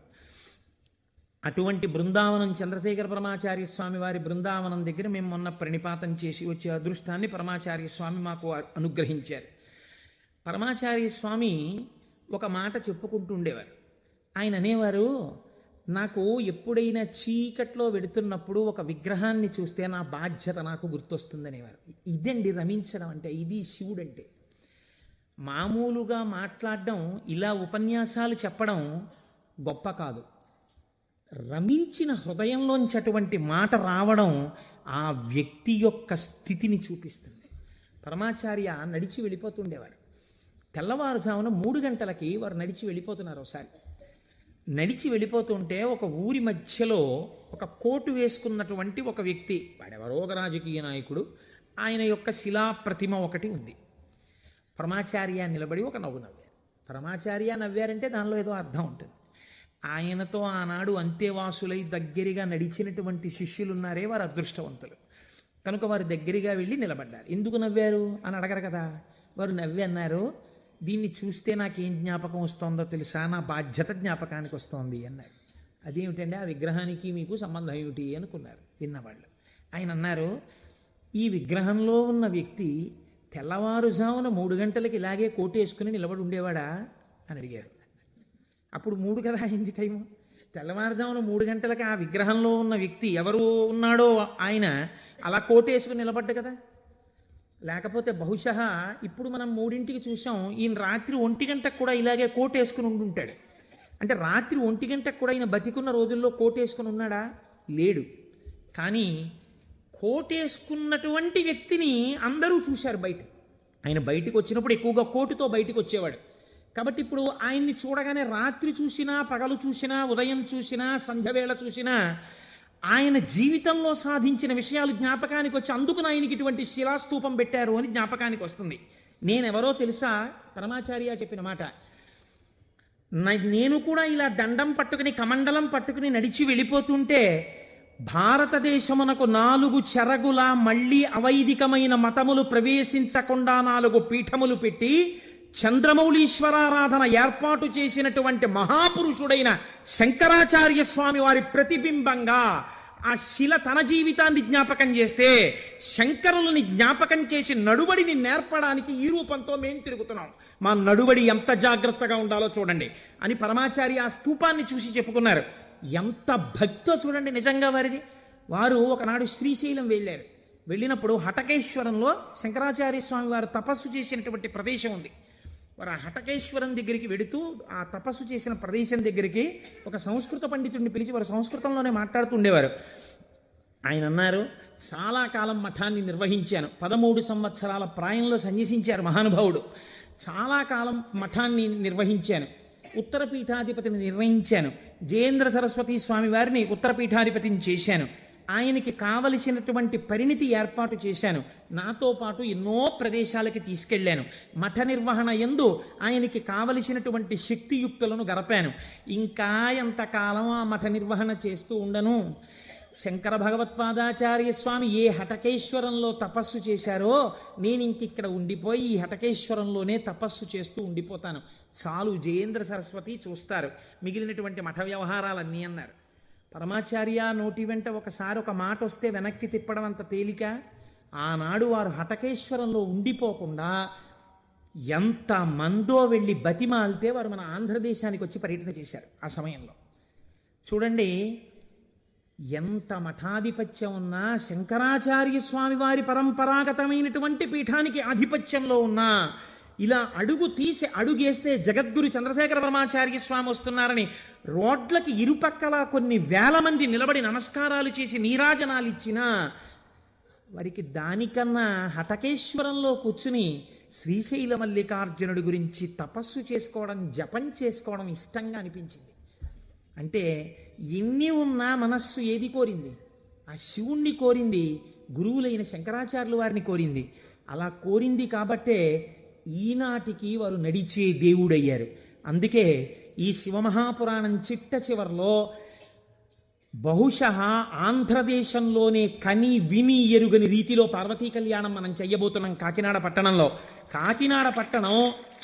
అటువంటి బృందావనం చంద్రశేఖర పరమాచార్య స్వామి వారి బృందావనం దగ్గర మేము మొన్న ప్రణిపాతం చేసి వచ్చే అదృష్టాన్ని పరమాచార్య స్వామి మాకు అనుగ్రహించారు. పరమాచార్య స్వామి ఒక మాట చెప్పుకుంటూ ఉండేవారు. ఆయన అనేవారు, నాకు ఎప్పుడైనా చీకట్లో వెడుతున్నప్పుడు ఒక విగ్రహాన్ని చూస్తే నా బాధ్యత నాకు గుర్తొస్తుందనేవారు. ఇదండి రమించడం అంటే, ఇది శివుడు అంటే. మామూలుగా మాట్లాడడం, ఇలా ఉపన్యాసాలు చెప్పడం గొప్ప కాదు. రమించిన హృదయంలోంచి అటువంటి మాట రావడం ఆ వ్యక్తి యొక్క స్థితిని చూపిస్తుంది. పరమాచార్య నడిచి వెళ్ళిపోతుండేవారు. తెల్లవారుజామున 3 గంటలకి వారు నడిచి వెళ్ళిపోతున్నారు. ఒకసారి నడిచి వెళ్ళిపోతుంటే ఒక ఊరి మధ్యలో ఒక కోటు వేసుకున్నటువంటి ఒక వ్యక్తి, వాడెవరో ఒక రాజకీయ నాయకుడు, ఆయన యొక్క శిలా ప్రతిమ ఒకటి ఉంది. పరమాచార్య నిలబడి ఒక నవ్వు నవ్వారు. పరమాచార్య నవ్వారంటే దానిలో ఏదో అర్థం ఉంటుంది. ఆయనతో ఆనాడు అంతేవాసులై దగ్గరగా నడిచినటువంటి శిష్యులు ఉన్నారే వారు అదృష్టవంతులు. కనుక వారు దగ్గరగా వెళ్ళి నిలబడ్డారు. ఎందుకు నవ్వారు అని అడగరు కదా. వారు నవ్వి అన్నారు, దీన్ని చూస్తే నాకేం జ్ఞాపకం వస్తుందో తెలుసా, నా బాధ్యత జ్ఞాపకానికి వస్తోంది అన్నారు. అదేమిటండి, ఆ విగ్రహానికి మీకు సంబంధం ఏమిటి అనుకున్నారు విన్నవాళ్ళు. ఆయన అన్నారు, ఈ విగ్రహంలో ఉన్న వ్యక్తి తెల్లవారుజామున 3 గంటలకి ఇలాగే కోటు వేసుకుని నిలబడి ఉండేవాడా అని అడిగారు. అప్పుడు 3 కదా అయింది టైము. తెల్లవారుజామున 3 గంటలకి ఆ విగ్రహంలో ఉన్న వ్యక్తి ఎవరు ఉన్నాడో ఆయన అలా కోటు వేసుకుని నిలబడ్డ కదా. లేకపోతే బహుశः ఇప్పుడు మనం 3ంటికి చూసాం, ఈయన రాత్రి 1 గంటకు కూడా ఇలాగే కోటు వేసుకుని ఉండుంటాడు. అంటే రాత్రి 1 గంటకు కూడా ఈయన బతికున్న రోజుల్లో కోటు వేసుకుని ఉన్నాడా? లేడు. కానీ కోటేసుకున్నటువంటి వ్యక్తిని అందరూ చూశారు బయట. ఆయన బయటికి వచ్చినప్పుడు ఎక్కువగా కోటుతో బయటికి వచ్చేవాడు. కాబట్టి ఇప్పుడు ఆయన్ని చూడగానే రాత్రి చూసినా, పగలు చూసినా, ఉదయం చూసినా, సంధ్యవేళ చూసినా ఆయన జీవితంలో సాధించిన విషయాలు జ్ఞాపకానికి వచ్చి అందుకు ఆయనకి ఇటువంటి శిలాస్తూపం పెట్టారు అని జ్ఞాపకానికి వస్తుంది. నేనెవరో తెలుసా? పరమాచార్య చెప్పిన మాట. నేను కూడా ఇలా దండం పట్టుకుని కమండలం పట్టుకుని నడిచి వెళ్ళిపోతుంటే భారతదేశమునకు 4 చెరగుల మళ్ళీ అవైదికమైన మతములు ప్రవేశించకుండా 4 పీఠములు పెట్టి చంద్రమౌళీశ్వరారాధన ఏర్పాటు చేసినటువంటి మహాపురుషుడైన శంకరాచార్య స్వామి వారి ప్రతిబింబంగా ఆ శిల తన జీవితాన్ని జ్ఞాపకం చేస్తే శంకరులని జ్ఞాపకం చేసి నడువడిని నేర్పడానికి ఈ రూపంతో మేం తిరుగుతున్నాం. మా నడువడి ఎంత జాగ్రత్తగా ఉండాలో చూడండి అని పరమాచార్య ఆ స్తూపాన్ని చూసి చెప్పుకున్నారు. ఎంత భక్తో చూడండి నిజంగా వారిది. వారు ఒకనాడు శ్రీశైలం వెళ్ళారు. వెళ్ళినప్పుడు హటకేశ్వరంలో శంకరాచార్య స్వామి వారు తపస్సు చేసినటువంటి ప్రదేశం ఉంది. వారు ఆ హటకేశ్వరం దగ్గరికి వెడుతూ ఆ తపస్సు చేసిన ప్రదేశం దగ్గరికి ఒక సంస్కృత పండితుడిని పిలిచి వారు సంస్కృతంలోనే మాట్లాడుతుండేవారు. ఆయన అన్నారు, చాలా కాలం మఠాన్ని నిర్వహించాను. 13 సంవత్సరాల ప్రాయంలో సన్యసించారు మహానుభావుడు. చాలా కాలం మఠాన్ని నిర్వహించాను. ఉత్తర పీఠాధిపతిని నిర్ణయించాను. జయేంద్ర సరస్వతి స్వామి వారిని ఉత్తర పీఠాధిపతిని చేశాను. ఆయనకి కావలసినటువంటి పరిణితి ఏర్పాటు చేశాను. నాతో పాటు ఎన్నో ప్రదేశాలకి తీసుకెళ్లాను. మఠ నిర్వహణ యందు ఆయనకి కావలసినటువంటి శక్తియుక్తులను గరపాను. ఇంకా ఎంతకాలం ఆ మఠ నిర్వహణ చేస్తూ ఉండను? శంకర భగవత్పాదాచార్య స్వామి ఏ హటకేశ్వరంలో తపస్సు చేశారో నేను ఇంకిక్కడ ఉండిపోయి ఈ హటకేశ్వరంలోనే తపస్సు చేస్తూ ఉండిపోతాను. చాలు, జయేంద్ర సరస్వతి చూస్తారు మిగిలినటువంటి మఠ వ్యవహారాలన్నీ అన్నారు. పరమాచార్య నోటి వెంట ఒకసారి ఒక మాట వస్తే వెనక్కి తిప్పడం అంత తేలిక. ఆనాడు వారు హటకేశ్వరంలో ఉండిపోకుండా ఎంత మందో వెళ్ళి బతిమాలితే వారు మన ఆంధ్రదేశానికి వచ్చి పర్యటన చేశారు. ఆ సమయంలో చూడండి, ఎంత మఠాధిపత్యం ఉన్నా, శంకరాచార్య స్వామి వారి పరంపరాగతమైనటువంటి పీఠానికి ఆధిపత్యంలో ఉన్నా ఇలా అడుగు తీసి అడుగేస్తే జగద్గురు చంద్రశేఖర పరమాచార్య స్వామి వస్తున్నారని రోడ్లకి ఇరుపక్కల కొన్ని వేల మంది నిలబడి నమస్కారాలు చేసి నీరాజనాలు ఇచ్చినా వారికి దానికన్నా హటకేశ్వరంలో కూర్చుని శ్రీశైల మల్లికార్జునుడి గురించి తపస్సు చేసుకోవడం, జపం చేసుకోవడం ఇష్టంగా అనిపించింది. అంటే ఎన్ని ఉన్నా మనస్సు ఏది కోరింది? ఆ శివుణ్ణి కోరింది, గురువులైన శంకరాచార్యుల వారిని కోరింది. అలా కోరింది కాబట్టే ఈనాటికి వారు నడిచే దేవుడయ్యారు. అందుకే ఈ శివమహాపురాణం చిట్ట చివరిలో బహుశः ఆంధ్రదేశంలోనే కని విని ఎరుగని రీతిలో పార్వతీ కళ్యాణం మనం చెయ్యబోతున్నాం కాకినాడ పట్టణంలో. కాకినాడ పట్టణం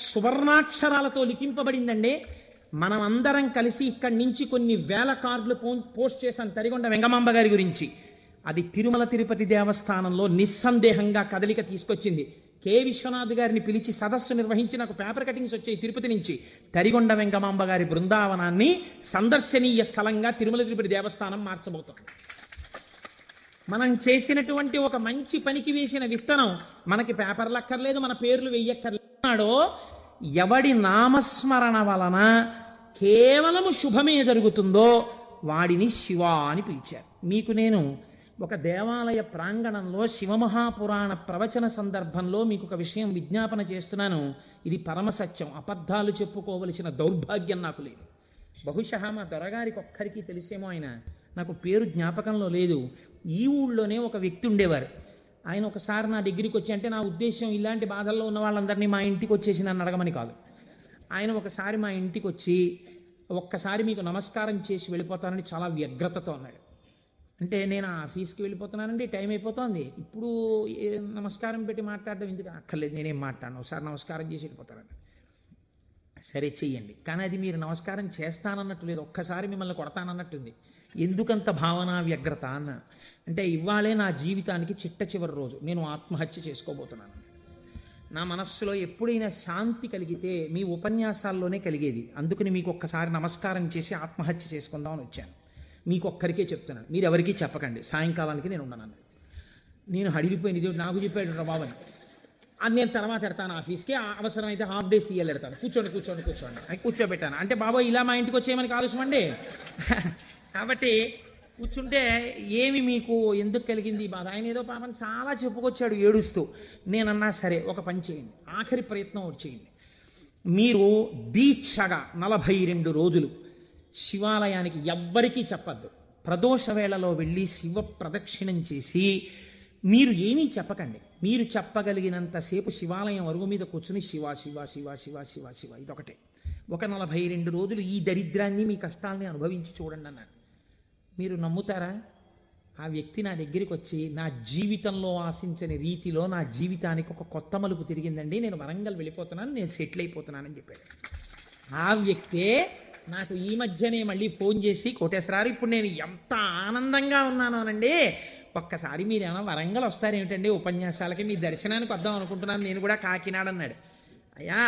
సువర్ణాక్షరాలతో లిఖింపబడిందండి. మనం అందరం కలిసి ఇక్కడి నుంచి కొన్ని వేల కార్డులు పోస్ట్ చేశాం తరిగొండ వెంగమాంబ గారి గురించి. అది తిరుమల తిరుపతి దేవస్థానంలో నిస్సందేహంగా కదలిక తీసుకొచ్చింది. కె విశ్వనాథ్ గారిని పిలిచి సదస్సు నిర్వహించి నాకు పేపర్ కటింగ్స్ వచ్చాయి తిరుపతి నుంచి. తరిగొండ వెంగమాంబ గారి బృందావనాన్ని సందర్శనీయ స్థలంగా తిరుమల తిరుపతి దేవస్థానం మార్చబోతోంది. మనం చేసినటువంటి ఒక మంచి పనికి వేసిన విత్తనం మనకి పేపర్లు అక్కర్లేదు, మన పేర్లు వెయ్యక్కర్లేదో, ఎవడి నామస్మరణ వలన కేవలము శుభమే జరుగుతుందో వాడిని శివ అని పిలిచారు. మీకు నేను ఒక దేవాలయ ప్రాంగణంలో శివమహాపురాణ ప్రవచన సందర్భంలో మీకు ఒక విషయం విజ్ఞాపన చేస్తున్నాను. ఇది పరమసత్యం, అబద్ధాలు చెప్పుకోవలసిన దౌర్భాగ్యం నాకు లేదు. బహుశः మా దొరగారికి ఒక్కరికి తెలిసేమో, ఆయన నాకు పేరు జ్ఞాపకంలో లేదు. ఈ ఊళ్ళోనే ఒక వ్యక్తి ఉండేవారు. ఆయన ఒకసారి నా దగ్గరికి వచ్చి, అంటే నా ఉద్దేశం ఇలాంటి బాధల్లో ఉన్న వాళ్ళందరినీ మా ఇంటికి వచ్చేసి నన్ను అడగమని కాదు. ఆయన ఒకసారి మా ఇంటికి వచ్చి ఒక్కసారి మీకు నమస్కారం చేసి వెళ్ళిపోతానని చాలా వ్యగ్రతతో అన్నాడు. అంటే నేను ఆఫీస్కి వెళ్ళిపోతున్నానండి, టైం అయిపోతుంది, ఇప్పుడు నమస్కారం పెట్టి మాట్లాడడం ఎందుకు? అక్కర్లేదు, నేనేం మాట్లాడను, ఒకసారి నమస్కారం చేసి వెళ్ళిపోతానండి. సరే చెయ్యండి, కానీ అది మీరు నమస్కారం చేస్తానన్నట్టు లేదు, ఒక్కసారి మిమ్మల్ని కొడతానన్నట్టుంది. ఎందుకంత భావన వ్యగ్రత అన్న అంటే ఇవాళే నా జీవితానికి చిట్ట చివరి రోజు, నేను ఆత్మహత్య చేసుకోబోతున్నాను. నా మనస్సులో ఎప్పుడైనా శాంతి కలిగితే మీ ఉపన్యాసాల్లోనే కలిగేది. అందుకని మీకు ఒక్కసారి నమస్కారం చేసి ఆత్మహత్య చేసుకుందామని వచ్చాను. మీకు ఒక్కరికే చెప్తున్నాను, మీరు ఎవరికీ చెప్పకండి, సాయంకాలానికి నేను ఉండను. నేను హడిలిపోయింది, ఇది నాకు చెప్పాడు బాబని. అది నేను తర్వాత పెడతాను ఆఫీస్కి, అవసరమైతే హాఫ్ డే సీఎల్ పెడతాను, కూర్చోండి అని కూర్చోబెట్టాను. అంటే బాబోయ్ ఇలా మా ఇంటికి వచ్చేయమని ఆలోచమండి. కాబట్టి కూర్చుంటే ఏమి మీకు ఎందుకు కలిగింది ఈ బాధ? ఆయన ఏదో పాపం చాలా చెప్పుకొచ్చాడు ఏడుస్తూ. నేనన్నా సరే ఒక పని చేయండి, ఆఖరి ప్రయత్నం ఒకటి చేయండి. మీరు దీక్షగా 42 రోజులు శివాలయానికి ఎవ్వరికీ చెప్పద్దు. ప్రదోష వేళలో వెళ్ళి శివ ప్రదక్షిణం చేసి మీరు ఏమీ చెప్పకండి. మీరు చెప్పగలిగినంతసేపు శివాలయం అరుగు మీద కూర్చుని శివ శివ శివ శివ శివ శివ ఇదొకటే. ఒక 42 రోజులు ఈ దరిద్రాన్ని, మీ కష్టాలని అనుభవించి చూడండి అన్నాడు. మీరు నమ్ముతారా? ఆ వ్యక్తి నా దగ్గరికి వచ్చి నా జీవితంలో ఆశించని రీతిలో నా జీవితానికి ఒక కొత్త మలుపు తిరిగిందండి, నేను వరంగల్ వెళ్ళిపోతున్నాను, నేను సెటిల్ అయిపోతున్నానని చెప్పాడు. ఆ వ్యక్తే నాకు ఈ మధ్యనే మళ్ళీ ఫోన్ చేసి, కోటేశ్వరారు ఇప్పుడు నేను ఎంత ఆనందంగా ఉన్నాను అనండి, ఒక్కసారి మీరు ఏమైనా వరంగల్ వస్తారేమిటండి ఉపన్యాసాలకి, మీ దర్శనానికి వద్దాం అనుకుంటున్నాను, నేను కూడా కాకినాడ అన్నాడు. అయ్యా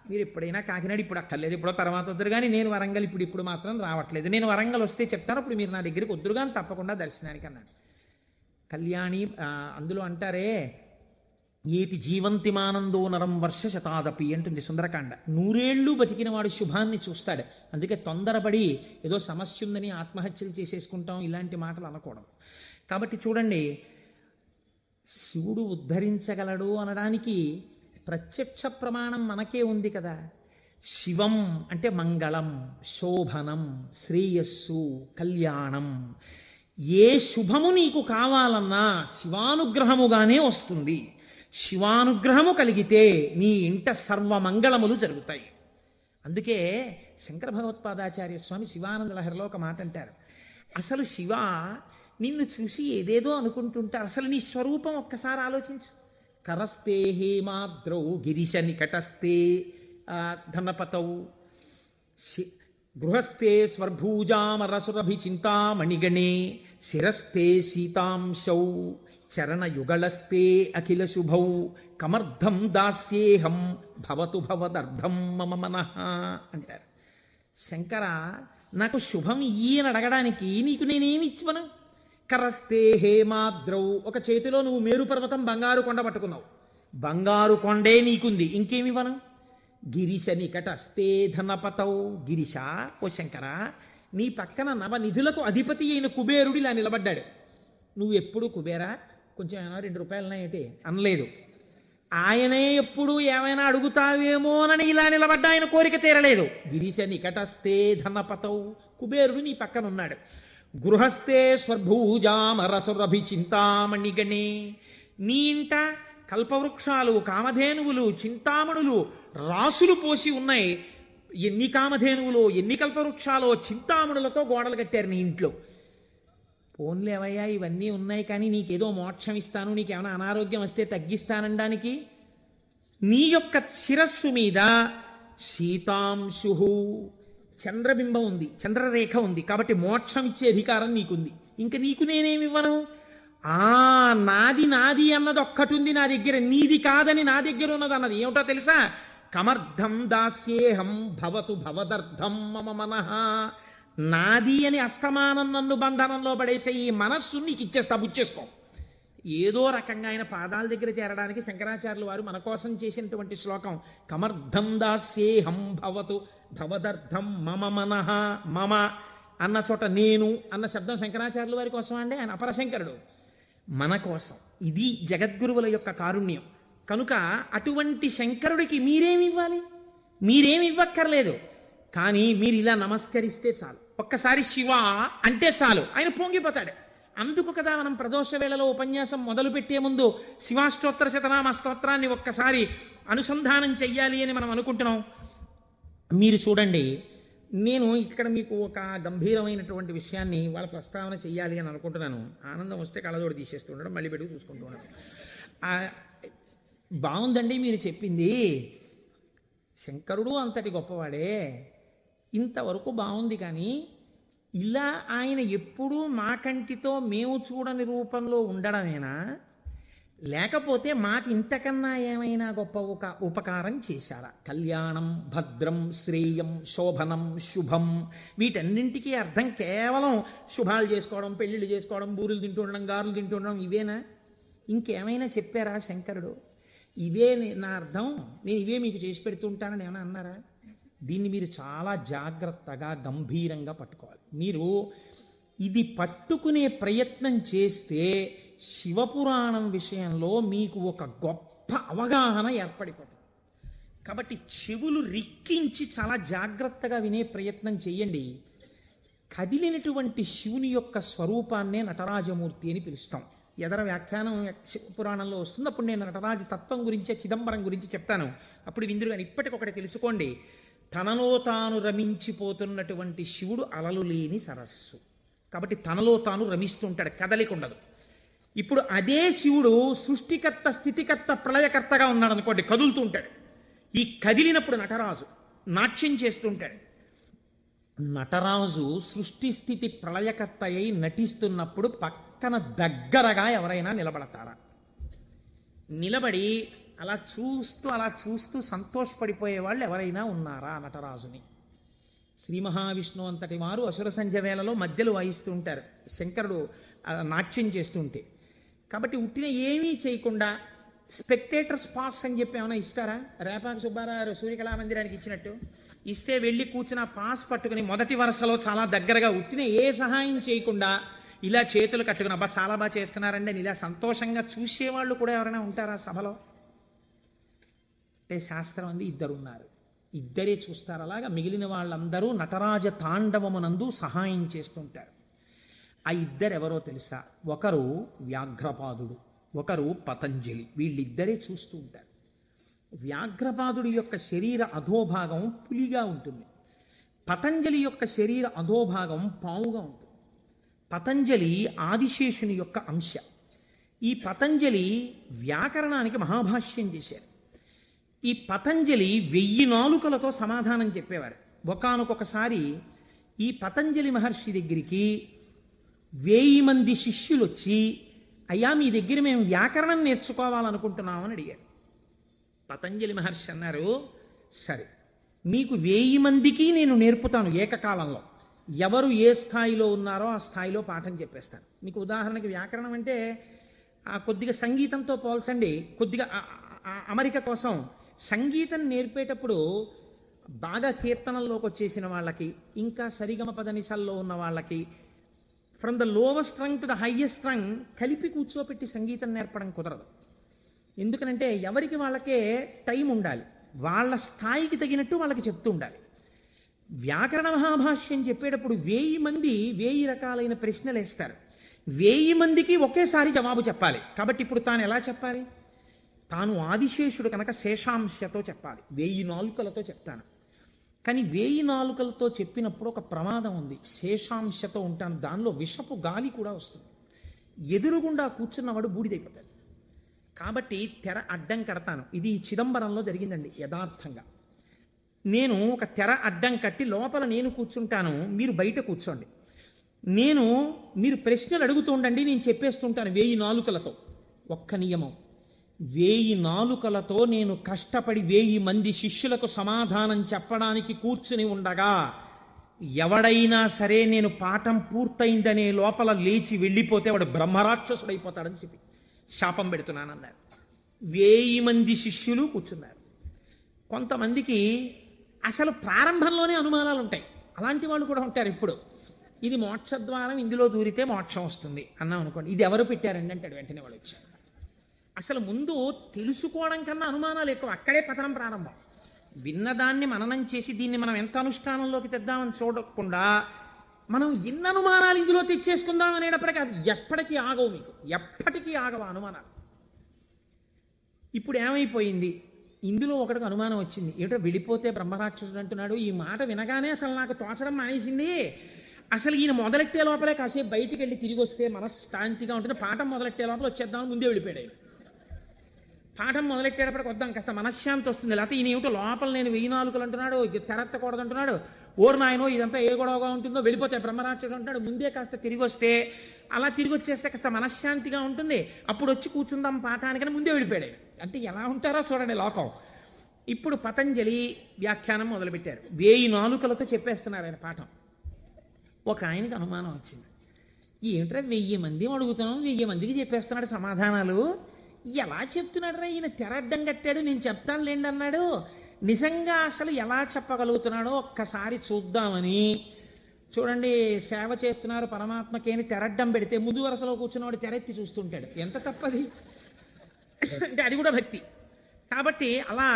మీరు ఎప్పుడైనా కాకినాడ ఇప్పుడు అక్కర్లేదు, ఇప్పుడో తర్వాత వద్దురు కానీ, నేను వరంగల్ ఇప్పుడు మాత్రం రావట్లేదు, నేను వరంగల్ వస్తే చెప్తాను, అప్పుడు మీరు నా దగ్గరికి వద్దురు కానీ తప్పకుండా దర్శనానికి అన్నాడు. కళ్యాణి అందులో అంటారే, ఏతి జీవంతిమానందో నరం వర్ష శతాదపి అంటుంది సుందరకాండ. 100 ఏళ్ళు బతికిన వాడు శుభాన్ని చూస్తాడు. అందుకే తొందరపడి ఏదో సమస్య ఉందని ఆత్మహత్యలు చేసేసుకుంటాం ఇలాంటి మాటలు అనకూడదు. కాబట్టి చూడండి, శివుడు ఉద్ధరించగలడు అనడానికి ప్రత్యక్ష ప్రమాణం మనకే ఉంది కదా. శివం అంటే మంగళం, శోభనం, శ్రేయస్సు, కళ్యాణం. ఏ శుభము నీకు కావాలన్నా శివానుగ్రహముగానే వస్తుంది. శివానుగ్రహము కలిగితే నీ ఇంట సర్వమంగళములు జరుగుతాయి. అందుకే శంకర భగవత్పాదాచార్య స్వామి శివానంద లహరిలో ఒక మాట అంటారు, అసలు శివ నిన్ను చూసి ఏదేదో అనుకుంటుంటారు, అసలు నీ స్వరూపం ఒక్కసారి ఆలోచించు. కరస్తే హేమాద్రౌ గిరిశ నికటస్తే ధనపతౌ గృహస్థే స్వర్భూజామరసురభి చింతామణిగణే శిరస్థే సీతాంశౌ చరణయుగళస్తే అఖిల శుభౌ కమర్థం దాస్యేహం భవతు భవదర్థం మమ మనః అంటారు. శంకర నాకు శుభం ఈయన అడగడానికి నీకు నేనేమి ఇచ్చివను? కరస్తే హేమాద్రౌ, ఒక చేతిలో నువ్వు మేరు పర్వతం బంగారు కొండ పట్టుకున్నావు, బంగారు కొండే నీకుంది, ఇంకేమివ్వను? గిరిశ నికటస్తే ధనపతౌ, గిరిశ ఓ శంకర నీ పక్కన నవనిధులకు అధిపతి అయిన కుబేరుడు ఇలా నిలబడ్డాడు. నువ్వు ఎప్పుడు కుబేరా కొంచెం ఏమైనా 2 రూపాయలనేటి అనలేదు. ఆయనే ఎప్పుడు ఏమైనా అడుగుతావేమోనని ఇలా నిలబడ్డా, ఆయన కోరిక తీరలేదు. గిరిశ నికటస్తే ధనపతౌ, కుబేరుడు నీ పక్కన ఉన్నాడు. గృహస్థే స్వర్భూజామరసురభి చింతామణిగణే, నీ ఇంట కల్పవృక్షాలు, కామధేనువులు, చింతామణులు రాసులు పోసి ఉన్నాయి. ఎన్ని కామధేనువులు, ఎన్ని కల్పవృక్షాలో, చింతామణులతో గోడలు కట్టారు నీ ఇంట్లో. పోన్లేవయ్యా ఇవన్నీ ఉన్నాయి, కానీ నీకేదో మోక్షం ఇస్తాను, నీకేమైనా అనారోగ్యం వస్తే తగ్గిస్తానడానికి నీ యొక్క శిరస్సు మీద సీతాంశు చంద్రబింబం ఉంది, చంద్రరేఖ ఉంది, కాబట్టి మోక్షం ఇచ్చే అధికారం నీకుంది. ఇంక నీకు నేనేమివ్వను? నాది నాది అన్నది ఒక్కటి ఉంది నా దగ్గర, నీది కాదని నా దగ్గర ఉన్నది అన్నది ఏమిటో తెలుసా? కమర్థం దాస్యేహం భవతు భవదర్థం మమ మనః. నాది అని అస్తమానం నన్ను బంధనంలో పడేసే ఈ మనస్సు నీకు ఇచ్చేస్తా, బుచ్చేసుకో. ఏదో రకంగా ఆయన పాదాల దగ్గర చేరడానికి శంకరాచార్యులు వారు మన కోసం చేసినటువంటి శ్లోకం కమర్థం దాస్యేహం భవతు భవదర్థం మమ మనః. మమ అన్న చోట నేను అన్న శబ్దం శంకరాచార్యుల వారి కోసం అండి, ఆయన అపరశంకరుడు, మన కోసం. ఇది జగద్గురువుల యొక్క కారుణ్యం. కనుక అటువంటి శంకరుడికి మీరేమి ఇవ్వాలి? మీరేమి ఇవ్వక్కర్లేదు, కానీ మీరు ఇలా నమస్కరిస్తే చాలు, ఒక్కసారి శివ అంటే చాలు, ఆయన పొంగిపోతాడు. అందుకు కదా మనం ప్రదోష వేళలో ఉపన్యాసం మొదలుపెట్టే ముందు శివాష్టోత్తర శతనామ స్తోత్రాన్ని ఒక్కసారి అనుసంధానం చెయ్యాలి అని మనం అనుకుంటున్నాం. మీరు చూడండి, నేను ఇక్కడ మీకు ఒక గంభీరమైనటువంటి విషయాన్ని వాళ్ళ ప్రస్తావన చెయ్యాలి అని అనుకుంటున్నాను. ఆనందం వస్తే కళ్ళజోడు తీసేస్తూ ఉండడం, మళ్ళీ పెట్టుకు చూసుకుంటూ ఉండడం. బాగుందండి మీరు చెప్పింది. శంకరుడు అంతటి గొప్పవాడే, ఇంతవరకు బాగుంది. కానీ ఇలా ఆయన ఎప్పుడూ మా కంటితో మేము చూడని రూపంలో ఉండడమేనా, లేకపోతే మాకు ఇంతకన్నా ఏమైనా గొప్ప ఒక ఉపకారం చేశారా? కళ్యాణం, భద్రం, శ్రేయం, శోభనం, శుభం, వీటన్నింటికీ అర్థం కేవలం శుభాలు చేసుకోవడం, పెళ్ళిళ్ళు చేసుకోవడం, బూరులు తింటూ ఉండడం, గారులు తింటూ ఉండడం, ఇవేనా? ఇంకేమైనా చెప్పారా శంకరుడు? ఇవే నా అర్థం, నేను ఇవే మీకు చేసి పెడుతూ ఉంటానని ఏమైనా అన్నారా? దీన్ని మీరు చాలా జాగ్రత్తగా గంభీరంగా పట్టుకోవాలి. మీరు ఇది పట్టుకునే ప్రయత్నం చేస్తే శివపురాణం విషయంలో మీకు ఒక గొప్ప అవగాహన ఏర్పడిపోతుంది. కాబట్టి చెవులు రిక్కించి చాలా జాగ్రత్తగా వినే ప్రయత్నం చేయండి. కదిలినటువంటి శివుని యొక్క స్వరూపాన్నే నటరాజమూర్తి అని పిలుస్తాం. ఎదర వ్యాఖ్యానం పురాణంలో వస్తుంది, అప్పుడు నేను నటరాజ తత్వం గురించి, చిదంబరం గురించి చెప్తాను. అప్పుడు విందురు కానీ ఇప్పటికొకటి తెలుసుకోండి. తనలో తాను రమించిపోతున్నటువంటి శివుడు అలలు లేని సరస్సు. కాబట్టి తనలో తాను రమిస్తుంటాడు, కదలిక ఉండదు. ఇప్పుడు అదే శివుడు సృష్టికర్త, స్థితికర్త, ప్రళయకర్తగా ఉన్నాడు అనుకోండి, కదులుతూ ఉంటాడు. ఈ కదిలినప్పుడు నటరాజు నాట్యం చేస్తుంటాడు. నటరాజు సృష్టి స్థితి ప్రళయకర్త అయి నటిస్తున్నప్పుడు పక్కన దగ్గరగా ఎవరైనా నిలబడతారా? నిలబడి అలా చూస్తూ సంతోషపడిపోయే వాళ్ళు ఎవరైనా ఉన్నారా నటరాజుని? శ్రీ మహావిష్ణువు అంతటి వారు అసుర సంధ్య వేళలో మధ్యలో వాయిస్తూ ఉంటారు, శంకరుడు నాట్యం చేస్తుంటే. కాబట్టి ఉట్టిన ఏమీ చేయకుండా స్పెక్టేటర్స్ పాస్ అని చెప్పి ఏమైనా ఇస్తారా? రేపాక సుబ్బారావు సూర్యకళామందిరానికి ఇచ్చినట్టు ఇస్తే వెళ్ళి కూర్చున్న పాస్ పట్టుకుని మొదటి వరుసలో చాలా దగ్గరగా ఉట్టిన ఏ సహాయం చేయకుండా ఇలా చేతులు కట్టుకుని అబ్బా చాలా బాగా చేస్తున్నారండి అని ఇలా సంతోషంగా చూసేవాళ్ళు కూడా ఎవరైనా ఉంటారా సభలో? అంటే శాస్త్రం అంది ఇద్దరున్నారు, ఇద్దరే చూస్తారు. అలాగా మిగిలిన వాళ్ళందరూ నటరాజ తాండవమునందు సహాయం చేస్తుంటారు. ఆ ఇద్దరెవరో తెలుసా? ఒకరు వ్యాఘ్రపాదుడు, ఒకరు పతంజలి. వీళ్ళిద్దరే చూస్తూ ఉంటారు. వ్యాఘ్రపాదుడి యొక్క శరీర అధోభాగం పులిగా ఉంటుంది, పతంజలి యొక్క శరీర అధోభాగం పావుగా ఉంటుంది. పతంజలి ఆదిశేషుని యొక్క అంశ. ఈ పతంజలి వ్యాకరణానికి మహాభాష్యం చేశారు. ఈ పతంజలి 1000 నాలుకలతో సమాధానం చెప్పేవారు. ఒకానొకసారి ఈ పతంజలి మహర్షి దగ్గరికి 1000 మంది శిష్యులు వచ్చి, అయ్యా మీ దగ్గర మేము వ్యాకరణం నేర్చుకోవాలనుకుంటున్నామని అడిగారు. పతంజలి మహర్షి అన్నారు, సరే మీకు 1000 మందికి నేను నేర్పుతాను ఏకకాలంలో. ఎవరు ఏ స్థాయిలో ఉన్నారో ఆ స్థాయిలో పాఠం చెప్పేస్తాను. మీకు ఉదాహరణకి వ్యాకరణం అంటే కొద్దిగా సంగీతంతో పోల్చండి. కొద్దిగా అమరిక కోసం సంగీతం నేర్పేటప్పుడు బాగా కీర్తనల్లోకి వచ్చేసిన వాళ్ళకి, ఇంకా సరిగమ పదనిసల్లో ఉన్న వాళ్ళకి, from the lowest string to the highest string కలిపి కూర్చోపెట్టి సంగీతం నేర్పడం కుదరదు. ఎందుకనంటే ఎవరికి వాళ్ళకే టైం ఉండాలి, వాళ్ళ స్థాయికి తగినట్టు వాళ్ళకి చెప్తూ ఉండాలి. వ్యాకరణ మహాభాష్యం చెప్పేటప్పుడు 1000 మంది 1000 రకాలైన ప్రశ్నలు వేస్తారు. 1000 మందికి ఒకేసారి జవాబు చెప్పాలి. కాబట్టి ఇప్పుడు తాను ఎలా చెప్పాలి? తాను ఆదిశేషుడు కనుక శేషాంశతో చెప్పాలి, 1000 నాలుకలతో చెప్తాను. కానీ 1000 నాలుకలతో చెప్పినప్పుడు ఒక ప్రమాదం ఉంది. శేషాంశతో ఉంటాను, దానిలో విషపు గాలి కూడా వస్తుంది. ఎదురుగుండా కూర్చున్నవాడు బూడిదైపోతాడు. కాబట్టి తెర అడ్డం కడతాను. ఇది చిదంబరంలో జరిగిందండి యథార్థంగా. నేను ఒక తెర అడ్డం కట్టి లోపల నేను కూర్చుంటాను, మీరు బయట కూర్చోండి. మీరు ప్రశ్నలు అడుగుతూ ఉండండి, నేను చెప్పేస్తుంటాను 1000 నాలుకలతో. ఒక్క నియమం, 1000 నాలుకలతో నేను కష్టపడి 1000 మంది శిష్యులకు సమాధానం చెప్పడానికి కూర్చుని ఉండగా ఎవడైనా సరే నేను పాఠం పూర్తయిందనే లోపల లేచి వెళ్ళిపోతే వాడు బ్రహ్మరాక్షసుడైపోతాడని చెప్పి శాపం పెడుతున్నానన్నారు. 1000 మంది శిష్యులు కూర్చున్నారు. కొంతమందికి అసలు ప్రారంభంలోనే అనుమానాలు ఉంటాయి, అలాంటి వాళ్ళు కూడా ఉంటారు. ఇప్పుడు ఇది మోక్షద్వారం, ఇందులో దూరితే మోక్షం వస్తుంది అన్నాం అనుకోండి, ఇది ఎవరు పెట్టారండి అంటాడు. వెంటనే వాళ్ళు వచ్చారు. అసలు ముందు తెలుసుకోవడం కన్నా అనుమానాలు ఎక్కువ, అక్కడే పతనం ప్రారంభం. విన్నదాన్ని మననం చేసి దీన్ని మనం ఎంత అనుష్ఠానంలోకి తెద్దామని చూడకుండా మనం ఎన్ని అనుమానాలు ఇందులో తెచ్చేసుకుందాం అనేటప్పటికీ అవి ఎప్పటికీ ఆగవు, మీకు ఎప్పటికీ ఆగవు అనుమానాలు. ఇప్పుడు ఏమైపోయింది? ఇందులో ఒకటికి అనుమానం వచ్చింది. ఏమిటో వెళ్ళిపోతే బ్రహ్మరాక్షసుడు అంటున్నాడు, ఈ మాట వినగానే అసలు నాకు తోచడం మానేసింది. అసలు ఈయన మొదలెట్టే లోపలే కాసేపు బయటికి వెళ్ళి తిరిగి వస్తే మనశ్శాంతిగా ఉంటుంది, పాఠం మొదలెట్టే లోపల వచ్చేద్దామని ముందే వెళ్ళిపోయాడు ఆయన. పాఠం మొదలెట్టేటప్పటికి వద్దాం కాస్త మనశ్శాంతి వస్తుంది, లేకపోతే ఈయన ఏమిటో లోపల నేను 1000 నాలుకలు అంటున్నాడు, తెరెత్తకూడదు అంటున్నాడు, ఓరు నాయనో ఇదంతా ఏ గొడవగా ఉంటుందో, వెళ్ళిపోతే బ్రహ్మరాక్షసుడు అంటాడు, ముందే కాస్త తిరిగి వస్తే, అలా తిరిగి వచ్చేస్తే కాస్త మనశ్శాంతిగా ఉంటుంది, అప్పుడు వచ్చి కూర్చుందాం పాఠానికని ముందే వెళ్ళిపోయాడు. అంటే ఎలా ఉంటారో చూడండి లోకం. ఇప్పుడు పతంజలి వ్యాఖ్యానం మొదలుపెట్టారు, 1000 నాలుకలతో చెప్పేస్తున్నారు ఆయన పాఠం. ఒక ఆయనకి అనుమానం వచ్చింది, ఏమిట్రా 1000 మంది అడుగుతున్నాం, 1000 మందికి చెప్పేస్తున్నాడు సమాధానాలు, ఎలా చెప్తున్నాడు రా ఈయన, తెరడ్డం కట్టాడు, నేను చెప్తాను లేండి అన్నాడు, నిజంగా అసలు ఎలా చెప్పగలుగుతున్నాడో ఒక్కసారి చూద్దామని. చూడండి, సేవ చేస్తున్నారు పరమాత్మకి అని తెరడ్డం పెడితే ముందు వరుసలో కూర్చున్నవాడు తెరెత్తి చూస్తుంటాడు, ఎంత తప్పది అంటే అది కూడా భక్తి. కాబట్టి అలా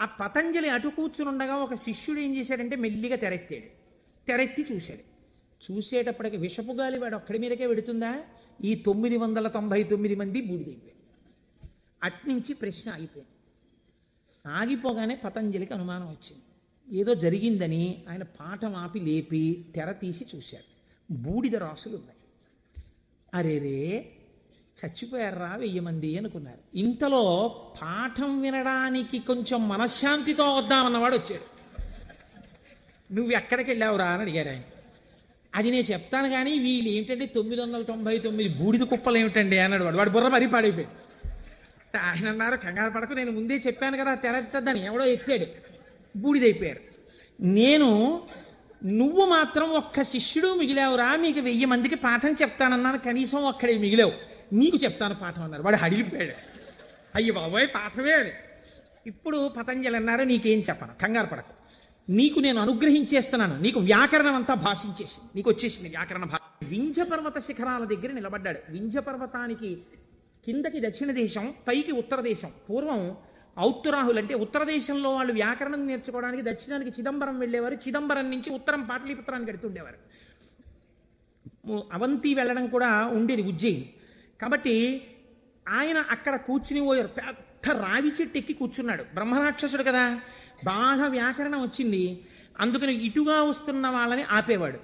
ఆ పతంజలి అటు కూర్చుని ఉండగా ఒక శిష్యుడు ఏం చేశాడంటే మెల్లిగా తెరెత్తాడు, తెరెత్తి చూశాడు. చూసేటప్పటికి విషపు గాలి వాడు ఒక్కడి మీదకే పెడుతుందా, ఈ 999 మంది బూడిదైపోయారు. అట్నుంచి ప్రశ్న ఆగిపోయింది. ఆగిపోగానే పతంజలికి అనుమానం వచ్చింది, ఏదో జరిగిందని ఆయన పాఠం ఆపి లేపి తెర తీసి చూశారు, బూడిద రాసులు ఉన్నాయి. అరేరే చచ్చిపోయారా 1000 మంది అనుకున్నారు. ఇంతలో పాఠం వినడానికి కొంచెం మనశ్శాంతితో వద్దామన్నవాడు వచ్చాడు. నువ్వు ఎక్కడికి వెళ్ళావురా అని అడిగారు ఆయన. అది నేను చెప్తాను కానీ వీళ్ళు ఏంటంటే 999 బూడిద కుప్పలు ఏమిటండి అన్నాడు వాడు. వాడు బుర్ర మరీ పాడైపోయాడు. ఆయన అన్నారు, కంగారు పడకు, నేను ముందే చెప్పాను కదా తెరెత్తద్దని, ఎవడో ఎత్తాడు, బూడిదైపోయారు. నువ్వు మాత్రం ఒక్క శిష్యుడు మిగిలావురా, మీకు 1000 మందికి పాఠం చెప్తానన్నాను, కనీసం ఒక్కడే మిగిలావు, నీకు చెప్తాను పాఠం అన్నారు. వాడు అడిగిపోయాడు, అయ్యి బాబోయ్ పాఠమే అని. ఇప్పుడు పతంజలి అన్నారు, నీకేం చెప్పను, కంగారు పడకు, నీకు నేను అనుగ్రహించేస్తున్నాను, నీకు వ్యాకరణం అంతా భాషించేసింది, నీకు వచ్చేసింది వ్యాకరణ భాష. వింధ్య పర్వత శిఖరాల దగ్గర నిలబడ్డాడు. వింధ్య పర్వతానికి కిందకి దక్షిణ దేశం, పైకి ఉత్తర దేశం. పూర్వం ఔత్తరాహులు అంటే ఉత్తర దేశంలో వాళ్ళు వ్యాకరణం నేర్చుకోవడానికి దక్షిణానికి చిదంబరం వెళ్ళేవారు, చిదంబరం నుంచి ఉత్తరం పాటలీపుత్రానికి వెడుతుండేవారు. అవంతి వెళ్ళడం కూడా ఉండేది ఉజ్జయిని. కాబట్టి ఆయన అక్కడ కూర్చుని పోయారు, పెద్ద రావి చెట్టు ఎక్కి కూర్చున్నాడు. బ్రహ్మరాక్షసుడు కదా, బాగా వ్యాకరణం వచ్చింది, అందుకని ఇటుగా వస్తున్న వాళ్ళని ఆపేవాడు.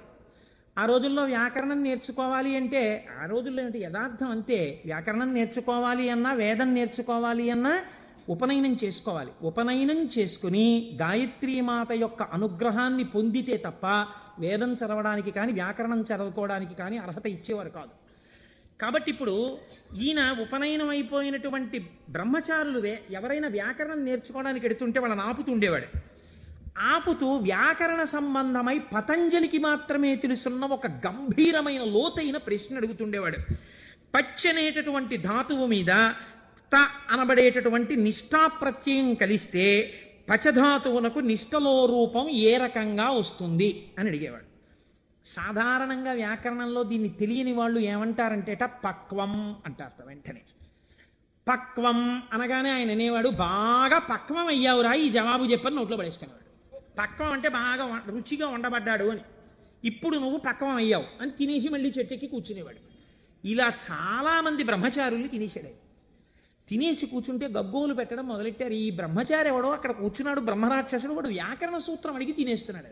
ఆ రోజుల్లో వ్యాకరణం నేర్చుకోవాలి అంటే, ఆ రోజుల్లో ఏంటి యథార్థం అంతే, వ్యాకరణం నేర్చుకోవాలి అన్నా, వేదం నేర్చుకోవాలి అన్నా ఉపనయనం చేసుకోవాలి. ఉపనయనం చేసుకుని గాయత్రీమాత యొక్క అనుగ్రహాన్ని పొందితే తప్ప వేదం చదవడానికి కానీ వ్యాకరణం చదువుకోవడానికి కానీ అర్హత ఇచ్చేవారు కాదు. కాబట్టి ఇప్పుడు ఈయన ఉపనయనం అయిపోయినటువంటి బ్రహ్మచారులు ఎవరైనా వ్యాకరణం నేర్చుకోవడానికి ఎడుతుంటే వాళ్ళని ఆపుతుండేవాడు. ఆపుతూ వ్యాకరణ సంబంధమై పతంజలికి మాత్రమే తెలుసున్న ఒక గంభీరమైన లోతైన ప్రశ్న అడుగుతుండేవాడు. పచ్చనేటటువంటి ధాతువు మీద త అనబడేటటువంటి నిష్ఠా ప్రత్యయం కలిస్తే పచధాతువునకు నిష్ఠలో రూపం ఏ రకంగా వస్తుంది అని అడిగేవాడు. సాధారణంగా వ్యాకరణంలో దీన్ని తెలియని వాళ్ళు ఏమంటారంటేట పక్వం అంటారు. వెంటనే పక్వం అనగానే ఆయన అనేవాడు, బాగా పక్వం అయ్యావురా ఈ జవాబు చెప్పని నోట్లో పడేసుకునేవాడు. పక్వం అంటే బాగా రుచిగా వండబడ్డాడు అని. ఇప్పుడు నువ్వు పక్వం అయ్యావు అని తినేసి మళ్ళీ చెట్టెక్కి కూర్చునేవాడు. ఇలా చాలామంది బ్రహ్మచారుల్ని తినేసాడు. తినేసి కూర్చుంటే గగ్గోలు పెట్టడం మొదలెట్టారు. ఈ బ్రహ్మచారి ఎవడో అక్కడ కూర్చున్నాడు, బ్రహ్మరాక్షసుడు, వాడు వ్యాకరణ సూత్రం అడిగి తినేస్తున్నాడు.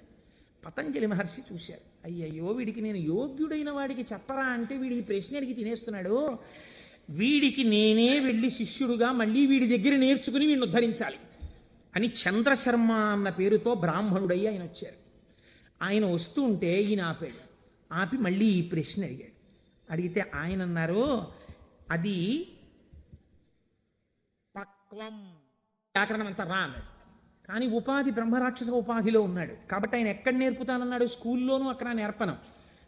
పతంజలి మహర్షి చూశారు, అయ్యయ్యో వీడికి నేను యోగ్యుడైన వాడికి చెప్పరా అంటే వీడి ఈ ప్రశ్న అడిగి తినేస్తున్నాడు, వీడికి నేనే వెళ్ళి శిష్యుడుగా మళ్ళీ వీడి దగ్గర నేర్చుకుని వీడిని ఉద్ధరించాలి అని చంద్రశర్మ అన్న పేరుతో బ్రాహ్మణుడయ్యి ఆయన వచ్చారు. ఆయన వస్తూ ఉంటే ఈయన ఆపాడు. ఆపి మళ్ళీ ఈ ప్రశ్న అడిగాడు. అడిగితే ఆయన అన్నారు, అది పక్వం వ్యాకరణం అంతా రా అన్నాడు. కానీ ఉపాధి బ్రహ్మరాక్షస ఉపాధిలో ఉన్నాడు కాబట్టి ఆయన ఎక్కడ నేర్పుతానన్నాడు, స్కూల్లోనూ అక్కడ నేర్పను,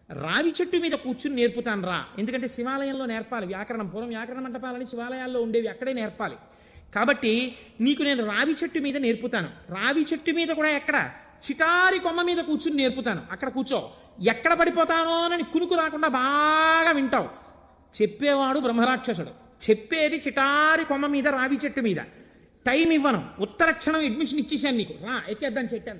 రావి చెట్టు మీద కూర్చుని నేర్పుతాను రా, ఎందుకంటే శివాలయంలో నేర్పాలి వ్యాకరణం. పూర్వం వ్యాకరణ మంటపాలని శివాలయాల్లో ఉండేవి, అక్కడే నేర్పాలి. కాబట్టి నీకు నేను రావి చెట్టు మీద నేర్పుతాను. రావి చెట్టు మీద కూడా ఎక్కడ, చిటారి కొమ్మ మీద కూర్చుని నేర్పుతాను, అక్కడ కూర్చో, ఎక్కడ పడిపోతానో అని కునుకు రాకుండా బాగా వింటావు. చెప్పేవాడు బ్రహ్మరాక్షసుడు, చెప్పేది చిటారి కొమ్మ మీద రావి చెట్టు మీద. టైం ఇవ్వను, ఉత్తర క్షణం అడ్మిషన్ ఇచ్చేసాను నీకు, రా ఎక్కేద్దాం చెట్టు.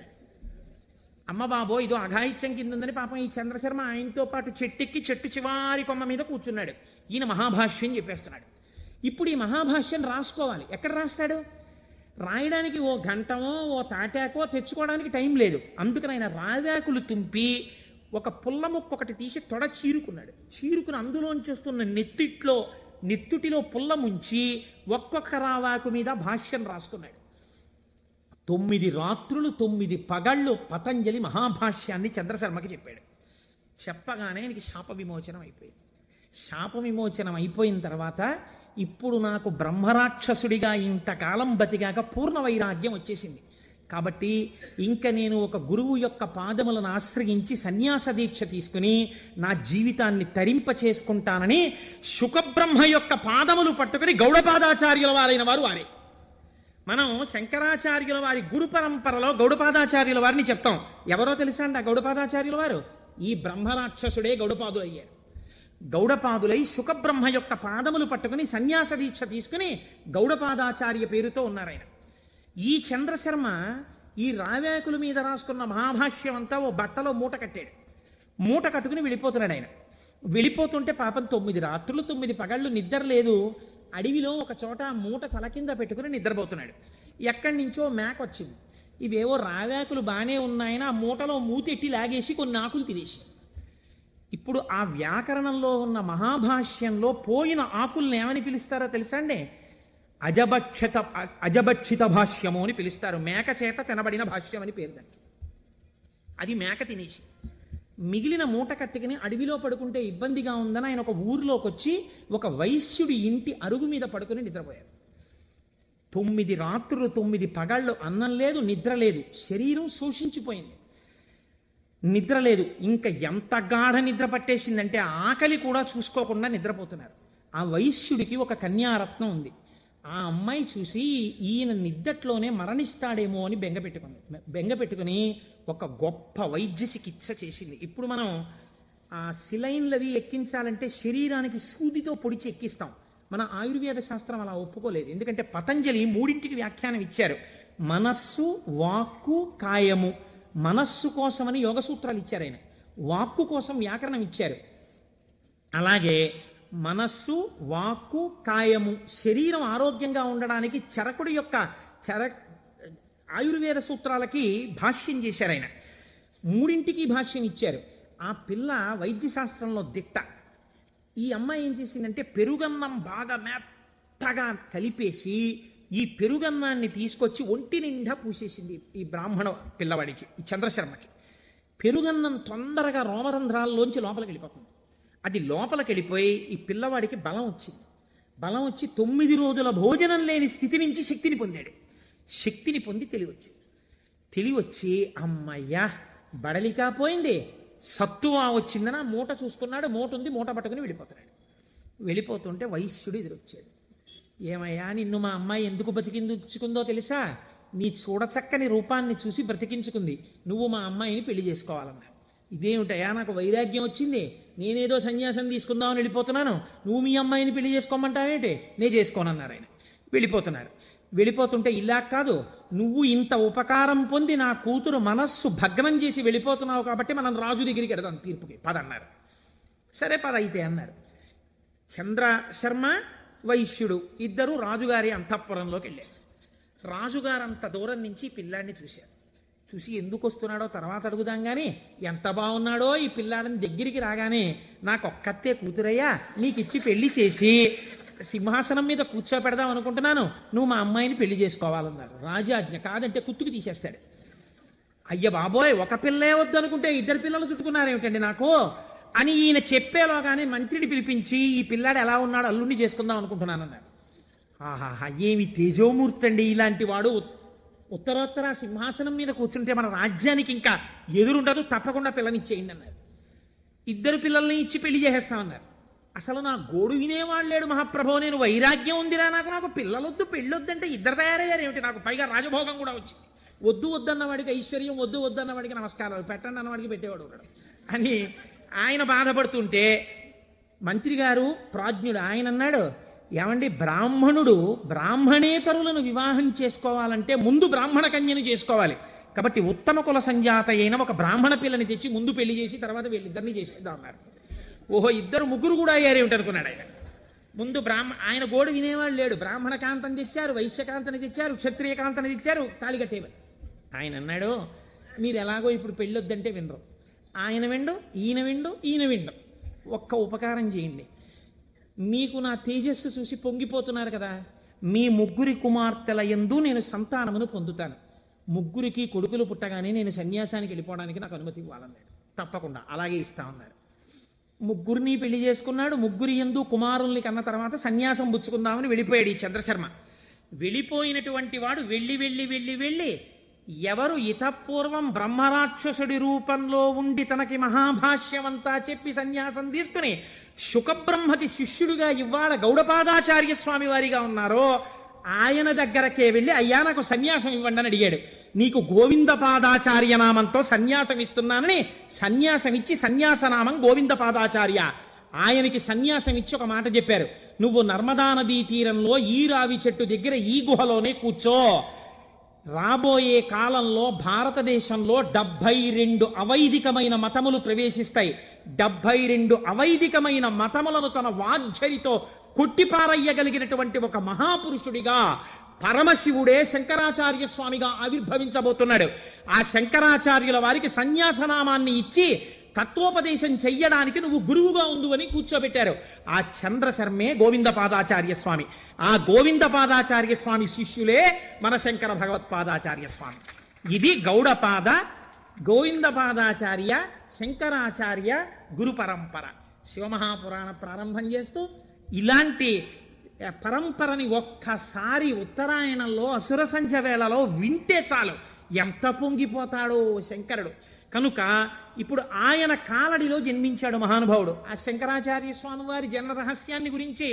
అమ్మ బాబో ఇదో అఘాయిత్యం కింద ఉందని పాపం ఈ చంద్రశర్మ ఆయనతో పాటు చెట్టెక్కి చెట్టు చివారి కొమ్మ మీద కూర్చున్నాడు. ఈయన మహాభాష్యం చెప్పేస్తున్నాడు. ఇప్పుడు ఈ మహాభాష్యం రాసుకోవాలి. ఎక్కడ రాస్తాడు? రాయడానికి ఓ గంటమో ఓ తాటాకో తెచ్చుకోవడానికి టైం లేదు. అందుకని ఆయన రావాకులు తుంపి ఒక పుల్ల ముక్క ఒకటి తీసి తొడ చీరుకున్నాడు. చీరుకుని అందులోంచి వస్తున్న నెత్తుటిలో పుల్ల ముంచి ఒక్కొక్క రావాకు మీద భాష్యం రాసుకున్నాడు. 9 రాత్రులు 9 పగళ్ళు పతంజలి మహాభాష్యాన్ని చంద్రశర్మకి చెప్పాడు. చెప్పగానే ఆయనకి శాప విమోచనం అయిపోయింది. శాప విమోచనం అయిపోయిన తర్వాత ఇప్పుడు నాకు బ్రహ్మరాక్షసుడిగా ఇంతకాలం బతికాక పూర్ణ వైరాగ్యం వచ్చేసింది. కాబట్టి ఇంక నేను ఒక గురువు యొక్క పాదములను ఆశ్రయించి సన్యాస దీక్ష తీసుకుని నా జీవితాన్ని తరింప చేసుకుంటానని శుకబ్రహ్మ యొక్క పాదములు పట్టుకుని గౌడపాదాచార్యుల వారైన వారు వారే. మనం శంకరాచార్యుల వారి గురు పరంపరలో గౌడపాదాచార్యుల వారిని చెప్తాం. ఎవరో తెలుసా అండి ఆ గౌడపాదాచార్యుల వారు? ఈ బ్రహ్మరాక్షసుడే గౌడపాదులు అయ్యారు. గౌడపాదులై శుకబ్రహ్మ యొక్క పాదములు పట్టుకుని సన్యాస దీక్ష తీసుకుని గౌడపాదాచార్య పేరుతో ఉన్నారు ఆయన. ఈ చంద్రశర్మ ఈ రావాకుల మీద రాసుకున్న మహాభాష్యం అంతా ఓ బట్టలో మూట కట్టాడు. మూట కట్టుకుని వెళ్ళిపోతున్నాడు ఆయన. వెళ్ళిపోతుంటే పాపం 9 రాత్రులు 9 పగళ్ళు నిద్ర లేదు. అడవిలో ఒక చోట మూట తల కింద పెట్టుకుని నిద్రపోతున్నాడు. ఎక్కడి నుంచో మేక వచ్చింది. ఇవేవో రావాకులు బాగానే ఉన్నాయని ఆ మూటలో మూతెట్టి లాగేసి కొన్ని ఆకులు తినేసి, ఇప్పుడు ఆ వ్యాకరణంలో ఉన్న మహాభాష్యంలో పోయిన ఆకుల్ని ఏమని పిలుస్తారో తెలుసా అండి? అజభక్షిత భాష్యము అని పిలుస్తారు. మేక చేత తినబడిన భాష్యం అని పేరు దానికి. అది మేక తినేసి మిగిలిన మూట కట్టుకుని అడవిలో పడుకుంటే ఇబ్బందిగా ఉందని ఆయన ఒక ఊరిలోకి వచ్చి ఒక వైశ్యుడి ఇంటి అరుగు మీద పడుకుని నిద్రపోయారు. 9 రాత్రులు 9 పగళ్ళు అన్నం లేదు, నిద్ర లేదు. శరీరం శోషించిపోయింది, నిద్ర లేదు. ఇంకా ఎంత గాఢ నిద్ర పట్టేసిందంటే ఆకలి కూడా చూసుకోకుండా నిద్రపోతున్నారు. ఆ వైశ్యుడికి ఒక కన్యారత్నం ఉంది. ఆ అమ్మాయి చూసి ఈయన నిద్దట్లోనే మరణిస్తాడేమో అని బెంగపెట్టుకుని ఒక గొప్ప వైద్య చికిత్స చేసింది. ఇప్పుడు మనం ఆ సిలైన్లు అవి ఎక్కించాలంటే శరీరానికి సూదితో పొడిచి ఎక్కిస్తాం. మన ఆయుర్వేద శాస్త్రం అలా ఒప్పుకోలేదు. ఎందుకంటే పతంజలి 3ంటికి వ్యాఖ్యానం ఇచ్చారు. మనస్సు, వాక్కు, కాయము. మనస్సు కోసమని యోగ సూత్రాలు ఇచ్చారు ఆయన. వాక్కు కోసం వ్యాకరణం ఇచ్చారు. అలాగే మనస్సు, వాక్కు, కాయము, శరీరం ఆరోగ్యంగా ఉండడానికి చరకుడి యొక్క ఆయుర్వేద సూత్రాలకి భాష్యం చేశారు ఆయన. 3ంటికి భాష్యం ఇచ్చారు. ఆ పిల్ల వైద్య శాస్త్రంలో దిట్ట. ఈ అమ్మాయి ఏం చేసిందంటే పెరుగన్నం బాగా మెత్తగా కలిపేసి ఈ పెరుగన్నాన్ని తీసుకొచ్చి ఒంటి నిండా పూసేసింది ఈ బ్రాహ్మణ పిల్లవాడికి, ఈ చంద్రశర్మకి. పెరుగన్నం తొందరగా రోమరంధ్రాల్లోంచి లోపలికి వెళ్ళిపోతుంది. అది లోపలికి వెళ్ళిపోయి ఈ పిల్లవాడికి బలం వచ్చింది. బలం వచ్చి 9 రోజుల భోజనం లేని స్థితి నుంచి శక్తిని పొందాడు. శక్తిని పొంది తెలివచ్చి అమ్మయ్యా బడలికా పోయింది, సత్తువా వచ్చిందని ఆ మూట చూసుకున్నాడు. మూట ఉంది, మూట పట్టుకుని వెళ్ళిపోతున్నాడు. వెళ్ళిపోతుంటే వైశ్యుడు ఎదురొచ్చాడు. ఏమయ్యా, నిన్ను మా అమ్మాయి ఎందుకు బ్రతికించుకుందో తెలుసా? నీ చూడచక్కని రూపాన్ని చూసి బ్రతికించుకుంది. నువ్వు మా అమ్మాయిని పెళ్లి చేసుకోవాలన్నా. ఇదేమిటయా, నాకు వైరాగ్యం వచ్చింది, నేనేదో సన్యాసం తీసుకుందామని వెళ్ళిపోతున్నాను, నువ్వు మీ అమ్మాయిని పెళ్లి చేసుకోమంటావేంటి? నేను చేసుకోనన్నారు ఆయన. వెళ్ళిపోతున్నారు. వెళ్ళిపోతుంటే ఇలా కాదు, నువ్వు ఇంత ఉపకారం పొంది నా కూతురు మనస్సు భగ్నం చేసి వెళ్ళిపోతున్నావు కాబట్టి మనం రాజు దగ్గరికి వెడదాం తీర్పుకి, పదన్నారు. సరే పద అయితే అన్నారు. చంద్రశర్మ వైశ్యుడు ఇద్దరు రాజుగారి అంతఃపురంలోకి వెళ్ళారు. రాజుగారు అంత దూరం నుంచి పిల్లాడిని చూశారు. చూసి ఎందుకు వస్తున్నాడో తర్వాత అడుగుదాం కానీ ఎంత బాగున్నాడో ఈ పిల్లాడిని దగ్గరికి రాగానే, నాకు ఒక్కతే కూతురయ్యా, నీకు ఇచ్చి పెళ్లి చేసి సింహాసనం మీద కూర్చోపెడదాం అనుకుంటున్నాను, నువ్వు మా అమ్మాయిని పెళ్లి చేసుకోవాలన్నారు. రాజాజ్ఞ, కాదంటే కుత్తుకు తీసేస్తాడు. అయ్య బాబోయ్, ఒక పిల్లే వద్దనుకుంటే 2 పిల్లలు చుట్టుకున్నారేమిటండి నాకు అని ఈయన చెప్పేలోగానే మంత్రిని పిలిపించి ఈ పిల్లాడు ఎలా ఉన్నాడు అల్లుడిని చేసుకుందాం అనుకుంటున్నానన్నారు. ఆహాహా, ఏమి తేజోమూర్తి అండి ఇలాంటి వాడు. ఉత్తరోత్తర సింహాసనం మీద కూర్చుంటే మన రాజ్యానికి ఇంకా ఎదురుండదు, తప్పకుండా పిల్లనిచ్చేయండి అన్నారు. 2 పిల్లల్ని ఇచ్చి పెళ్లి చేసేస్తామన్నారు. అసలు నా గోడు వినేవాడు లేడు మహాప్రభో, నేను వైరాగ్యం ఉందిరా నాకు పిల్లలొద్దు పెళ్ళొద్దంటే 2 తయారయ్యారు ఏమిటి? నాకు పైగా రాజభోగం కూడా వచ్చింది. వద్దన్న వాడికి ఐశ్వర్యం, వద్దన్న వాడికి నమస్కారాలు, పెట్టండి అన్నవాడికి పెట్టేవాడు ఉన్నాడు అని ఆయన బాధపడుతుంటే మంత్రి గారు ప్రాజ్ఞుడు, ఆయన అన్నాడు, ఏమండి, బ్రాహ్మణుడు బ్రాహ్మణేతరులను వివాహం చేసుకోవాలంటే ముందు బ్రాహ్మణ కన్యను చేసుకోవాలి. కాబట్టి ఉత్తమ కుల సంజాత అయిన ఒక బ్రాహ్మణ పిల్లని తెచ్చి ముందు పెళ్లి చేసి తర్వాత వీళ్ళిద్దరిని చేసేద్దాం అన్నారు. ఓహో, 2 ముగ్గురు కూడా అయ్యారేమిటి అనుకున్నాడు ఆయన. ముందు ఆయన గోడు వినేవాడు లేడు. బ్రాహ్మణ కాంతని తెచ్చారు, వైశ్యకాంతని తెచ్చారు, క్షత్రియ కాంతని తెచ్చారు, తాళి కట్టేవారు. ఆయన అన్నాడు, మీరు ఎలాగో ఇప్పుడు పెళ్ళొద్దంటే వినరు. ఆయన విండు, ఈయన విండు. ఒక్క ఉపకారం చేయండి, మీకు నా తేజస్సు చూసి పొంగిపోతున్నారు కదా, మీ ముగ్గురి కుమార్తెల యందు నేను సంతానమును పొందుతాను. ముగ్గురికి కొడుకులు పుట్టగానే నేను సన్యాసానికి వెళ్ళిపోవడానికి నాకు అనుమతి ఇవ్వాలన్నాడు. తప్పకుండా అలాగే ఇస్తా ఉన్నారు. ముగ్గురిని పెళ్లి చేసుకున్నాడు. ముగ్గురి యందు కుమారుల్ని కన్న తర్వాత సన్యాసం పుచ్చుకుందామని వెళ్ళిపోయాడు ఈ చంద్రశర్మ. వెళ్ళిపోయినటువంటి వాడు వెళ్ళి ఎవరు ఇతపూర్వం బ్రహ్మరాక్షసుడి రూపంలో ఉండి తనకి మహాభాష్యమంతా చెప్పి సన్యాసం తీసుకుని శుకబ్రహ్మకి శిష్యుడిగా ఇవాళ గౌడపాదాచార్య స్వామి వారిగా ఉన్నారో ఆయన దగ్గరకే వెళ్ళి, అయ్యా నాకు సన్యాసం ఇవ్వండి అని అడిగాడు. నీకు గోవిందపాదాచార్య నామంతో సన్యాసం ఇస్తున్నానని సన్యాసం ఇచ్చి సన్యాసనామం గోవిందపాదాచార్య. ఆయనకి సన్యాసం ఇచ్చి ఒక మాట చెప్పారు, నువ్వు నర్మదా నదీ తీరంలో ఈ రావి చెట్టు దగ్గర ఈ గుహలోనే కూర్చో. రాబోయే కాలంలో భారతదేశంలో 72 అవైదికమైన మతములు ప్రవేశిస్తాయి. 72 అవైదికమైన మతములను తన వాగ్ఝరితో కొట్టిపారయ్యగలిగినటువంటి ఒక మహాపురుషుడిగా పరమశివుడే శంకరాచార్య స్వామిగా ఆవిర్భవించబోతున్నాడు. ఆ శంకరాచార్యుల వారికి సన్యాసనామాన్ని ఇచ్చి తత్వోపదేశం చెయ్యడానికి నువ్వు గురువుగా ఉండు అని కూర్చోబెట్టారు. ఆ చంద్రశర్మే గోవిందపాదాచార్య స్వామి. ఆ గోవిందపాదాచార్య స్వామి శిష్యులే మన శంకర భగవత్పాదాచార్య స్వామి. ఇది గౌడపాద, గోవిందపాదాచార్య, శంకరాచార్య గురు పరంపర. శివమహాపురాణ ప్రారంభం చేస్తూ ఇలాంటి పరంపరని ఒక్కసారి ఉత్తరాయణంలో అసుర సంధ్య వేళలో వింటే చాలు ఎంత పొంగిపోతాడో శంకరుడు. కనుక ఇప్పుడు ఆయన కాలడిలో జన్మించాడు మహానుభావుడు. ఆ శంకరాచార్య స్వామి వారి జన్మ రహస్యాన్ని గురించి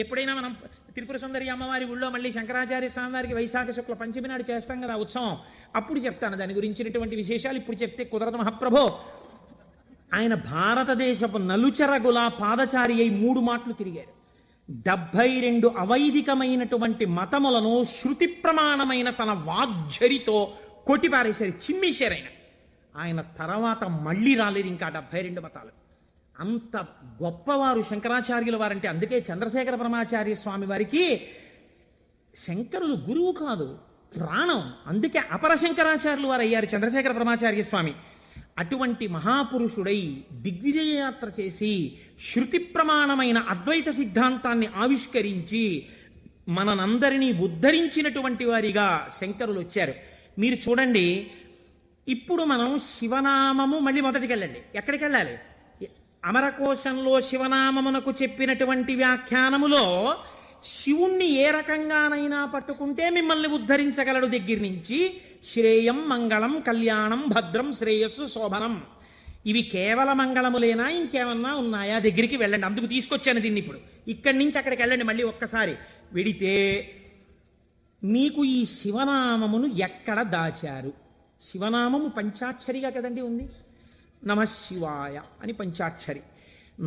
ఎప్పుడైనా మనం త్రిపుర సుందరి అమ్మవారి ఊళ్ళో మళ్ళీ శంకరాచార్య స్వామి వారికి వైశాఖ శుక్ల పంచమి నాడు చేస్తాం కదా ఉత్సవం, అప్పుడు చెప్తాను దాని గురించినటువంటి విశేషాలు. ఇప్పుడు చెప్తే కుదరదు మహాప్రభో. ఆయన భారతదేశపు నలుచెరగుల పాదచారి అయి 3 మాటలు తిరిగారు. 72 అవైదికమైనటువంటి మతములను శృతి ప్రమాణమైన తన వాగ్ఝరితో కొట్టిపారేశారు, చిమ్మేశారు. ఆయన తర్వాత మళ్ళీ రాలేదు ఇంకా 72 మతాలు. అంత గొప్పవారు శంకరాచార్యుల వారంటే. అందుకే చంద్రశేఖర పరమాచార్య స్వామి వారికి శంకరులు గురువు కాదు, ప్రాణం. అందుకే అపర శంకరాచార్యులు వారు అయ్యారు చంద్రశేఖర పరమాచార్య స్వామి. అటువంటి మహాపురుషుడై దిగ్విజయయాత్ర చేసి శృతి ప్రమాణమైన అద్వైత సిద్ధాంతాన్ని ఆవిష్కరించి మనందరినీ ఉద్ధరించినటువంటి వారిగా శంకరులు వచ్చారు. మీరు చూడండి, ఇప్పుడు మనం శివనామము మళ్ళీ మొదటికి వెళ్ళండి. ఎక్కడికి వెళ్ళాలి? అమరకోశంలో శివనామమునకు చెప్పినటువంటి వ్యాఖ్యానములో శివుణ్ణి ఏ రకంగానైనా పట్టుకుంటే మిమ్మల్ని ఉద్ధరించగలడు దగ్గర నుంచి శ్రేయం, మంగళం, కళ్యాణం, భద్రం, శ్రేయస్సు, శోభనం, ఇవి కేవల మంగళములేనా ఇంకేమన్నా ఉన్నాయా దగ్గరికి వెళ్ళండి. అందుకు తీసుకొచ్చాను దీన్ని. ఇప్పుడు ఇక్కడి నుంచి అక్కడికి వెళ్ళండి. మళ్ళీ ఒక్కసారి వెడితే మీకు ఈ శివనామమును ఎక్కడ దాచారు? శివనామము పంచాక్షరిగా కదండి ఉంది. నమశివాయ అని పంచాక్షరి.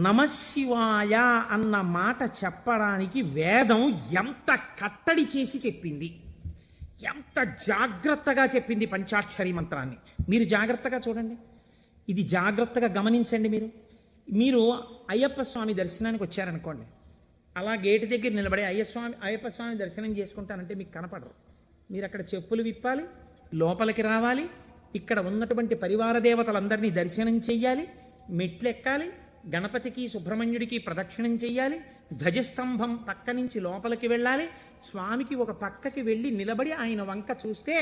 నమశివాయ అన్న మాట చెప్పడానికి వేదం ఎంత కట్టడి చేసి చెప్పింది, ఎంత జాగ్రత్తగా చెప్పింది పంచాక్షరి మంత్రాన్ని. మీరు జాగ్రత్తగా చూడండి, ఇది జాగ్రత్తగా గమనించండి. మీరు అయ్యప్ప స్వామి దర్శనానికి వచ్చారనుకోండి, అలా గేటు దగ్గర నిలబడి అయ్యప్ప స్వామి దర్శనం చేసుకుంటానంటే మీకు కనపడరు. మీరు అక్కడ చెప్పులు విప్పాలి, లోపలికి రావాలి, ఇక్కడ ఉన్నటువంటి పరివార దేవతలందరినీ దర్శనం చెయ్యాలి, మెట్లు ఎక్కాలి, గణపతికి సుబ్రహ్మణ్యుడికి ప్రదక్షిణం చెయ్యాలి, ధ్వజస్తంభం పక్క నుంచి లోపలికి వెళ్ళాలి, స్వామికి ఒక పక్కకి వెళ్ళి నిలబడి ఆయన వంక చూస్తే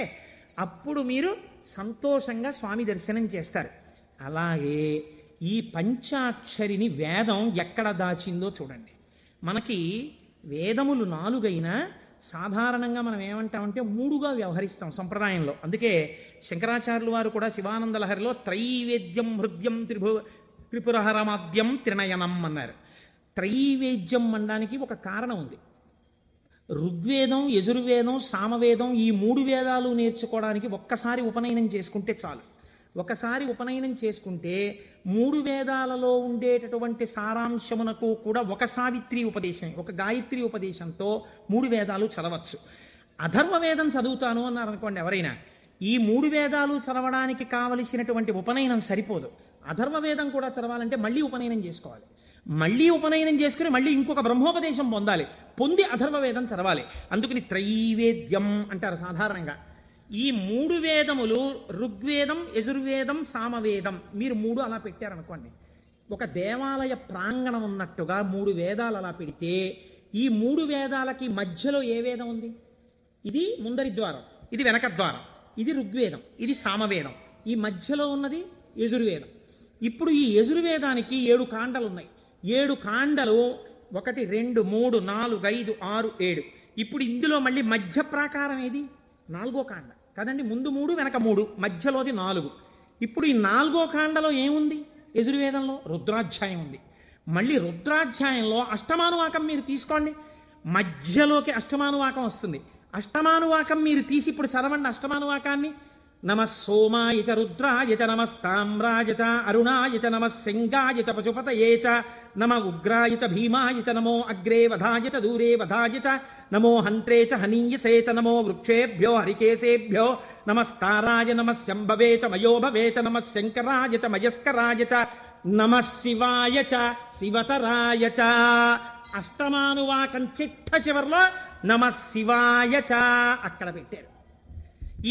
అప్పుడు మీరు సంతోషంగా స్వామి దర్శనం చేస్తారు. అలాగే ఈ పంచాక్షరిని వేదం ఎక్కడ దాచిందో చూడండి. మనకి వేదములు 4 అయినా సాధారణంగా మనం ఏమంటామంటే 3గా వ్యవహరిస్తాం సంప్రదాయంలో. అందుకే శంకరాచార్యుల వారు కూడా శివానంద లహరిలో త్రైవేద్యం హృద్యం త్రిపురహరమాద్యం త్రినయనం అన్నారు. త్రైవేద్యం అనడానికి ఒక కారణం ఉంది. ఋగ్వేదం, యజుర్వేదం, సామవేదం ఈ 3 వేదాలు నేర్చుకోవడానికి ఒక్కసారి ఉపనయనం చేసుకుంటే చాలు. ఒకసారి ఉపనయనం చేసుకుంటే 3 వేదాలలో ఉండేటటువంటి సారాంశమునకు కూడా ఒక సావిత్రి ఉపదేశం, ఒక గాయత్రి ఉపదేశంతో 3 వేదాలు చదవచ్చు. అధర్వ వేదం చదువుతాను అన్నారు అనుకోండి ఎవరైనా, ఈ 3 వేదాలు చదవడానికి కావలసినటువంటి ఉపనయనం సరిపోదు. అధర్వ వేదం కూడా చదవాలంటే మళ్ళీ ఉపనయనం చేసుకోవాలి. మళ్ళీ ఉపనయనం చేసుకుని మళ్ళీ ఇంకొక బ్రహ్మోపదేశం పొందాలి, పొంది అథర్వవేదం చదవాలి. అందుకని త్రైవేద్యం అంటారు సాధారణంగా. ఈ 3 వేదములు ఋగ్వేదం, యజుర్వేదం, సామవేదం, మీరు 3 అలా పెట్టారనుకోండి, ఒక దేవాలయ ప్రాంగణం ఉన్నట్టుగా 3 వేదాలు అలా పెడితే ఈ 3 వేదాలకి మధ్యలో ఏ వేదం ఉంది? ఇది ముందరి ద్వారం, ఇది వెనక ద్వారం, ఇది ఋగ్వేదం, ఇది సామవేదం, ఈ మధ్యలో ఉన్నది యజుర్వేదం. ఇప్పుడు ఈ యజుర్వేదానికి 7 కాండలు ఉన్నాయి. 7 కాండలు 1 2 3 4 5 6 7. ఇప్పుడు ఇందులో మళ్ళీ మధ్య ప్రాకారం ఏది? 4వ కాండ కదండి. ముందు 3 వెనక 3, మధ్యలోది 4. ఇప్పుడు ఈ 4వ కాండలో ఏముంది? యజుర్వేదంలో రుద్రాధ్యాయం ఉంది. మళ్ళీ రుద్రాధ్యాయంలో అష్టమానువాకం మీరు తీసుకోండి, మధ్యలోకి అష్టమానువాకం వస్తుంది. అష్టమానువాకం మీరు తీసి ఇప్పుడు చదవండి అష్టమానువాకాన్ని. నమః సోమాయ చ రుద్రాయ చ నమస్తామ్రాయ చ అరుణాయ చ నమః సింగాయ చ పశుపతయే చ నమ ఉగ్రాయ చ భీమాయ చ నమో అగ్రే వధాయ చ దూరే వధాయ చ నమో హంత్రే చ హనీయసే చ నమో వృక్షేభ్యో హరికేశేభ్యో నమస్తారాయ నమః శంభవే చ మయోభవే చ నమః శంకరాయ చ మయస్కరాయ చ నమః శివాయ చ శివతరాయ చ. అష్టమానువాకం చిట్ట చివర్లో నమః శివాయ చ అక్కడ పెట్టారు.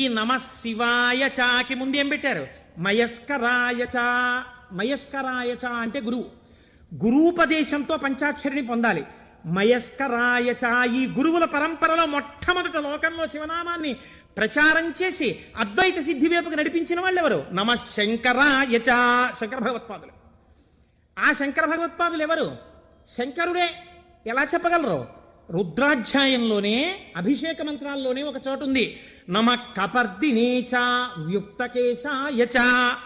ఈ నమః శివాయ చాకి ముందు ఏం పెట్టారు? మయస్కరాయ చ. మయస్కరాయ చ అంటే గురువు. గురూపదేశంతో పంచాక్షరిని పొందాలి. మయస్కరాయ చ. ఈ గురువుల పరంపరలో మొట్టమొదట లోకంలో శివనామాన్ని ప్రచారం చేసి అద్వైత సిద్ధి వైపుకు నడిపించిన వాళ్ళు ఎవరు? నమః శంకరాయ చ. శంకర భగవత్పాదులు. ఆ శంకర భగవత్పాదులు ఎవరు? శంకరుడే. ఎలా చెప్పగలరు? రుద్రాధ్యాయంలోనే అభిషేక మంత్రాల్లోనే ఒక చోటు ఉంది, నమ కపర్దినేచ వ్యుక్తకేశాయచ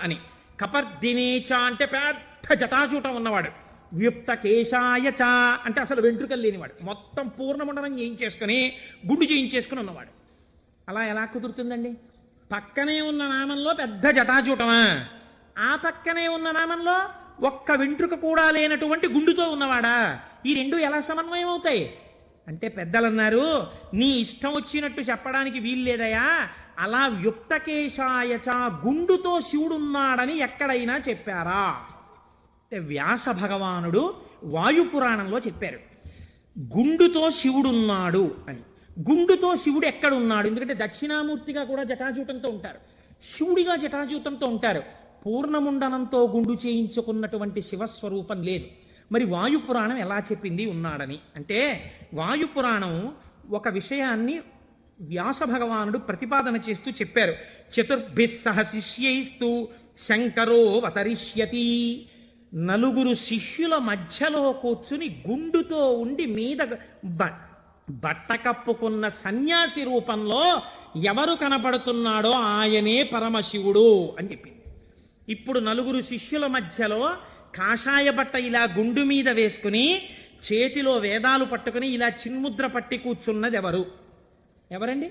అని. కపర్దినేచ అంటే పెద్ద జటాచూటం ఉన్నవాడు, వ్యుక్తకేశాయచ అంటే అసలు వెంట్రుకలు లేనివాడు, మొత్తం పూర్ణమండలం చేయించేసుకుని గుండు చేయించేసుకుని ఉన్నవాడు. అలా ఎలా కుదురుతుందండి? పక్కనే ఉన్న నామంలో పెద్ద జటాచూటమా, ఆ పక్కనే ఉన్న నామంలో ఒక్క వెంట్రుక కూడా లేనటువంటి గుండుతో ఉన్నవాడా? ఈ రెండు ఎలా సమన్వయం అవుతాయి అంటే పెద్దలన్నారు, నీ ఇష్టం వచ్చినట్టు చెప్పడానికి వీల్లేదయా, అలా వ్యుక్తకేశాయచ గుండుతో శివుడున్నాడని ఎక్కడైనా చెప్పారా అంటే వ్యాస భగవానుడు వాయుపురాణంలో చెప్పారు గుండుతో శివుడున్నాడు అని. గుండుతో శివుడు ఎక్కడున్నాడు? ఎందుకంటే దక్షిణామూర్తిగా కూడా జటాజూటంతో ఉంటారు, శివుడిగా జటాజూతంతో ఉంటారు. పూర్ణముండనంతో గుండు చేయించుకున్నటువంటి శివస్వరూపం లేదు. మరి వాయుపురాణం ఎలా చెప్పింది ఉన్నాడని అంటే, వాయుపురాణం ఒక విషయాన్ని వ్యాస భగవానుడు ప్రతిపాదన చేస్తూ చెప్పారు. చతుర్భిః సహ శిష్యైస్తు శంకరో అవతరిష్యతి. 4 శిష్యుల మధ్యలో కూర్చుని గుండుతో ఉండి మీద బట్ట కప్పుకున్న సన్యాసి రూపంలో ఎవరు కనపడుతున్నాడో ఆయనే పరమశివుడు అని చెప్పింది. ఇప్పుడు 4 శిష్యుల మధ్యలో కాషాయ బట్ట ఇలా గుండు మీద వేసుకుని చేతిలో వేదాలు పట్టుకుని ఇలా చిన్ముద్ర పట్టి కూర్చున్నది ఎవరు? ఎవరండి?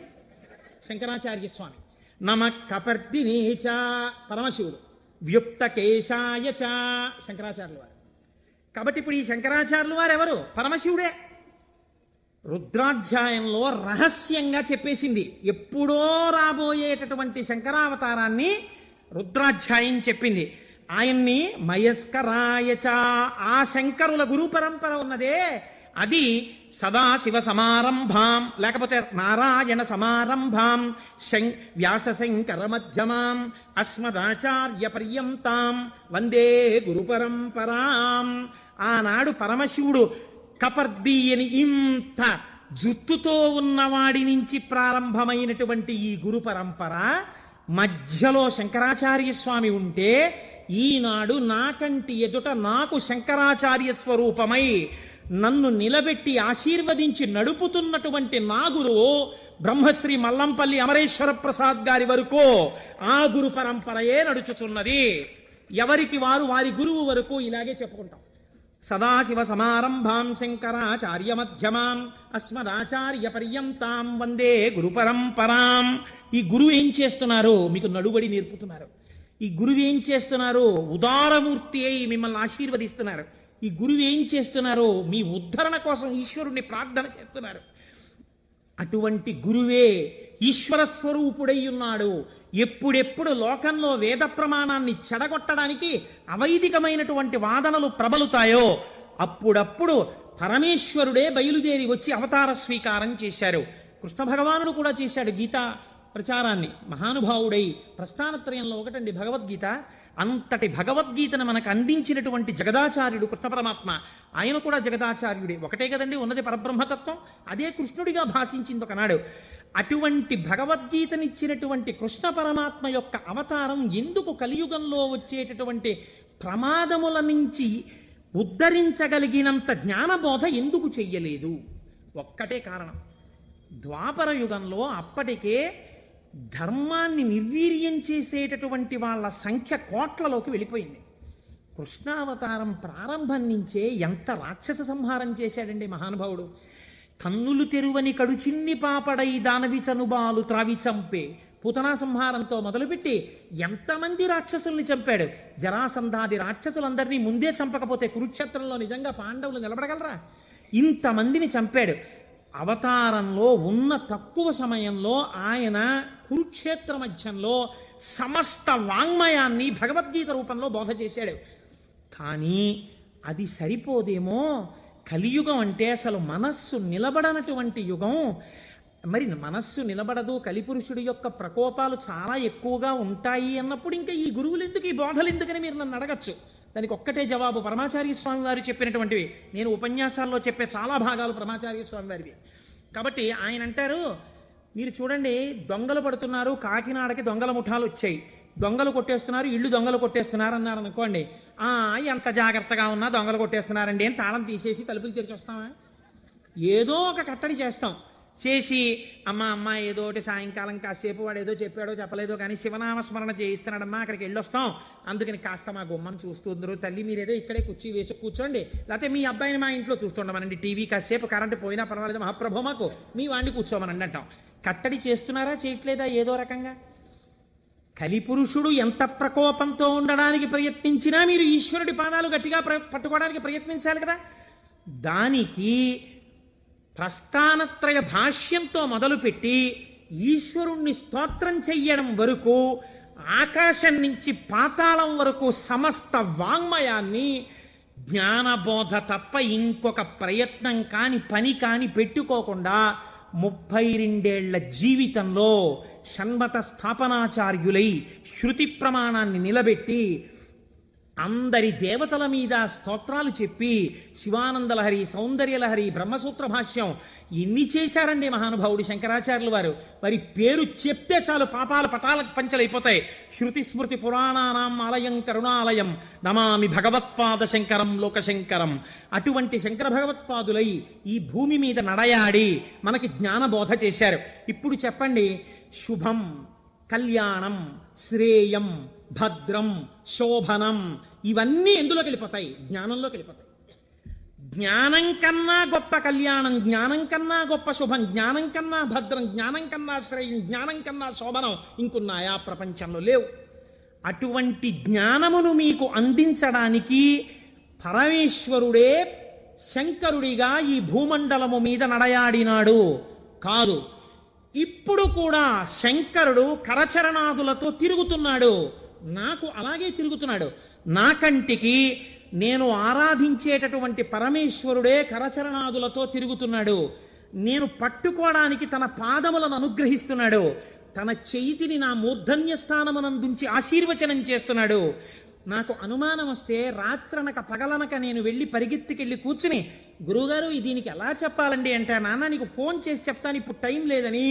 శంకరాచార్య స్వామి. నమ కపర్దినేచ పరమశివుడు, వ్యుక్తకేశాయ చ శంకరాచార్యుల వారు. కాబట్టి ఇప్పుడు ఈ శంకరాచార్యుల వారు ఎవరు? పరమశివుడే. రుద్రాధ్యాయంలో రహస్యంగా చెప్పేసింది. ఎప్పుడో రాబోయేటటువంటి శంకరావతారాన్ని రుద్రాధ్యాయం చెప్పింది. ఆయన్ని మయస్కరాయచ. ఆ శంకరుల గురు పరంపర ఉన్నదే అది సదాశివ సమారంభాం లేకపోతే నారాయణ సమారంభాం వ్యాస శంకర మధ్యమాం అస్మదాచార్య పర్యంతాం వందే గురు పరంపరాం. ఆనాడు పరమశివుడు కపర్ది అని ఇంత జుత్తుతో ఉన్నవాడి నుంచి ప్రారంభమైనటువంటి ఈ గురు పరంపర మధ్యలో శంకరాచార్య స్వామి ఉంటే, ఈనాడు నాకంటి ఎదుట నాకు శంకరాచార్య స్వరూపమై నన్ను నిలబెట్టి ఆశీర్వదించి నడుపుతున్నటువంటి నా గురువు బ్రహ్మశ్రీ మల్లంపల్లి అమరేశ్వర ప్రసాద్ గారి వరకు ఆ గురు పరంపరయే నడుచుచున్నది. ఎవరికి వారు వారి గురువు వరకు ఇలాగే చెప్పుకుంటాం. సదాశివ సమారంభాం శంకరాచార్య మధ్యమాం అస్మదాచార్య పర్యంతాం వందే గురు పరంపరాం. ఈ గురువు ఏం చేస్తున్నారు? మీకు నడుబడి నేర్పుతున్నారు. ఈ గురువు ఏం చేస్తున్నారు? ఉదారమూర్తి అయి మిమ్మల్ని ఆశీర్వదిస్తున్నారు. ఈ గురువు ఏం చేస్తున్నారు? మీ ఉద్ధరణ కోసం ఈశ్వరుణ్ణి ప్రార్థన చేస్తున్నారు. అటువంటి గురువే ఈశ్వర స్వరూపుడై ఉన్నాడు. ఎప్పుడెప్పుడు లోకంలో వేద ప్రమాణాన్ని చెడగొట్టడానికి అవైదికమైనటువంటి వాదనలు ప్రబలుతాయో అప్పుడప్పుడు పరమేశ్వరుడే బయలుదేరి వచ్చి అవతార స్వీకారం చేశారు. కృష్ణ భగవానుడు కూడా చేశాడు గీతా ప్రచారాన్ని. మహానుభావుడై ప్రస్థానత్రయంలో ఒకటండి భగవద్గీత. అంతటి భగవద్గీతను మనకు అందించినటువంటి జగదాచార్యుడు కృష్ణ పరమాత్మ. ఆయన కూడా జగదాచార్యుడే. ఒకటే కదండి ఉన్నది పరబ్రహ్మతత్వం. అదే కృష్ణుడిగా భాషించింది ఒకనాడు. అటువంటి భగవద్గీతనిచ్చినటువంటి కృష్ణ పరమాత్మ యొక్క అవతారం ఎందుకు కలియుగంలో వచ్చేటటువంటి ప్రమాదముల నుంచి ఉద్ధరించగలిగినంత జ్ఞానబోధ ఎందుకు చెయ్యలేదు? ఒక్కటే కారణం. ద్వాపర యుగంలో అప్పటికే ధర్మాన్ని నిర్వీర్యం చేసేటటువంటి వాళ్ళ సంఖ్య కోట్లలోకి వెళ్ళిపోయింది. కృష్ణావతారం ప్రారంభం నుంచే ఎంత రాక్షస సంహారం చేశాడండి మహానుభావుడు. కన్నులు తెరువని కడుచిన్ని పాపడై దానవి చనుబాలు త్రావి చంపే పూతనా సంహారంతో మొదలుపెట్టి ఎంతమంది రాక్షసుల్ని చంపాడు. జరాసంధాది రాక్షసులందరినీ ముందే చంపకపోతే కురుక్షేత్రంలో నిజంగా పాండవులు నిలబడగలరా? ఇంతమందిని చంపాడు. అవతారంలో ఉన్న తక్కువ సమయంలో ఆయన కురుక్షేత్ర మధ్యంలో సమస్త వాంగ్మయాన్ని భగవద్గీత రూపంలో బోధ చేశాడు. కానీ అది సరిపోదేమో. కలియుగం అంటే అసలు మనస్సు నిలబడనటువంటి యుగం. మరి మనస్సు నిలబడదు, కలిపురుషుడి యొక్క ప్రకోపాలు చాలా ఎక్కువగా ఉంటాయి అన్నప్పుడు ఇంకా ఈ గురువులు ఎందుకు, ఈ బోధలు ఎందుకని మీరు నన్ను అడగచ్చు. దానికి ఒక్కటే జవాబు పరమాచార్య స్వామి వారు చెప్పినటువంటివి. నేను ఉపన్యాసాల్లో చెప్పే చాలా భాగాలు పరమాచార్య స్వామి వారివి. కాబట్టి ఆయన అంటారు, మీరు చూడండి దొంగలు పడుతున్నారు, కాకినాడకి దొంగల ముఠాలు వచ్చాయి, దొంగలు కొట్టేస్తున్నారు, ఇళ్ళు దొంగలు కొట్టేస్తున్నారు అన్నారు అనుకోండి. ఎంత జాగ్రత్తగా ఉన్నా దొంగలు కొట్టేస్తున్నారండి అని తాళం తీసేసి తలుపులు తెరిచి వస్తామా? ఏదో ఒక కట్టడి చేస్తాం. చేసి అమ్మ ఏదో ఒకటి సాయంకాలం కాసేపు వాడు ఏదో చెప్పాడో చెప్పలేదో కానీ శివనామస్మరణ చేయిస్తున్నాడమ్మా, అక్కడికి వెళ్ళొస్తాం, అందుకని కాస్త మా గుమ్మను చూస్తుందరు తల్లి, మీరేదో ఇక్కడే కుర్చీ వేసి కూర్చోండి, లేకపోతే మీ అబ్బాయిని మా ఇంట్లో చూస్తుండమనండి, టీవీ కాసేపు కరెంటు పోయినా పర్వాలేదు మహాప్రభు మాకు మీ వాడిని కూర్చోమనండి అంటాం. కట్టడి చేస్తున్నారా చేయట్లేదా? ఏదో రకంగా. కలిపురుషుడు ఎంత ప్రకోపంతో ఉండడానికి ప్రయత్నించినా మీరు ఈశ్వరుడి పాదాలు గట్టిగా పట్టుకోవడానికి ప్రయత్నించాలి కదా. దానికి ప్రస్థానత్రయ భాష్యంతో మొదలుపెట్టి ఈశ్వరుణ్ణి స్తోత్రం చెయ్యడం వరకు, ఆకాశం నుంచి పాతాళం వరకు సమస్త వాంగ్మయాన్ని జ్ఞానబోధ తప్ప ఇంకొక ప్రయత్నం కాని పని కాని పెట్టుకోకుండా 32 జీవితంలో షణ్మత స్థాపనాచార్యులై శృతి ప్రమాణాన్ని నిలబెట్టి అందరి దేవతల మీద స్తోత్రాలు చెప్పి శివానందలహరి, సౌందర్యలహరి, బ్రహ్మసూత్ర భాష్యం ఇన్ని చేశారండి మహానుభావుడు శంకరాచార్యులు వారు. మరి పేరు చెప్తే చాలు పాపాల పటాల పంచలైపోతాయి. శృతి స్మృతి పురాణానాం ఆలయం కరుణాలయం నమామి భగవత్పాద శంకరం లోకశంకరం. అటువంటి శంకర భగవత్పాదులై ఈ భూమి మీద నడయాడి మనకి జ్ఞానబోధ చేశారు. ఇప్పుడు చెప్పండి, శుభం, కళ్యాణం, శ్రేయం, భద్రం, శోభనం ఇవన్నీ ఎందులోకి వెళ్ళిపోతాయి? జ్ఞానంలోకి వెళ్ళిపోతాయి. జ్ఞానం కన్నా గొప్ప కళ్యాణం, జ్ఞానం కన్నా గొప్ప శుభం, జ్ఞానం కన్నా భద్రం, జ్ఞానం కన్నా శ్రేయం, జ్ఞానం కన్నా శోభనం ఇంకున్నాయా? ప్రపంచంలో లేవు. అటువంటి జ్ఞానమును మీకు అందించడానికి పరమేశ్వరుడే శంకరుడిగా ఈ భూమండలము మీద నడయాడినాడు కాదు. ఇప్పుడు కూడా శంకరుడు కరచరణాదులతో తిరుగుతున్నాడు. నాకు అలాగే తిరుగుతున్నాడు. నా కంటికి నేను ఆరాధించేటటువంటి పరమేశ్వరుడే కరచరణాదులతో తిరుగుతున్నాడు. నేను పట్టుకోవడానికి తన పాదములను అనుగ్రహిస్తున్నాడు. తన చేతిని నా మూర్ధన్య స్థానమునందుంచి ఆశీర్వచనం చేస్తున్నాడు. నాకు అనుమానం వస్తే రాత్రనక పగలనక నేను వెళ్ళి పరిగెత్తుకెళ్ళి కూర్చుని, గురువుగారు దీనికి ఎలా చెప్పాలండి అంటే, నాన్న నీకు ఫోన్ చేసి చెప్తాను, ఇప్పుడు టైం లేదని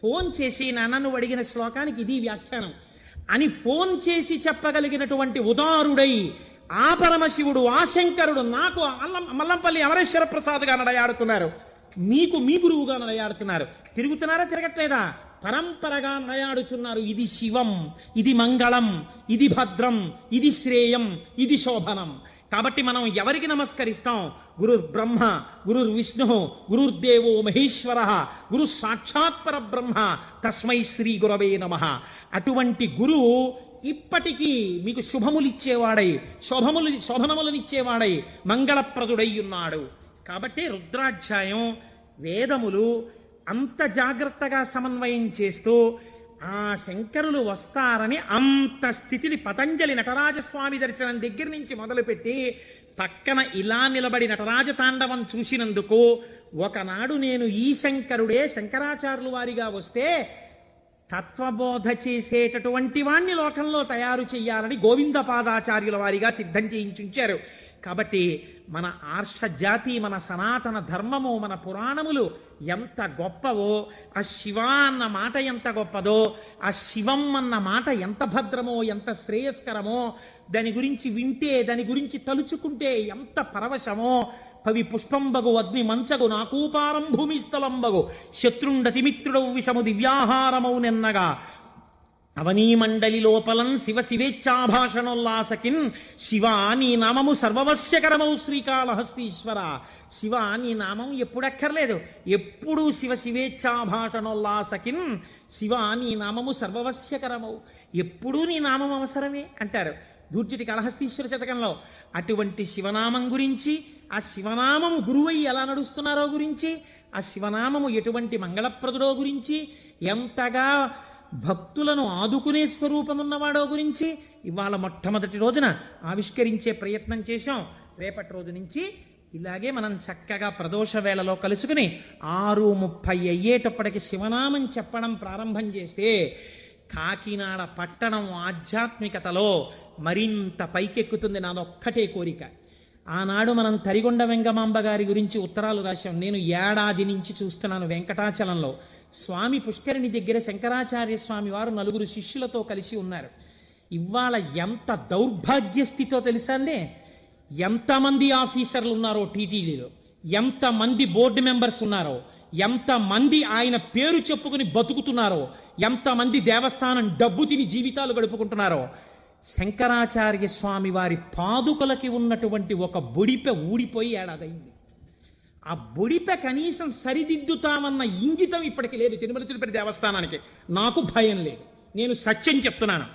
ఫోన్ చేసి, నాన్న నువ్వు అడిగిన శ్లోకానికి ఇది వ్యాఖ్యానం అని ఫోన్ చేసి చెప్పగలిగినటువంటి ఉదారుడై ఆ పరమశివుడు, ఆ శంకరుడు నాకు మల్లంపల్లి అమరేశ్వర ప్రసాద్గా నడయాడుతున్నారు. మీకు మీ గురువుగా నడయాడుతున్నారు. తిరుగుతున్నారా? తిరగట్లేదా? పరంపరగా నడయాడుచున్నారు. ఇది శివం, ఇది మంగళం, ఇది భద్రం, ఇది శ్రేయం, ఇది శోభనం. కాబట్టి మనం ఎవరికి నమస్కరిస్తాం? గురుర్ బ్రహ్మ, గురుర్ విష్ణు, గురుర్దేవో మహేశ్వర, గురు సాక్షాత్ పరబ్రహ్మ, తస్మై శ్రీ గురవే నమః. అటువంటి గురువు ఇప్పటికీ మీకు శుభములిచ్చేవాడై, శోభనములనిచ్చేవాడై, మంగళప్రదుడై ఉన్నాడు. కాబట్టి రుద్రాధ్యాయం, వేదములు అంత జాగ్రత్తగా సమన్వయం చేస్తూ ఆ శంకరులు వస్తారని అంత స్థితిని పతంజలి నటరాజస్వామి దర్శనం దగ్గర నుంచి మొదలుపెట్టి పక్కన ఇలా నిలబడి నటరాజ తాండవం చూసినందుకు ఒకనాడు నేను ఈ శంకరుడే శంకరాచార్యులు వారిగా వస్తే తత్వబోధ చేసేటటువంటి వాణ్ణి లోకంలో తయారు చెయ్యాలని గోవిందపాదాచార్యుల వారిగా సిద్ధం చేయించుంచారు. కాబట్టి మన ఆర్ష జాతి, మన సనాతన ధర్మము, మన పురాణములు ఎంత గొప్పవో, ఆ శివ అన్న మాట ఎంత గొప్పదో, ఆ శివం అన్న మాట ఎంత భద్రమో, ఎంత శ్రేయస్కరమో, దాని గురించి వింటే, దాని గురించి తలుచుకుంటే ఎంత పరవశమో. పవి పుష్పంబగు అగ్ని మంచగు నాకూపారం భూమిస్థలంబగు శత్రుండతిమిత్రుడవు విషము దివ్యాహారమౌ నెన్నగా అవనీమండలి లోపలం శివ శివేచ్ఛాభాషణోల్లాసకిన్ శివ నీ నామము సర్వవశ్యకరమౌ శ్రీకాళహస్తీశ్వర. శివ నీ నామం ఎప్పుడక్కర్లేదు, ఎప్పుడూ శివ శివేచ్ఛాభాషణోల్లాసకిన్ శివ నీ నామము సర్వవశ్యకరమౌ, ఎప్పుడూ నీ నామం అవసరమే అంటారు దూర్జటి కాళహస్తీశ్వర శతకంలో. అటువంటి శివనామం గురించి, ఆ శివనామము గురువై ఎలా నడుస్తున్నారో గురించి, ఆ శివనామము ఎటువంటి మంగళప్రదుడో గురించి, ఎంతగా భక్తులను ఆదుకునే స్వరూపమున్నవాడో గురించి ఇవాళ మొట్టమొదటి రోజున ఆవిష్కరించే ప్రయత్నం చేశాం. రేపటి రోజు నుంచి ఇలాగే మనం చక్కగా ప్రదోష వేళలో కలుసుకుని 6:30 అయ్యేటప్పటికి శివనామం చెప్పడం ప్రారంభం చేస్తే కాకినాడ పట్టణం ఆధ్యాత్మికతలో మరింత పైకెక్కుతుంది. నాదొక్కటే కోరిక. ఆనాడు మనం తరిగొండ వెంగమాంబ గారి గురించి ఉత్తరాలు రాశాం. నేను ఏడాది నుంచి చూస్తున్నాను వెంకటాచలంలో స్వామి పుష్కరిణి దగ్గర శంకరాచార్య స్వామి వారు 4 శిష్యులతో కలిసి ఉన్నారు. ఇవాళ ఎంత దౌర్భాగ్య స్థితితో తెలుసా అండి? ఎంతమంది ఆఫీసర్లు ఉన్నారో టీటీడీలో, ఎంతమంది బోర్డు మెంబర్స్ ఉన్నారో, ఎంతమంది ఆయన పేరు చెప్పుకుని బతుకుతున్నారో, ఎంతమంది దేవస్థానం డబ్బు తిని జీవితాలు గడుపుకుంటున్నారో. శంకరాచార్య స్వామి వారి పాదుకలకి ఉన్నటువంటి ఒక బొడిపె ఊడిపోయి ఏడాదైంది. ఆ బొడిపె కనీసం సరిదిద్దుతామన్న ఇంగితం ఇప్పటికి లేదు తిరుమల తిరుపతి దేవస్థానానికి. నాకు భయం లేదు, నేను సత్యం చెప్తున్నాను.